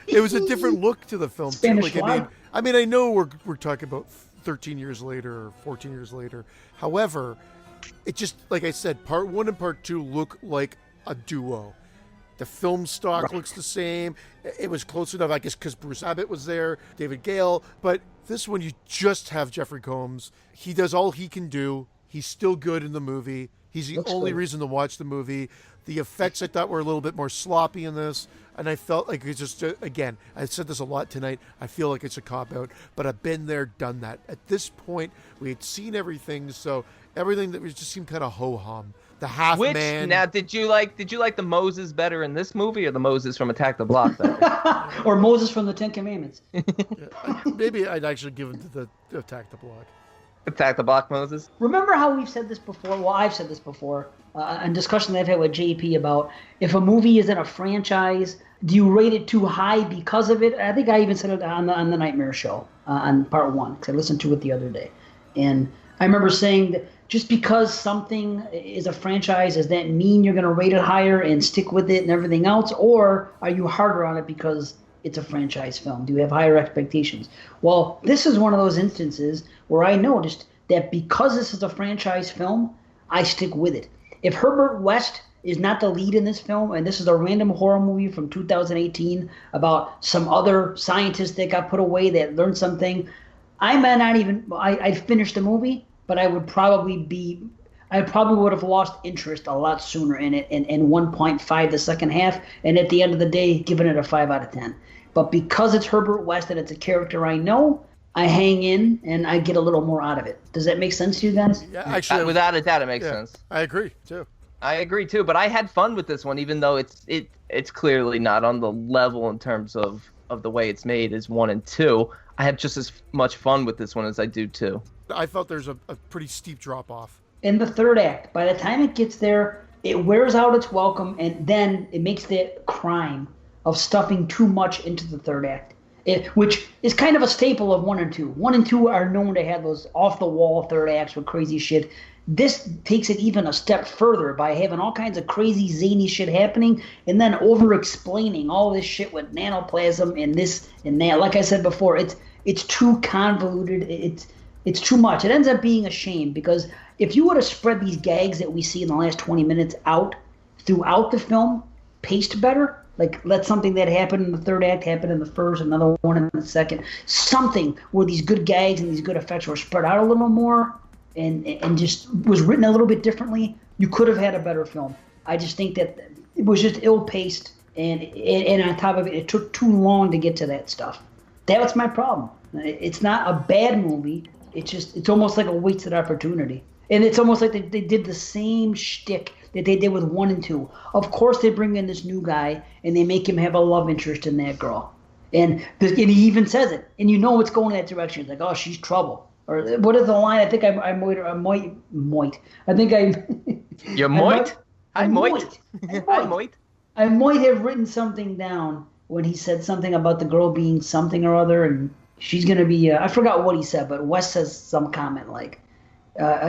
It was a different look to the film too. Spanish Like, I mean, I know we're talking about 13 years later or 14 years later. However, it just, like I said, part 1 and part 2 look like a duo. The film stock looks the same. It was close enough, I guess, because Bruce Abbott was there, David Gale. But this one, you just have Jeffrey Combs. He does all he can do. He's still good in the movie. He's the only reason to watch the movie. The effects I thought were a little bit more sloppy in this. And I felt like it's just, again, I said this a lot tonight, I feel like it's a cop-out. But I've been there, done that. At this point, we had seen everything, so everything that just seemed kind of ho-hum. The half-man. Now, did you like the Moses better in this movie or the Moses from Attack the Block better? Or Moses from the Ten Commandments? Maybe I'd actually give him to the Attack the Block. Attack the Block Moses? Remember how we've said this before? Well, I've said this before. In discussion that I've had with JP about if a movie is in a franchise, do you rate it too high because of it? I think I even said it on the Nightmare Show on part 1 because I listened to it the other day. And I remember saying that just because something is a franchise, does that mean you're going to rate it higher and stick with it and everything else? Or are you harder on it because it's a franchise film? Do you have higher expectations? Well, this is one of those instances where I noticed that because this is a franchise film, I stick with it. If Herbert West is not the lead in this film, and this is a random horror movie from 2018 about some other scientist that got put away that learned something, I might not even, I'd finish the movie, but I probably would have lost interest a lot sooner in it, and 1.5 the second half, and at the end of the day, giving it a 5 out of 10. But because it's Herbert West and it's a character I know, I hang in and I get a little more out of it. Does that make sense to you guys? Yeah, actually, without a doubt, it makes sense. I agree too. I agree too, but I had fun with this one, even though it's clearly not on the level in terms of the way it's made as 1 and 2. I have just as much fun with this one as I do 2. I felt there's a pretty steep drop off. In the third act, by the time it gets there, it wears out its welcome, and then it makes that crime of stuffing too much into the third act, which is kind of a staple of 1 and 2. 1 and 2 are known to have those off-the-wall third acts with crazy shit. This takes it even a step further by having all kinds of crazy, zany shit happening and then over-explaining all this shit with nanoplasm and this and that. Like I said before, it's too convoluted. It's too much. It ends up being a shame because if you would have spread these gags that we see in the last 20 minutes out throughout the film, paced better, like let something that happened in the third act happen in the first, another one in the second, something where these good gags and these good effects were spread out a little more and just was written a little bit differently, you could have had a better film. I just think that it was just ill-paced, and on top of it, it took too long to get to that stuff. That was my problem. It's not a bad movie. It's almost like a wasted opportunity. And it's almost like they did the same shtick that they did with 1 and 2. Of course, they bring in this new guy, and they make him have a love interest in that girl. And he even says it. And you know it's going in that direction. It's like, oh, she's trouble. Or what is the line? I think I might. I think I... You're moit? I might have written something down when he said something about the girl being something or other, and she's going to be, I forgot what he said, but Wes says some comment like,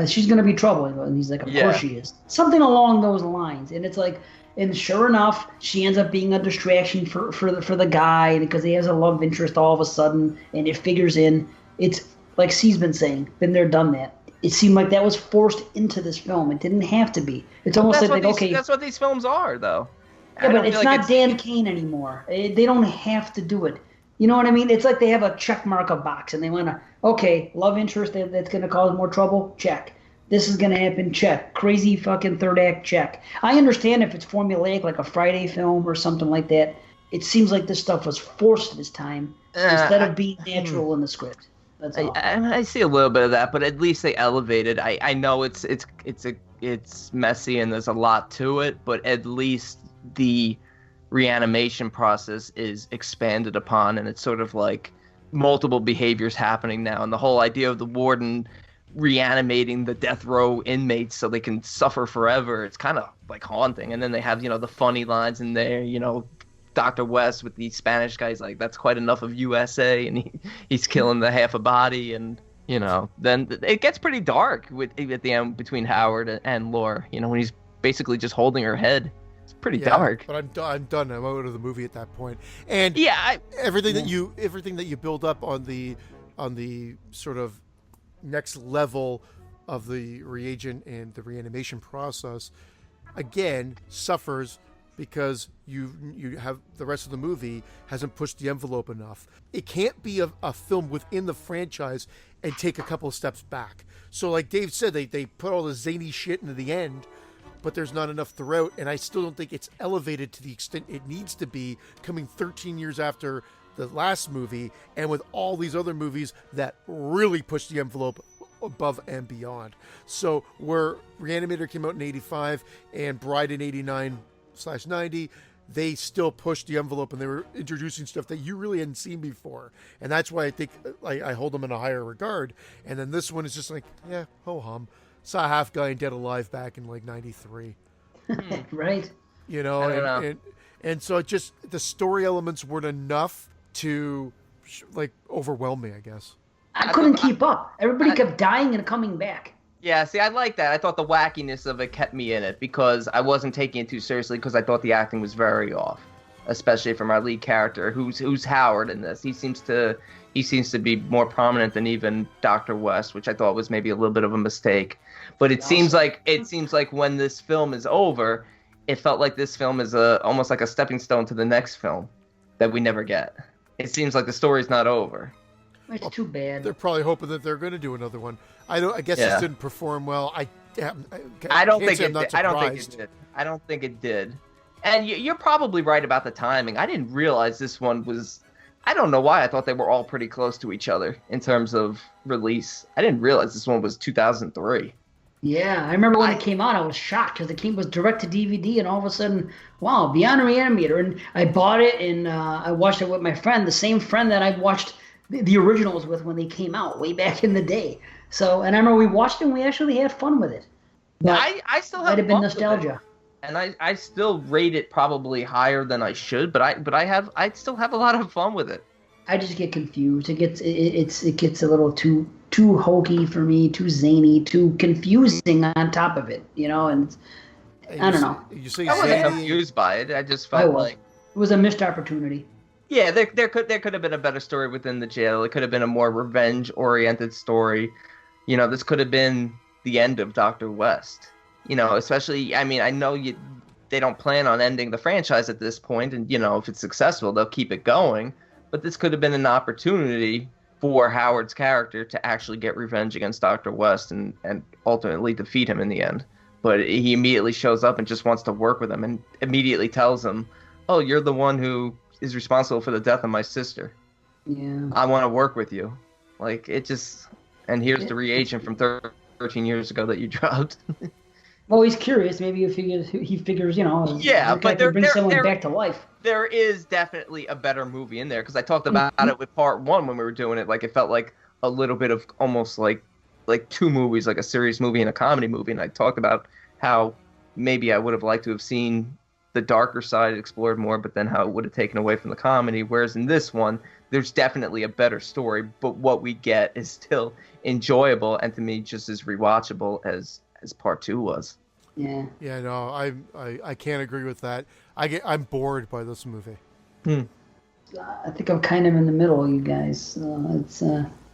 she's going to be trouble. And he's like, of course she is. Something along those lines. And it's like, and sure enough, she ends up being a distraction for the guy because he has a love interest all of a sudden, and it figures in. It's like C's been saying, been there, done that. It seemed like that was forced into this film. It didn't have to be. It's almost like, okay. That's what these films are, though. Yeah, but it's not Dan Kane anymore. They don't have to do it. You know what I mean? It's like they have a check mark a box, and they want to, okay, love interest that's going to cause more trouble? Check. This is going to happen? Check. Crazy fucking third act? Check. I understand if it's formulaic, like a Friday film or something like that. It seems like this stuff was forced this time instead of being natural in the script. That's all. I see a little bit of that, but at least they elevated. I know it's messy and there's a lot to it, but at least the reanimation process is expanded upon, and it's sort of like multiple behaviors happening now, and the whole idea of the warden reanimating the death row inmates so they can suffer forever, it's kind of like haunting. And then they have, the funny lines in there, Dr. West with the Spanish guy. He's like, that's quite enough of USA, and he's killing the half a body, and then it gets pretty dark at the end between Howard and Lore. When he's basically just holding her head. It's pretty dark. But I'm done. I'm out of the movie at that point. And everything that you build up on the sort of next level of the reagent and the reanimation process, again, suffers because you have the rest of the movie hasn't pushed the envelope enough. It can't be a film within the franchise and take a couple of steps back. So like Dave said, they put all the zany shit into the end, but there's not enough throughout, and I still don't think it's elevated to the extent it needs to be, coming 13 years after the last movie, and with all these other movies that really push the envelope above and beyond. So where Re-Animator came out in 85 and Bride in 89/90, they still pushed the envelope, and they were introducing stuff that you really hadn't seen before. And that's why I think I hold them in a higher regard. And then this one is just like, yeah, ho-hum. Saw Half Guy and Dead Alive back in like 93. Right. I don't know. And so it just, the story elements weren't enough to like overwhelm me, I guess. I couldn't keep up. Everybody kept dying and coming back. Yeah, see, I like that. I thought the wackiness of it kept me in it because I wasn't taking it too seriously because I thought the acting was very off, especially from our lead character, who's Howard in this. He seems to be more prominent than even Dr. West, which I thought was maybe a little bit of a mistake. But it seems like when this film is over, it felt like this film is almost like a stepping stone to the next film that we never get. It seems like the story's not over. It's too bad. They're probably hoping that they're going to do another one. I guess this didn't perform well. I don't think it did. I don't think it did. And you're probably right about the timing. I didn't realize this one was. I don't know why I thought they were all pretty close to each other in terms of release. I didn't realize this one was 2003. Yeah, I remember when it came out, I was shocked because it was direct to DVD, and all of a sudden, wow, Beyond Re-Animator. And I bought it, and I watched it with my friend, the same friend that I watched the originals with when they came out way back in the day. So, and I remember we watched it, and we actually had fun with it. But I still have might have been fun nostalgia. With it. And I still rate it probably higher than I should, but I still have a lot of fun with it. I just get confused. It gets a little too hokey for me, too zany, too confusing on top of it, and I don't know. You say I wasn't confused by it. I just felt like it was a missed opportunity. Yeah, there could have been a better story within the jail. It could have been a more revenge-oriented story. This could have been the end of Dr. West. Especially, I mean, I know they don't plan on ending the franchise at this point, and if it's successful, they'll keep it going. But this could have been an opportunity for Howard's character to actually get revenge against Dr. West and ultimately defeat him in the end. But he immediately shows up and just wants to work with him and immediately tells him, "Oh, you're the one who is responsible for the death of my sister. Yeah, I want to work with you." Like, it just... And here's the reagent from 13 years ago that you dropped. Well, he's curious. Maybe he figures, Yeah, but bring someone back to life. There is definitely a better movie in there, because I talked about it with part one when we were doing it. Like, it felt like a little bit of almost like two movies, like a serious movie and a comedy movie. And I talked about how maybe I would have liked to have seen the darker side explored more, but then how it would have taken away from the comedy. Whereas in this one, there's definitely a better story, but what we get is still enjoyable and to me just as rewatchable as part two was. Yeah. Yeah, no, I can't agree with that. I'm bored by this movie. I think I'm kind of in the middle, you guys.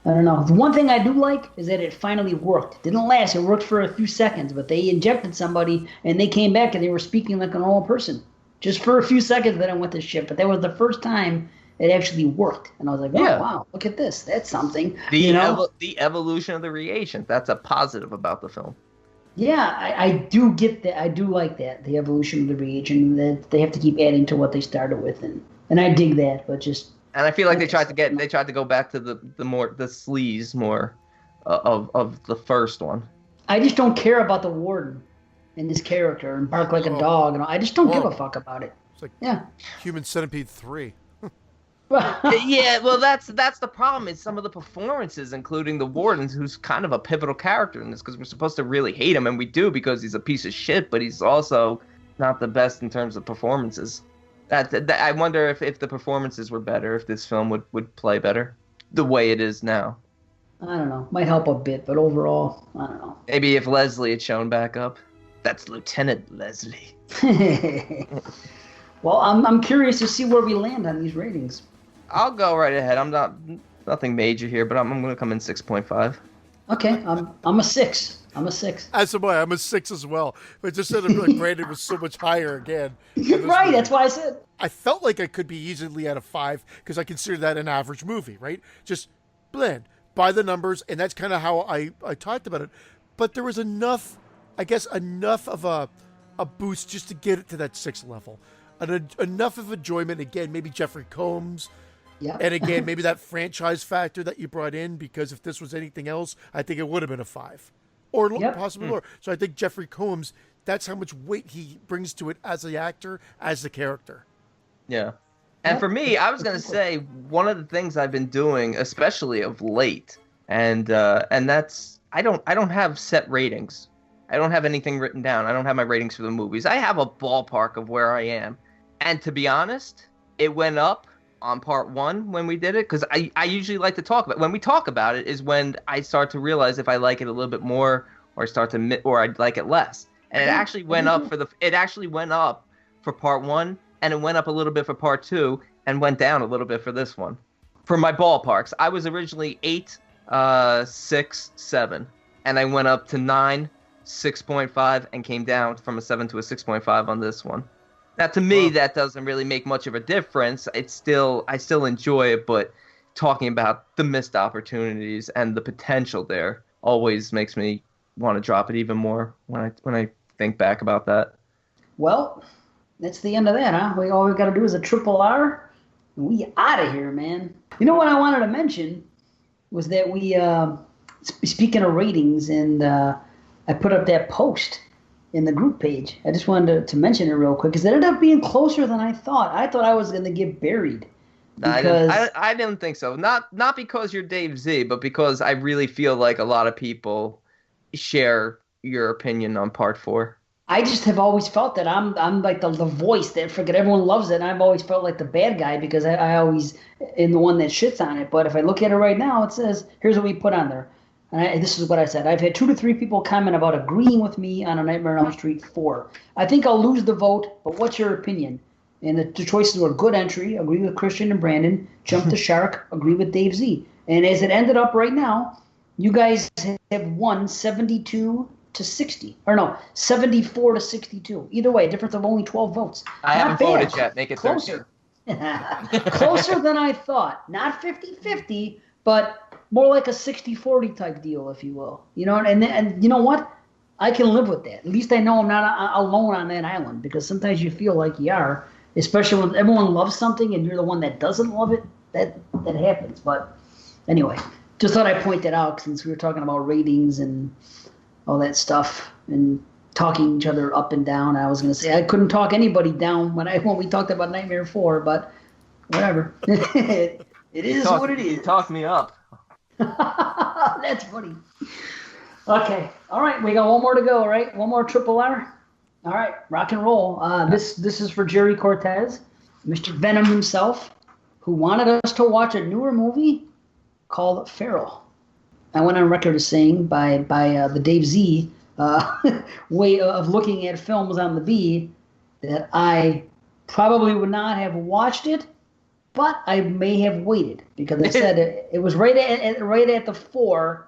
I don't know. The one thing I do like is that it finally worked. It didn't last. It worked for a few seconds, but they injected somebody and they came back and they were speaking like a normal person. Just for a few seconds then I went to shit, but that was the first time it actually worked. And I was like, oh, wow, look at this. That's something. The evolution of the reagent. That's a positive about the film. Yeah, I do get that. I do like that, the evolution of the reagent, that they have to keep adding to what they started with. And I dig that, but just... And I feel like they tried to go back to the sleaze more of the first one. I just don't care about the warden and this character and bark like a dog. And I just don't give a fuck about it. It's like Human Centipede 3. Yeah, well, that's the problem is some of the performances, including the warden's, who's kind of a pivotal character in this, because we're supposed to really hate him, and we do because he's a piece of shit, but he's also not the best in terms of performances. I wonder if the performances were better, if this film would play better the way it is now. I don't know. Might help a bit, but overall, I don't know. Maybe if Leslie had shown back up. That's Lieutenant Leslie. Well, I'm curious to see where we land on these ratings. I'll go right ahead. I'm nothing major here, but I'm going to come in 6.5. Okay, I'm a 6. I'm a 6. As am I. I'm a 6 as well. But just said like Brandon was so much higher again. Right, that's why I said. I felt like I could be easily at a 5 because I consider that an average movie, right? Just blend by the numbers, and that's kind of how I talked about it. But there was enough of a boost just to get it to that 6 level. Enough of enjoyment. Again, maybe Jeffrey Combs. Yeah. And again, maybe that franchise factor that you brought in, because if this was anything else, I think it would have been a 5. Or possibly lower. So I think Jeffrey Combs, that's how much weight he brings to it as the actor, as the character. Yeah. And for me, I was going to say, one of the things I've been doing, especially of late, and that's, I don't have set ratings. I don't have anything written down. I don't have my ratings for the movies. I have a ballpark of where I am. And to be honest, it went up on part 1 when we did it, because I usually like to talk about, when we talk about it is when I start to realize if I like it a little bit more or I like it less. And it actually went up for part 1, and it went up a little bit for part 2, and went down a little bit for this one. For my ballparks, I was originally 8, 6, 7, and I went up to 9, 6.5, and came down from a 7 to a 6.5 on this one. Now, to me, that doesn't really make much of a difference. I still enjoy it, but talking about the missed opportunities and the potential there always makes me want to drop it even more when I think back about that. Well, that's the end of that, huh? All we got to do is a triple R, and we out of here, man. You know what I wanted to mention was that we, speaking of ratings, and I put up that post in the group page. I just wanted to mention it real quick because it ended up being closer than I thought. I thought I was going to get buried. I didn't think so. Not because you're Dave Z, but because I really feel like a lot of people share your opinion on part 4. I just have always felt that I'm like the voice that everyone loves it, and I've always felt like the bad guy because I always am the one that shits on it. But if I look at it right now, it says, here's what we put on there. And this is what I said. I've had 2 to 3 people comment about agreeing with me on A Nightmare on Elm Street 4. I think I'll lose the vote, but what's your opinion? And the choices were good entry, agree with Christian and Brandon, jump the shark, agree with Dave Z. And as it ended up right now, you guys have won 72 to 60. Or no, 74 to 62. Either way, a difference of only 12 votes. I haven't voted yet. Make it closer. Closer than I thought. Not 50-50, but more like a 60-40 type deal, if you will. You know, and you know what? I can live with that. At least I know I'm not alone on that island, because sometimes you feel like you are, especially when everyone loves something and you're the one that doesn't love it. That happens. But anyway, just thought I'd point that out since we were talking about ratings and all that stuff and talking each other up and down. I was going to say I couldn't talk anybody down when we talked about Nightmare 4, but whatever. It is what it is. You talked me up. That's funny. Okay. All right. We got one more to go, right? One more triple R. All right. Rock and roll. This is for Jerry Cortez, Mr. Venom himself, who wanted us to watch a newer movie called Feral. I went on record as saying by the Dave Z way of looking at films on the B that I probably would not have watched it, but I may have waited because I said it was right at the 4,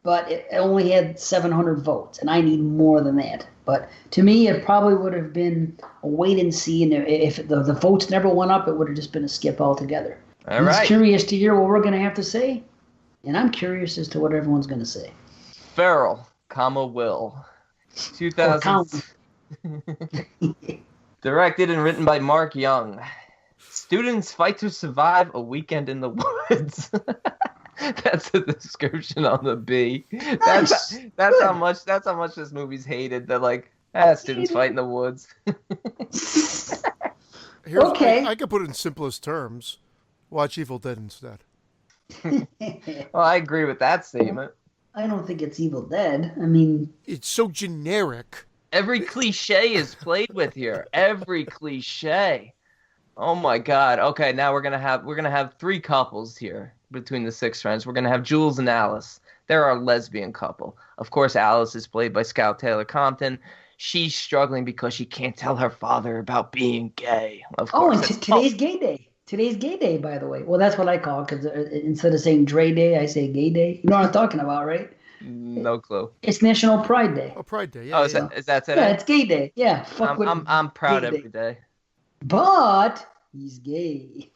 but it only had 700 votes, and I need more than that. But to me, it probably would have been a wait and see, and if the votes never went up, it would have just been a skip altogether. All right. He's curious to hear what we're going to have to say, and I'm curious as to what everyone's going to say. Feral, Will. 2000. Directed and written by Mark Young. Students fight to survive a weekend in the woods. That's the description on the B. That's how much this movie's hated. They're like, students fight in the woods. Okay. I could put it in simplest terms. Watch Evil Dead instead. Well, I agree with that statement. I don't think it's Evil Dead. I mean, it's so generic. Every cliche is played with here. Every cliche. Oh my God. Okay, now we're gonna have three couples here between the six friends. We're gonna have Jules and Alice. They're our lesbian couple. Of course, Alice is played by Scout Taylor Compton. She's struggling because she can't tell her father about being gay. Of Oh, course. and today's gay day. Today's gay day, by the way. Well, that's what I call it, because instead of saying Dre Day, I say gay day. You know what I'm talking about, right? No clue. It's National Pride Day. Oh, Pride Day. Yeah. Oh, yeah. is that today? Yeah, it's gay day. Yeah, I'm proud gay every day. day. But he's gay.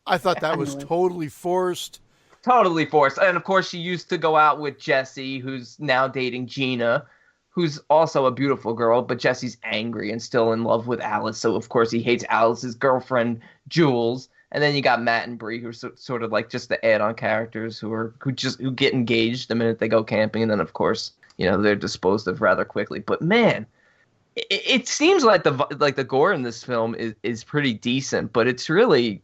I thought that was Anyway. totally forced. Totally forced. And of course, she used to go out with Jesse, who's now dating Gina, who's also a beautiful girl, but Jesse's angry and still in love with Alice. So, of course, he hates Alice's girlfriend, Jules. And then you got Matt and Bree, who are sort of like just the add-on characters who get engaged the minute they go camping. And then, of course, they're disposed of rather quickly. But, man, it seems like the gore in this film is pretty decent, but it's very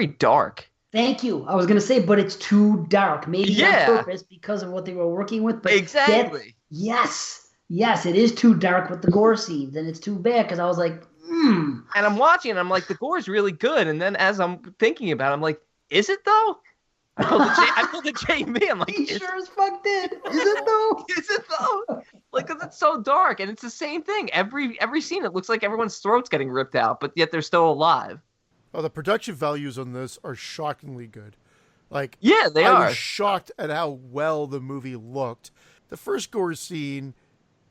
dark. Thank you. I was going to say, but it's too dark. Maybe on purpose because of what they were working with. But exactly. Yes, it is too dark with the gore scenes, and it's too bad because I was like, And I'm watching, and I'm like, the gore is really good. And then as I'm thinking about it, I'm like, is it though? I pulled the Jamie. I'm like, he sure as fuck did. Is it though? Is it though? Like, because it's so dark, and it's the same thing. Every scene, it looks like everyone's throat's getting ripped out, but yet they're still alive. Oh, the production values on this are shockingly good. Like, yeah, they are. I was shocked at how well the movie looked. The first gore scene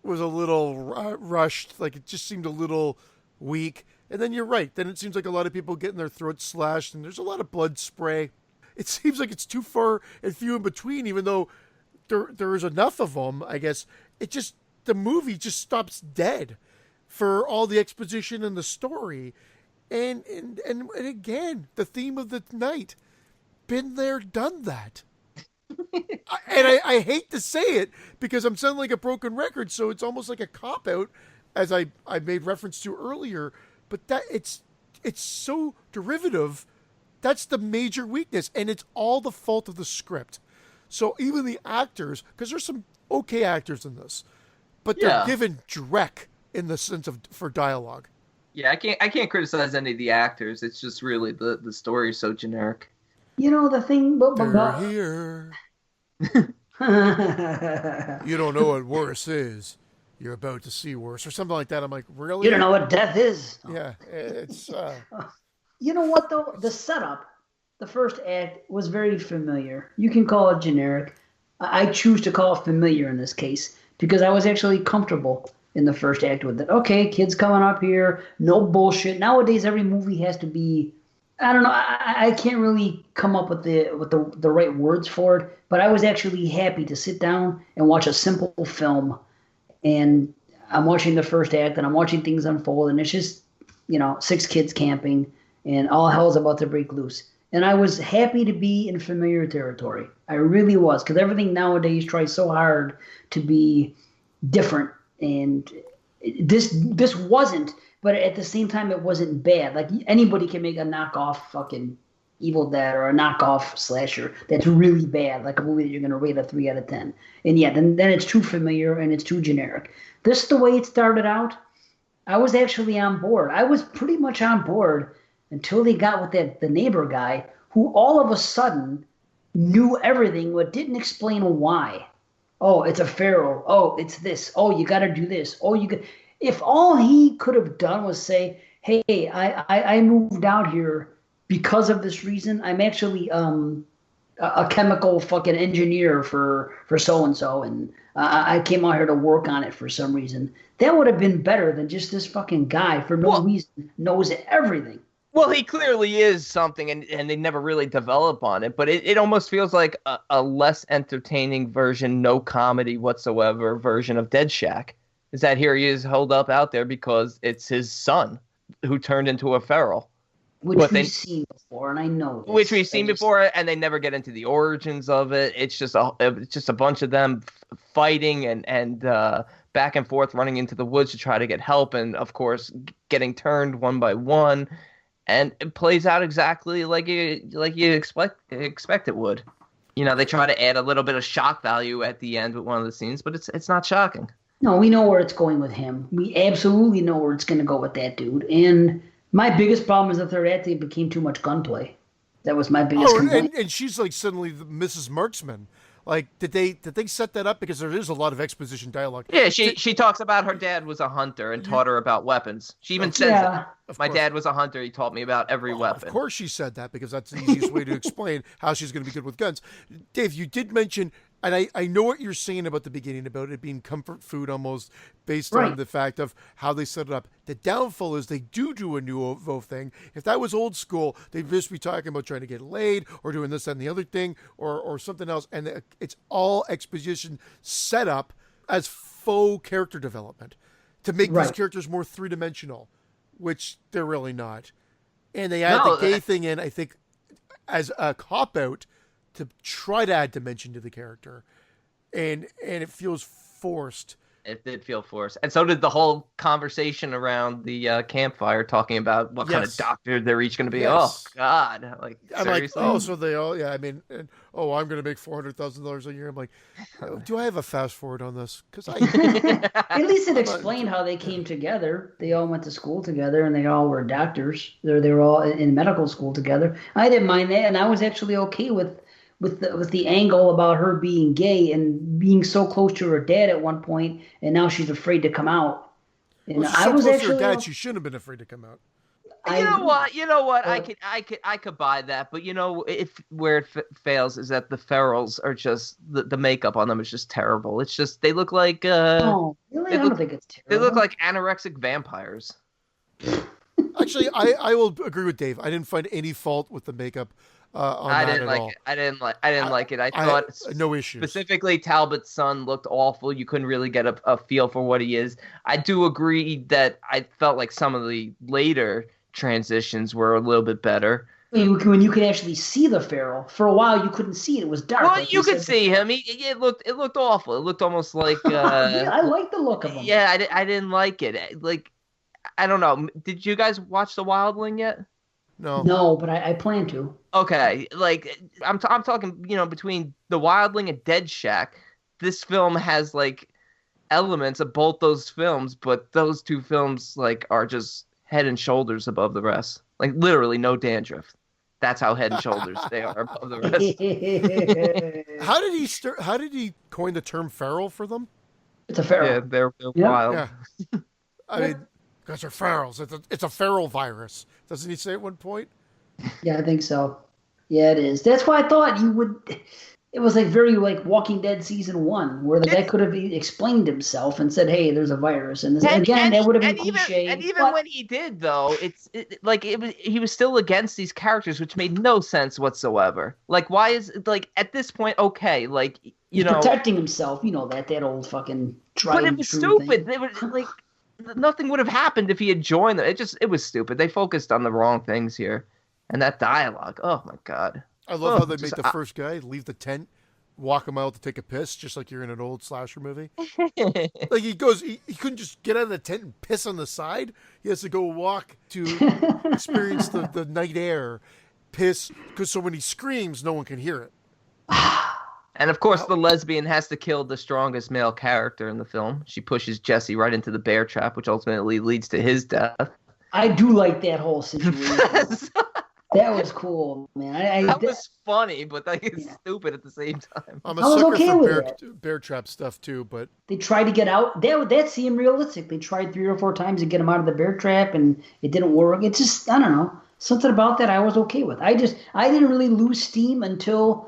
was a little rushed. Like, it just seemed a little weak. And then you're right. Then it seems like a lot of people getting their throats slashed, and there's a lot of blood spray. It seems like it's too far and few in between, even though there is enough of them, I guess. The movie just stops dead for all the exposition and the story. And again, the theme of the night, been there, done that. I hate to say it because I'm sounding like a broken record, so it's almost like a cop-out, as I made reference to earlier, but that it's so derivative. That's the major weakness, and it's all the fault of the script. So even the actors, because there's some okay actors in this, but they're given dreck in the sense of for dialogue. Yeah, I can't criticize any of the actors. It's just really the story is so generic. The thing. They're here. You don't know what worse is. You're about to see worse, or something like that. I'm like, really? You don't know what death is. Yeah, it's. You know what though? The setup, the first act was very familiar. You can call it generic. I choose to call it familiar in this case because I was actually comfortable in the first act with it. Okay, kids coming up here, no bullshit. Nowadays, every movie has to be. I don't know. I can't really come up with the right words for it. But I was actually happy to sit down and watch a simple film, and I'm watching the first act and I'm watching things unfold, and it's just 6 kids camping, and all hell's about to break loose. And I was happy to be in familiar territory. I really was, because everything nowadays tries so hard to be different. And this wasn't, but at the same time, it wasn't bad. Like, anybody can make a knockoff fucking Evil Dead or a knockoff slasher that's really bad, like a movie that you're going to rate a 3 out of 10. And yeah, then it's too familiar and it's too generic. This, the way it started out, I was actually on board. I was pretty much on board until they got with the neighbor guy, who all of a sudden knew everything but didn't explain why. Oh, it's a pharaoh. Oh, it's this. Oh, you got to do this. Oh, you could. If all he could have done was say, "Hey, I moved out here because of this reason. I'm actually a chemical fucking engineer for so and so, and I came out here to work on it for some reason." That would have been better than just this fucking guy for no reason knows everything. Well, he clearly is something, and they never really develop on it, but it almost feels like a less entertaining version, no comedy whatsoever version of Dead Shack. Is that here he is holed up out there because it's his son who turned into a feral. Which we've seen before, and I know this. Which we've seen before, and they never get into the origins of it. It's just a bunch of them fighting and back and forth, running into the woods to try to get help, and of course getting turned one by one. And it plays out exactly like you expect it would. They try to add a little bit of shock value at the end with one of the scenes, but it's not shocking. No, we know where it's going with him. We absolutely know where it's going to go with that dude. And my biggest problem is the third act, it became too much gunplay. That was my biggest complaint. And she's like suddenly the Mrs. Marksman. Like, did they set that up? Because there is a lot of exposition dialogue. Yeah, she talks about her dad was a hunter and taught her about weapons. She even says that. My dad was a hunter. He taught me about every weapon. Of course she said that, because that's the easiest way to explain how she's going to be good with guns. Dave, you did mention, and I know what you're saying about the beginning, about it being comfort food almost, based on the fact of how they set it up. The downfall is they do a nouveau thing. If that was old school, they'd just be talking about trying to get laid or doing this and the other thing or something else. And it's all exposition set up as faux character development to make these characters more three-dimensional, which they're really not. And they add the gay thing in, I think, as a cop-out to try to add dimension to the character. And it feels forced. It did feel forced. And so did the whole conversation around the campfire, talking about what kind of doctor they're each going to be. Yes. Oh, God. Like, I'm seriously? like, so they all, I mean, I'm going to make $400,000 a year. I'm like, do I have a fast forward on this? Because at least it explained how they came together. They all went to school together, and they all were doctors. They were all in medical school together. I didn't mind that, and I was actually okay with the angle about her being gay and being so close to her dad at one point, and now she's afraid to come out. And well, I was close to her dad, she shouldn't have been afraid to come out. You know what? I could buy that, but where it fails is that the Ferrells are just the makeup on them is just terrible. It's just they look like really? I don't think it's terrible. They look like anorexic vampires. Actually, I will agree with Dave. I didn't find any fault with the makeup. I didn't like it. I thought no issues. Specifically, Talbot's son looked awful. You couldn't really get a feel for what he is. I do agree that I felt like some of the later transitions were a little bit better. When you could actually see the Ferrell. For a while, you couldn't see it. It was dark. Well, you could see him. It looked awful. It looked almost like. Yeah, I like the look of him. Yeah, I didn't like it. Like, I don't know. Did you guys watch The Wildling yet? No, but I plan to. Okay, like I'm talking, between The Wildling and Dead Shack, this film has like elements of both those films, but those two films like are just head and shoulders above the rest. Like literally no dandruff. That's how head and shoulders they are above the rest. How did he coin the term feral for them? It's a feral. Yeah, they're wild. Yeah. I mean, because they're ferals. It's a feral virus. Doesn't he say at one point? Yeah, I think so. Yeah, it is. That's why I thought you would. It was like very like Walking Dead season 1, where the guy could have explained himself and said, "Hey, there's a virus." And that would have been cliche. And even when he did, though, he was still against these characters, which made no sense whatsoever. Like, why is like at this point okay? Like, he's protecting himself. You know that old fucking. But it was stupid. They were like. Nothing would have happened if he had joined them. It was stupid. They focused on the wrong things here. And that dialogue, oh my God. I love how they made the first guy leave the tent, walk him out to take a piss, just like you're in an old slasher movie. Like he couldn't just get out of the tent and piss on the side. He has to go walk to experience the night air, piss, because so when he screams, no one can hear it. And of course, the lesbian has to kill the strongest male character in the film. She pushes Jesse right into the bear trap, which ultimately leads to his death. I do like that whole situation. That was cool, man. That was funny, but it's stupid at the same time. I'm a sucker for bear trap stuff too, but they tried to get out. That seemed realistic. They tried 3 or 4 times to get him out of the bear trap, and it didn't work. It's just, I don't know, something about that I was okay with. I didn't really lose steam until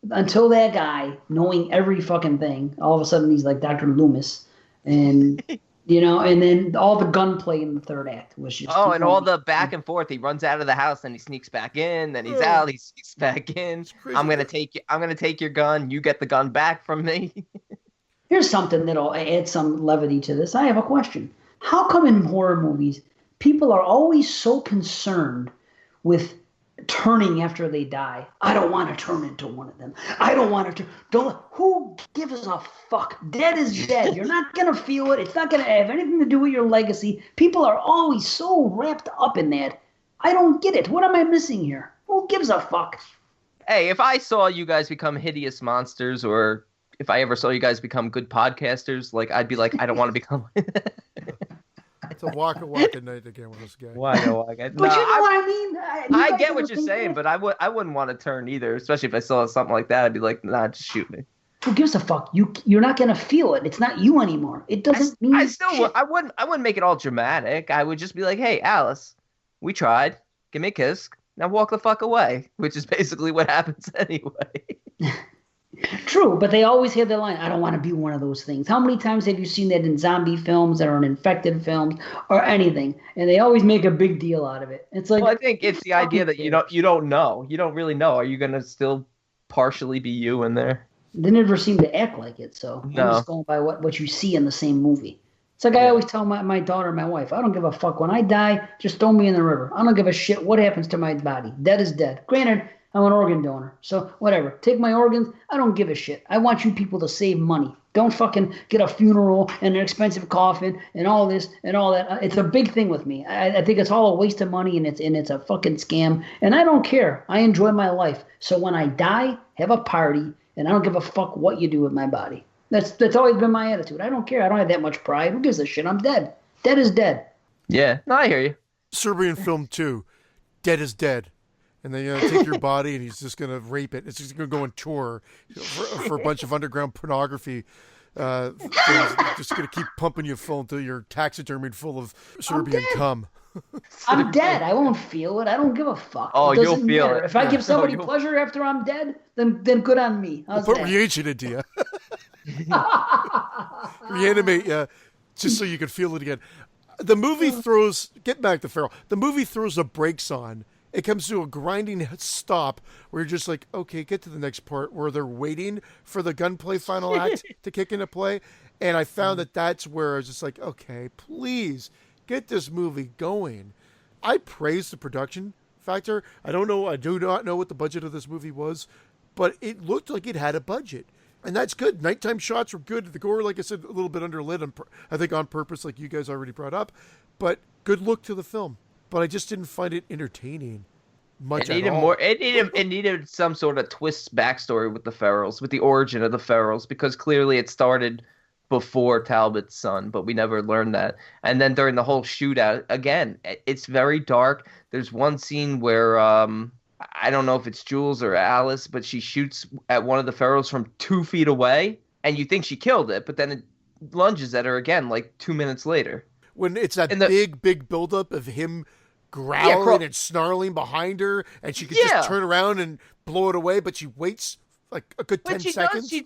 that guy, knowing every fucking thing, all of a sudden he's like Dr. Loomis, and and then all the gunplay in the third act was just. Oh, and all the back and forth. He runs out of the house, then he sneaks back in, then he's out, he sneaks back in. I'm gonna take your gun. You get the gun back from me. Here's something that'll add some levity to this. I have a question. How come in horror movies people are always so concerned with turning after they die? I don't want to turn into one of them. I don't want to who gives a fuck? Dead is dead. You're not going to feel it. It's not going to have anything to do with your legacy. People are always so wrapped up in that. I don't get it. What am I missing here? Who gives a fuck? Hey, if I saw you guys become hideous monsters or if I ever saw you guys become good podcasters, like I'd be like, I don't want to become. It's a waka night again with this guy. Waka. But you know what I mean? I get what you're saying, but I wouldn't want to turn either, especially if I saw something like that. I'd be like, nah, just shoot me. Who gives a fuck? You're not gonna feel it. It's not you anymore. It doesn't mean. I wouldn't make it all dramatic. I would just be like, hey, Alice, we tried. Give me a kiss. Now walk the fuck away, which is basically what happens anyway. True, but they always have the line, I don't want to be one of those things. How many times have you seen that in zombie films or in infected films or anything? And they always make a big deal out of it. It's like, well, I think it's the idea that you don't know. You don't really know. Are you going to still partially be you in there? They never seem to act like it, so I'm just going by what you see in the same movie. It's like I always tell my daughter and my wife, I don't give a fuck. When I die, just throw me in the river. I don't give a shit what happens to my body. Dead is dead. Granted, I'm an organ donor, so whatever. Take my organs. I don't give a shit. I want you people to save money. Don't fucking get a funeral and an expensive coffin and all this and all that. It's a big thing with me. I think it's all a waste of money and it's a fucking scam. And I don't care. I enjoy my life. So when I die, have a party, and I don't give a fuck what you do with my body. That's always been my attitude. I don't care. I don't have that much pride. Who gives a shit? I'm dead. Dead is dead. Yeah, no, I hear you. Serbian film 2, Dead is Dead. And then take your body and he's just going to rape it. It's just going to go on tour for a bunch of underground pornography things. Just going to keep pumping you full until you're taxidermied full of Serbian cum. I'm dead. I won't feel it. I don't give a fuck. Oh, it you'll feel matter. it. If I give somebody pleasure after I'm dead, then good on me. How's Put that? reagent into you. Reanimate you just so you can feel it again. The movie throws, get back to Feral, the movie throws the brakes on. It comes to a grinding stop where you're just like, okay, get to the next part where they're waiting for the gunplay final act to kick into play. And I found that that's where I was just like, okay, please get this movie going. I praise the production factor. I do not know what the budget of this movie was, but it looked like it had a budget. And that's good. Nighttime shots were good. The gore, like I said, a little bit underlit, I think on purpose, like you guys already brought up. But good look to the film. But I just didn't find it entertaining much at all. It needed some sort of twist backstory with the Ferals, with the origin of the Ferals, because clearly it started before Talbot's son, but we never learned that. And then during the whole shootout, again, it's very dark. There's one scene where I don't know if it's Jules or Alice, but she shoots at one of the Ferals from 2 feet away, and you think she killed it, but then it lunges at her again like 2 minutes later. When it's that big buildup of him growling and snarling behind her, and she could just turn around and blow it away, but she waits like a good 10 seconds. She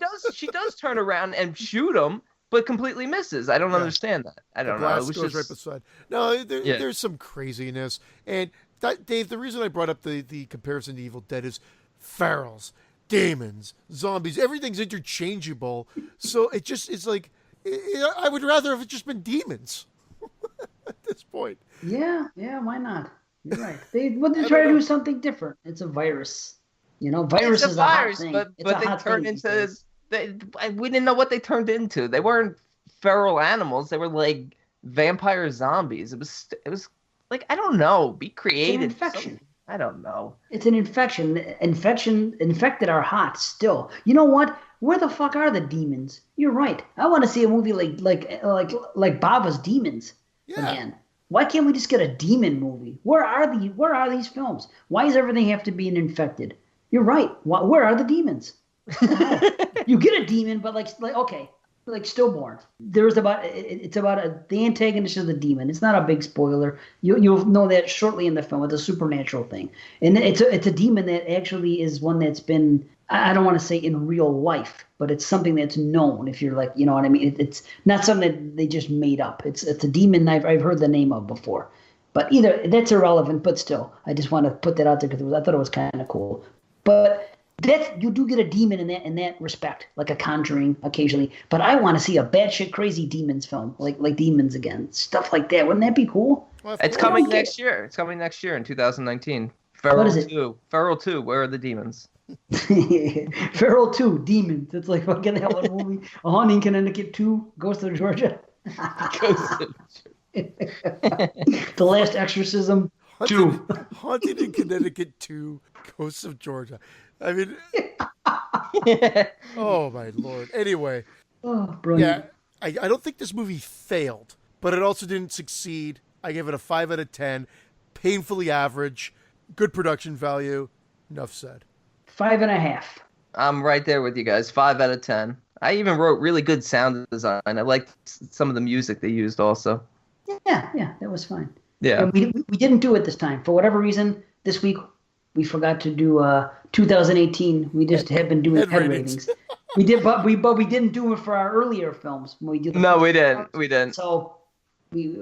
does turn around and shoot him, but completely misses. I don't understand that. I don't know. It was goes right beside. No, there's some craziness. And that, Dave, the reason I brought up the comparison to Evil Dead is Ferals, demons, zombies, everything's interchangeable. So it's like, I would rather have it just been demons. At this point. Yeah, why not? You're right. They try to do something different. It's a virus. Virus is a hot thing. But they turned into. We didn't know what they turned into. They weren't feral animals. They were like vampire zombies. It was like, I don't know. Be creative. It's an infection. I don't know. It's an infection. Infected are hot still. You know what? Where the fuck are the demons? You're right. I want to see a movie like Baba's Demons again. Why can't we just get a demon movie? Where are these films? Why does everything have to be an infected? You're right. Where are the demons? You get a demon, but like stillborn. It's about the antagonist of the demon. It's not a big spoiler. You'll know that shortly in the film. It's a supernatural thing, and it's a demon that actually is one that's been, I don't want to say in real life, but it's something that's known. If you're like, you know what I mean. It's not something that they just made up. It's a demon I've heard the name of before, but either that's irrelevant. But still, I just want to put that out there because I thought it was kind of cool. But you do get a demon in that respect, like a Conjuring occasionally. But I want to see a batshit crazy demons film, like Demons again, stuff like that. Wouldn't that be cool? It's coming next year. It's coming next year in 2019. Feral 2. Feral 2. Where are the demons? Feral 2. Demons. It's like fucking that one movie. A Haunting in Connecticut 2. Ghost of Georgia. Ghost of The Last Exorcism 2. Haunted in Connecticut 2. Ghosts of Georgia. I mean, oh my Lord. Anyway, brilliant. Yeah, I don't think this movie failed, but it also didn't succeed. I give it a 5 out of 10. Painfully average. Good production value. Enough said. 5.5. I'm right there with you guys. 5 out of 10. I even wrote really good sound design. I liked some of the music they used also. Yeah, that was fine. Yeah. And we didn't do it this time. For whatever reason, this week we forgot to do 2018. We just have been doing head ratings. We did, but we didn't do it for our earlier films. When we did No, we didn't. We didn't. So we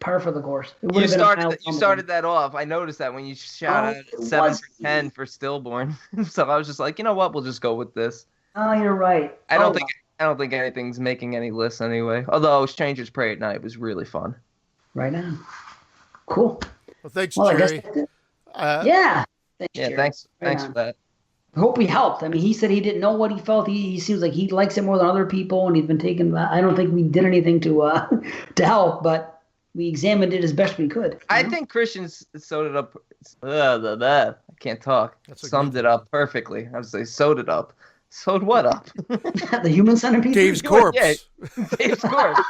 par for the course. You started that off. I noticed that when you shot out 7 for 10 for Stillborn. So I was just like, you know what? We'll just go with this. Oh, you're right. I don't think anything's making any lists anyway. Although Strangers Pray at Night was really fun. Right on. Cool. Well, thanks, Jerry. Thanks for that. I hope we helped. I mean, he said he didn't know what he felt. He seems like he likes it more than other people, and he's been taking. I don't think we did anything to help, but we examined it as best we could. I think Christian sewed it up. I can't talk. Summed it up perfectly. I would say sewed it up. Sewed what up? The human centipede? Dave's corpse. Yeah, Dave's corpse.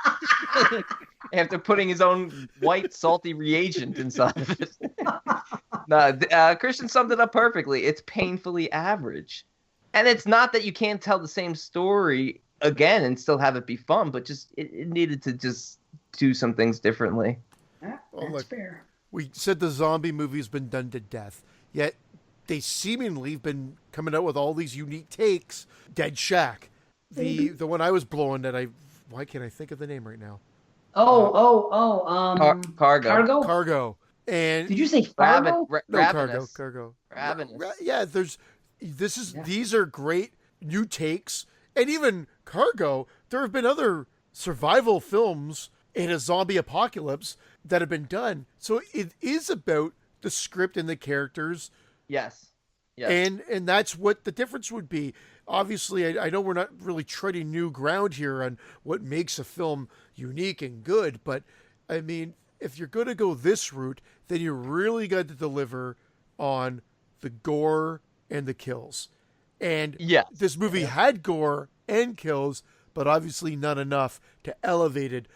After putting his own white, salty reagent inside of it. Christian summed it up perfectly. It's painfully average. And it's not that you can't tell the same story again and still have it be fun, but just it needed to just do some things differently. That's fair. We said the zombie movie's been done to death, yet they seemingly have been coming out with all these unique takes. Dead Shack. The one I was blowing that why can't I think of the name right now? Cargo. Cargo. And did you say Fargo? Cargo. Ravenous. Yeah, these are great new takes. And even Cargo, there have been other survival films in a zombie apocalypse that have been done. So it is about the script and the characters. Yes. And that's what the difference would be. Obviously, I know we're not really treading new ground here on what makes a film unique and good, but I mean, if you're going to go this route, then you really got to deliver on the gore and the kills. And this movie had gore and kills, but obviously not enough to elevate it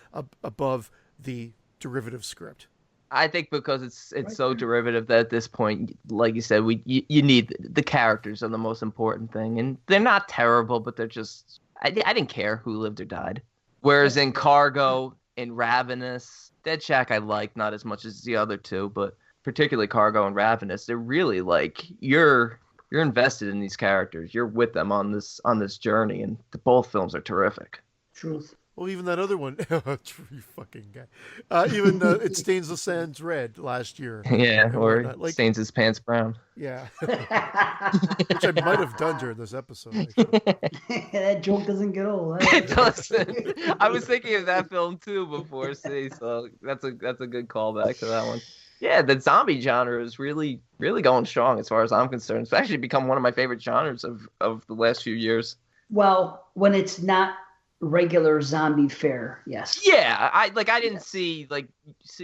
above the derivative script. I think because it's so derivative that at this point, like you said, you need the characters are the most important thing, and they're not terrible, but they're just I didn't care who lived or died. Whereas in Cargo and Ravenous, Dead Shack I liked not as much as the other two, but particularly Cargo and Ravenous, they're really like you're invested in these characters, you're with them on this journey, and both films are terrific. Truth. Well, even that other one, you fucking guy. Even It Stains the Sands Red last year. Yeah, or Stains His Pants Brown. Yeah. Which I might have done during this episode. That joke doesn't get old. It doesn't. I was thinking of that film too before, so that's a good callback to that one. Yeah, the zombie genre is really, really going strong as far as I'm concerned. It's actually become one of my favorite genres of the last few years. Well, when it's not regular zombie fare, yes. Yeah, I didn't see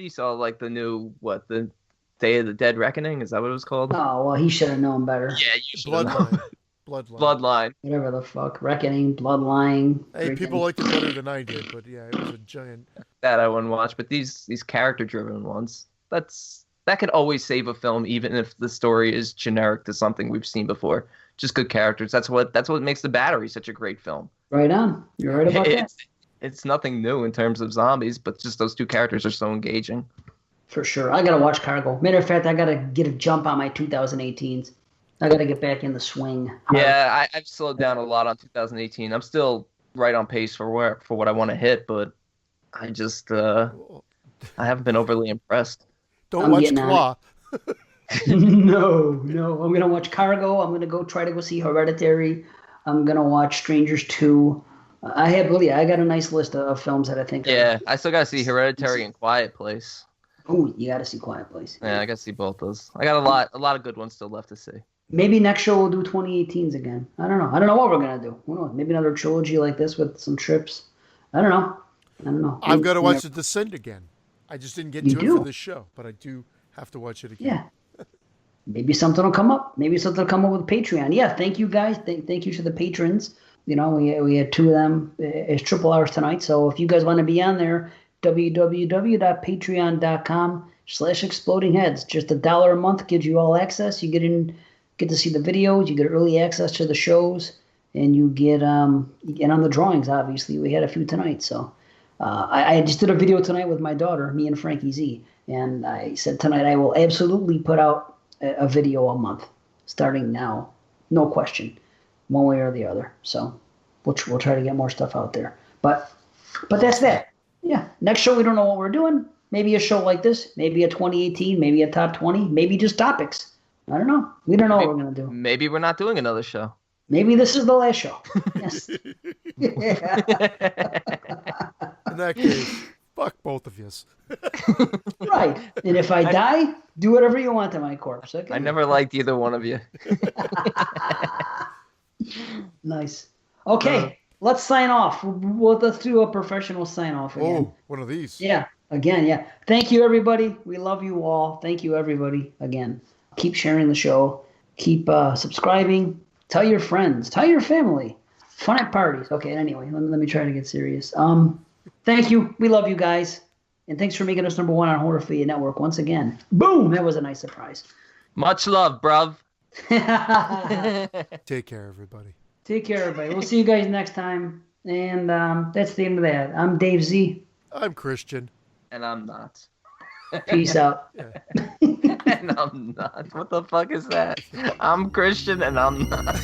saw the new the Day of the Dead Reckoning, is that what it was called? Oh well, he should have known better. Yeah, you should have known. Bloodline. Whatever the fuck, Reckoning, Bloodline. Hey, people liked it better than I did, but yeah, it was a giant. That I wouldn't watch, but these character driven ones, that could always save a film, even if the story is generic to something we've seen before. Just good characters. That's what makes The Battery such a great film. Right on. You're right about that. It's nothing new in terms of zombies, but just those two characters are so engaging. For sure. I gotta watch Cargo. Matter of fact, I gotta get a jump on my 2018s. I gotta get back in the swing. Yeah, I've slowed down a lot on 2018. I'm still right on pace for what I want to hit, but I just I haven't been overly impressed. Don't watch Claw. No. I'm gonna watch Cargo. I'm gonna try to go see Hereditary. I'm gonna watch Strangers 2. I got a nice list of films that I think. Yeah, I still gotta see Hereditary and Quiet Place. Oh, you gotta see Quiet Place. Yeah, I gotta see both those. I got a lot of good ones still left to see. Maybe next show we'll do 2018s again. I don't know what we're gonna do. Who knows? Maybe another trilogy like this with some trips. I don't know. I've got to watch The Descent again. I just didn't get to it for this show, but I do have to watch it again. Yeah. maybe something will come up. Maybe something will come up with Patreon. Yeah, thank you guys. Thank you to the patrons. You know, we had 2 of them as RRRs tonight. So if you guys want to be on there, www.patreon.com/explodingheads. Just $1 a month gives you all access. You get to see the videos, you get early access to the shows, and you get on the drawings. Obviously, we had a few tonight. So I just did a video tonight with my daughter, me and Frankie Z, and I said tonight I will absolutely put out a video a month starting now, no question, one way or the other. So we'll try to get more stuff out there. But that's that. Yeah. Next show, we don't know what we're doing. Maybe a show like this, maybe a 2018, maybe a top 20, maybe just topics. I don't know. We don't know what we're going to do. Maybe we're not doing another show. Maybe this is the last show. Yes. In that case, fuck both of you. Right. And if I die, do whatever you want to my corpse. Okay? I never liked either one of you. Nice. Okay. Let's sign off. Let's do a professional sign off again. Oh, one of these. Yeah. Again, yeah. Thank you, everybody. We love you all. Thank you, everybody. Again, keep sharing the show. Keep subscribing. Tell your friends. Tell your family. Fun at parties. Okay, anyway, let me try to get serious. Thank you. We love you guys. And thanks for making us #1 on Horrorphilia Network once again. Boom! That was a nice surprise. Much love, bruv. Take care, everybody. Take care, everybody. We'll see you guys next time. And that's the end of that. I'm Dave Z. I'm Christian. And I'm not. Peace out. And I'm not. What the fuck is that? I'm Christian and I'm not.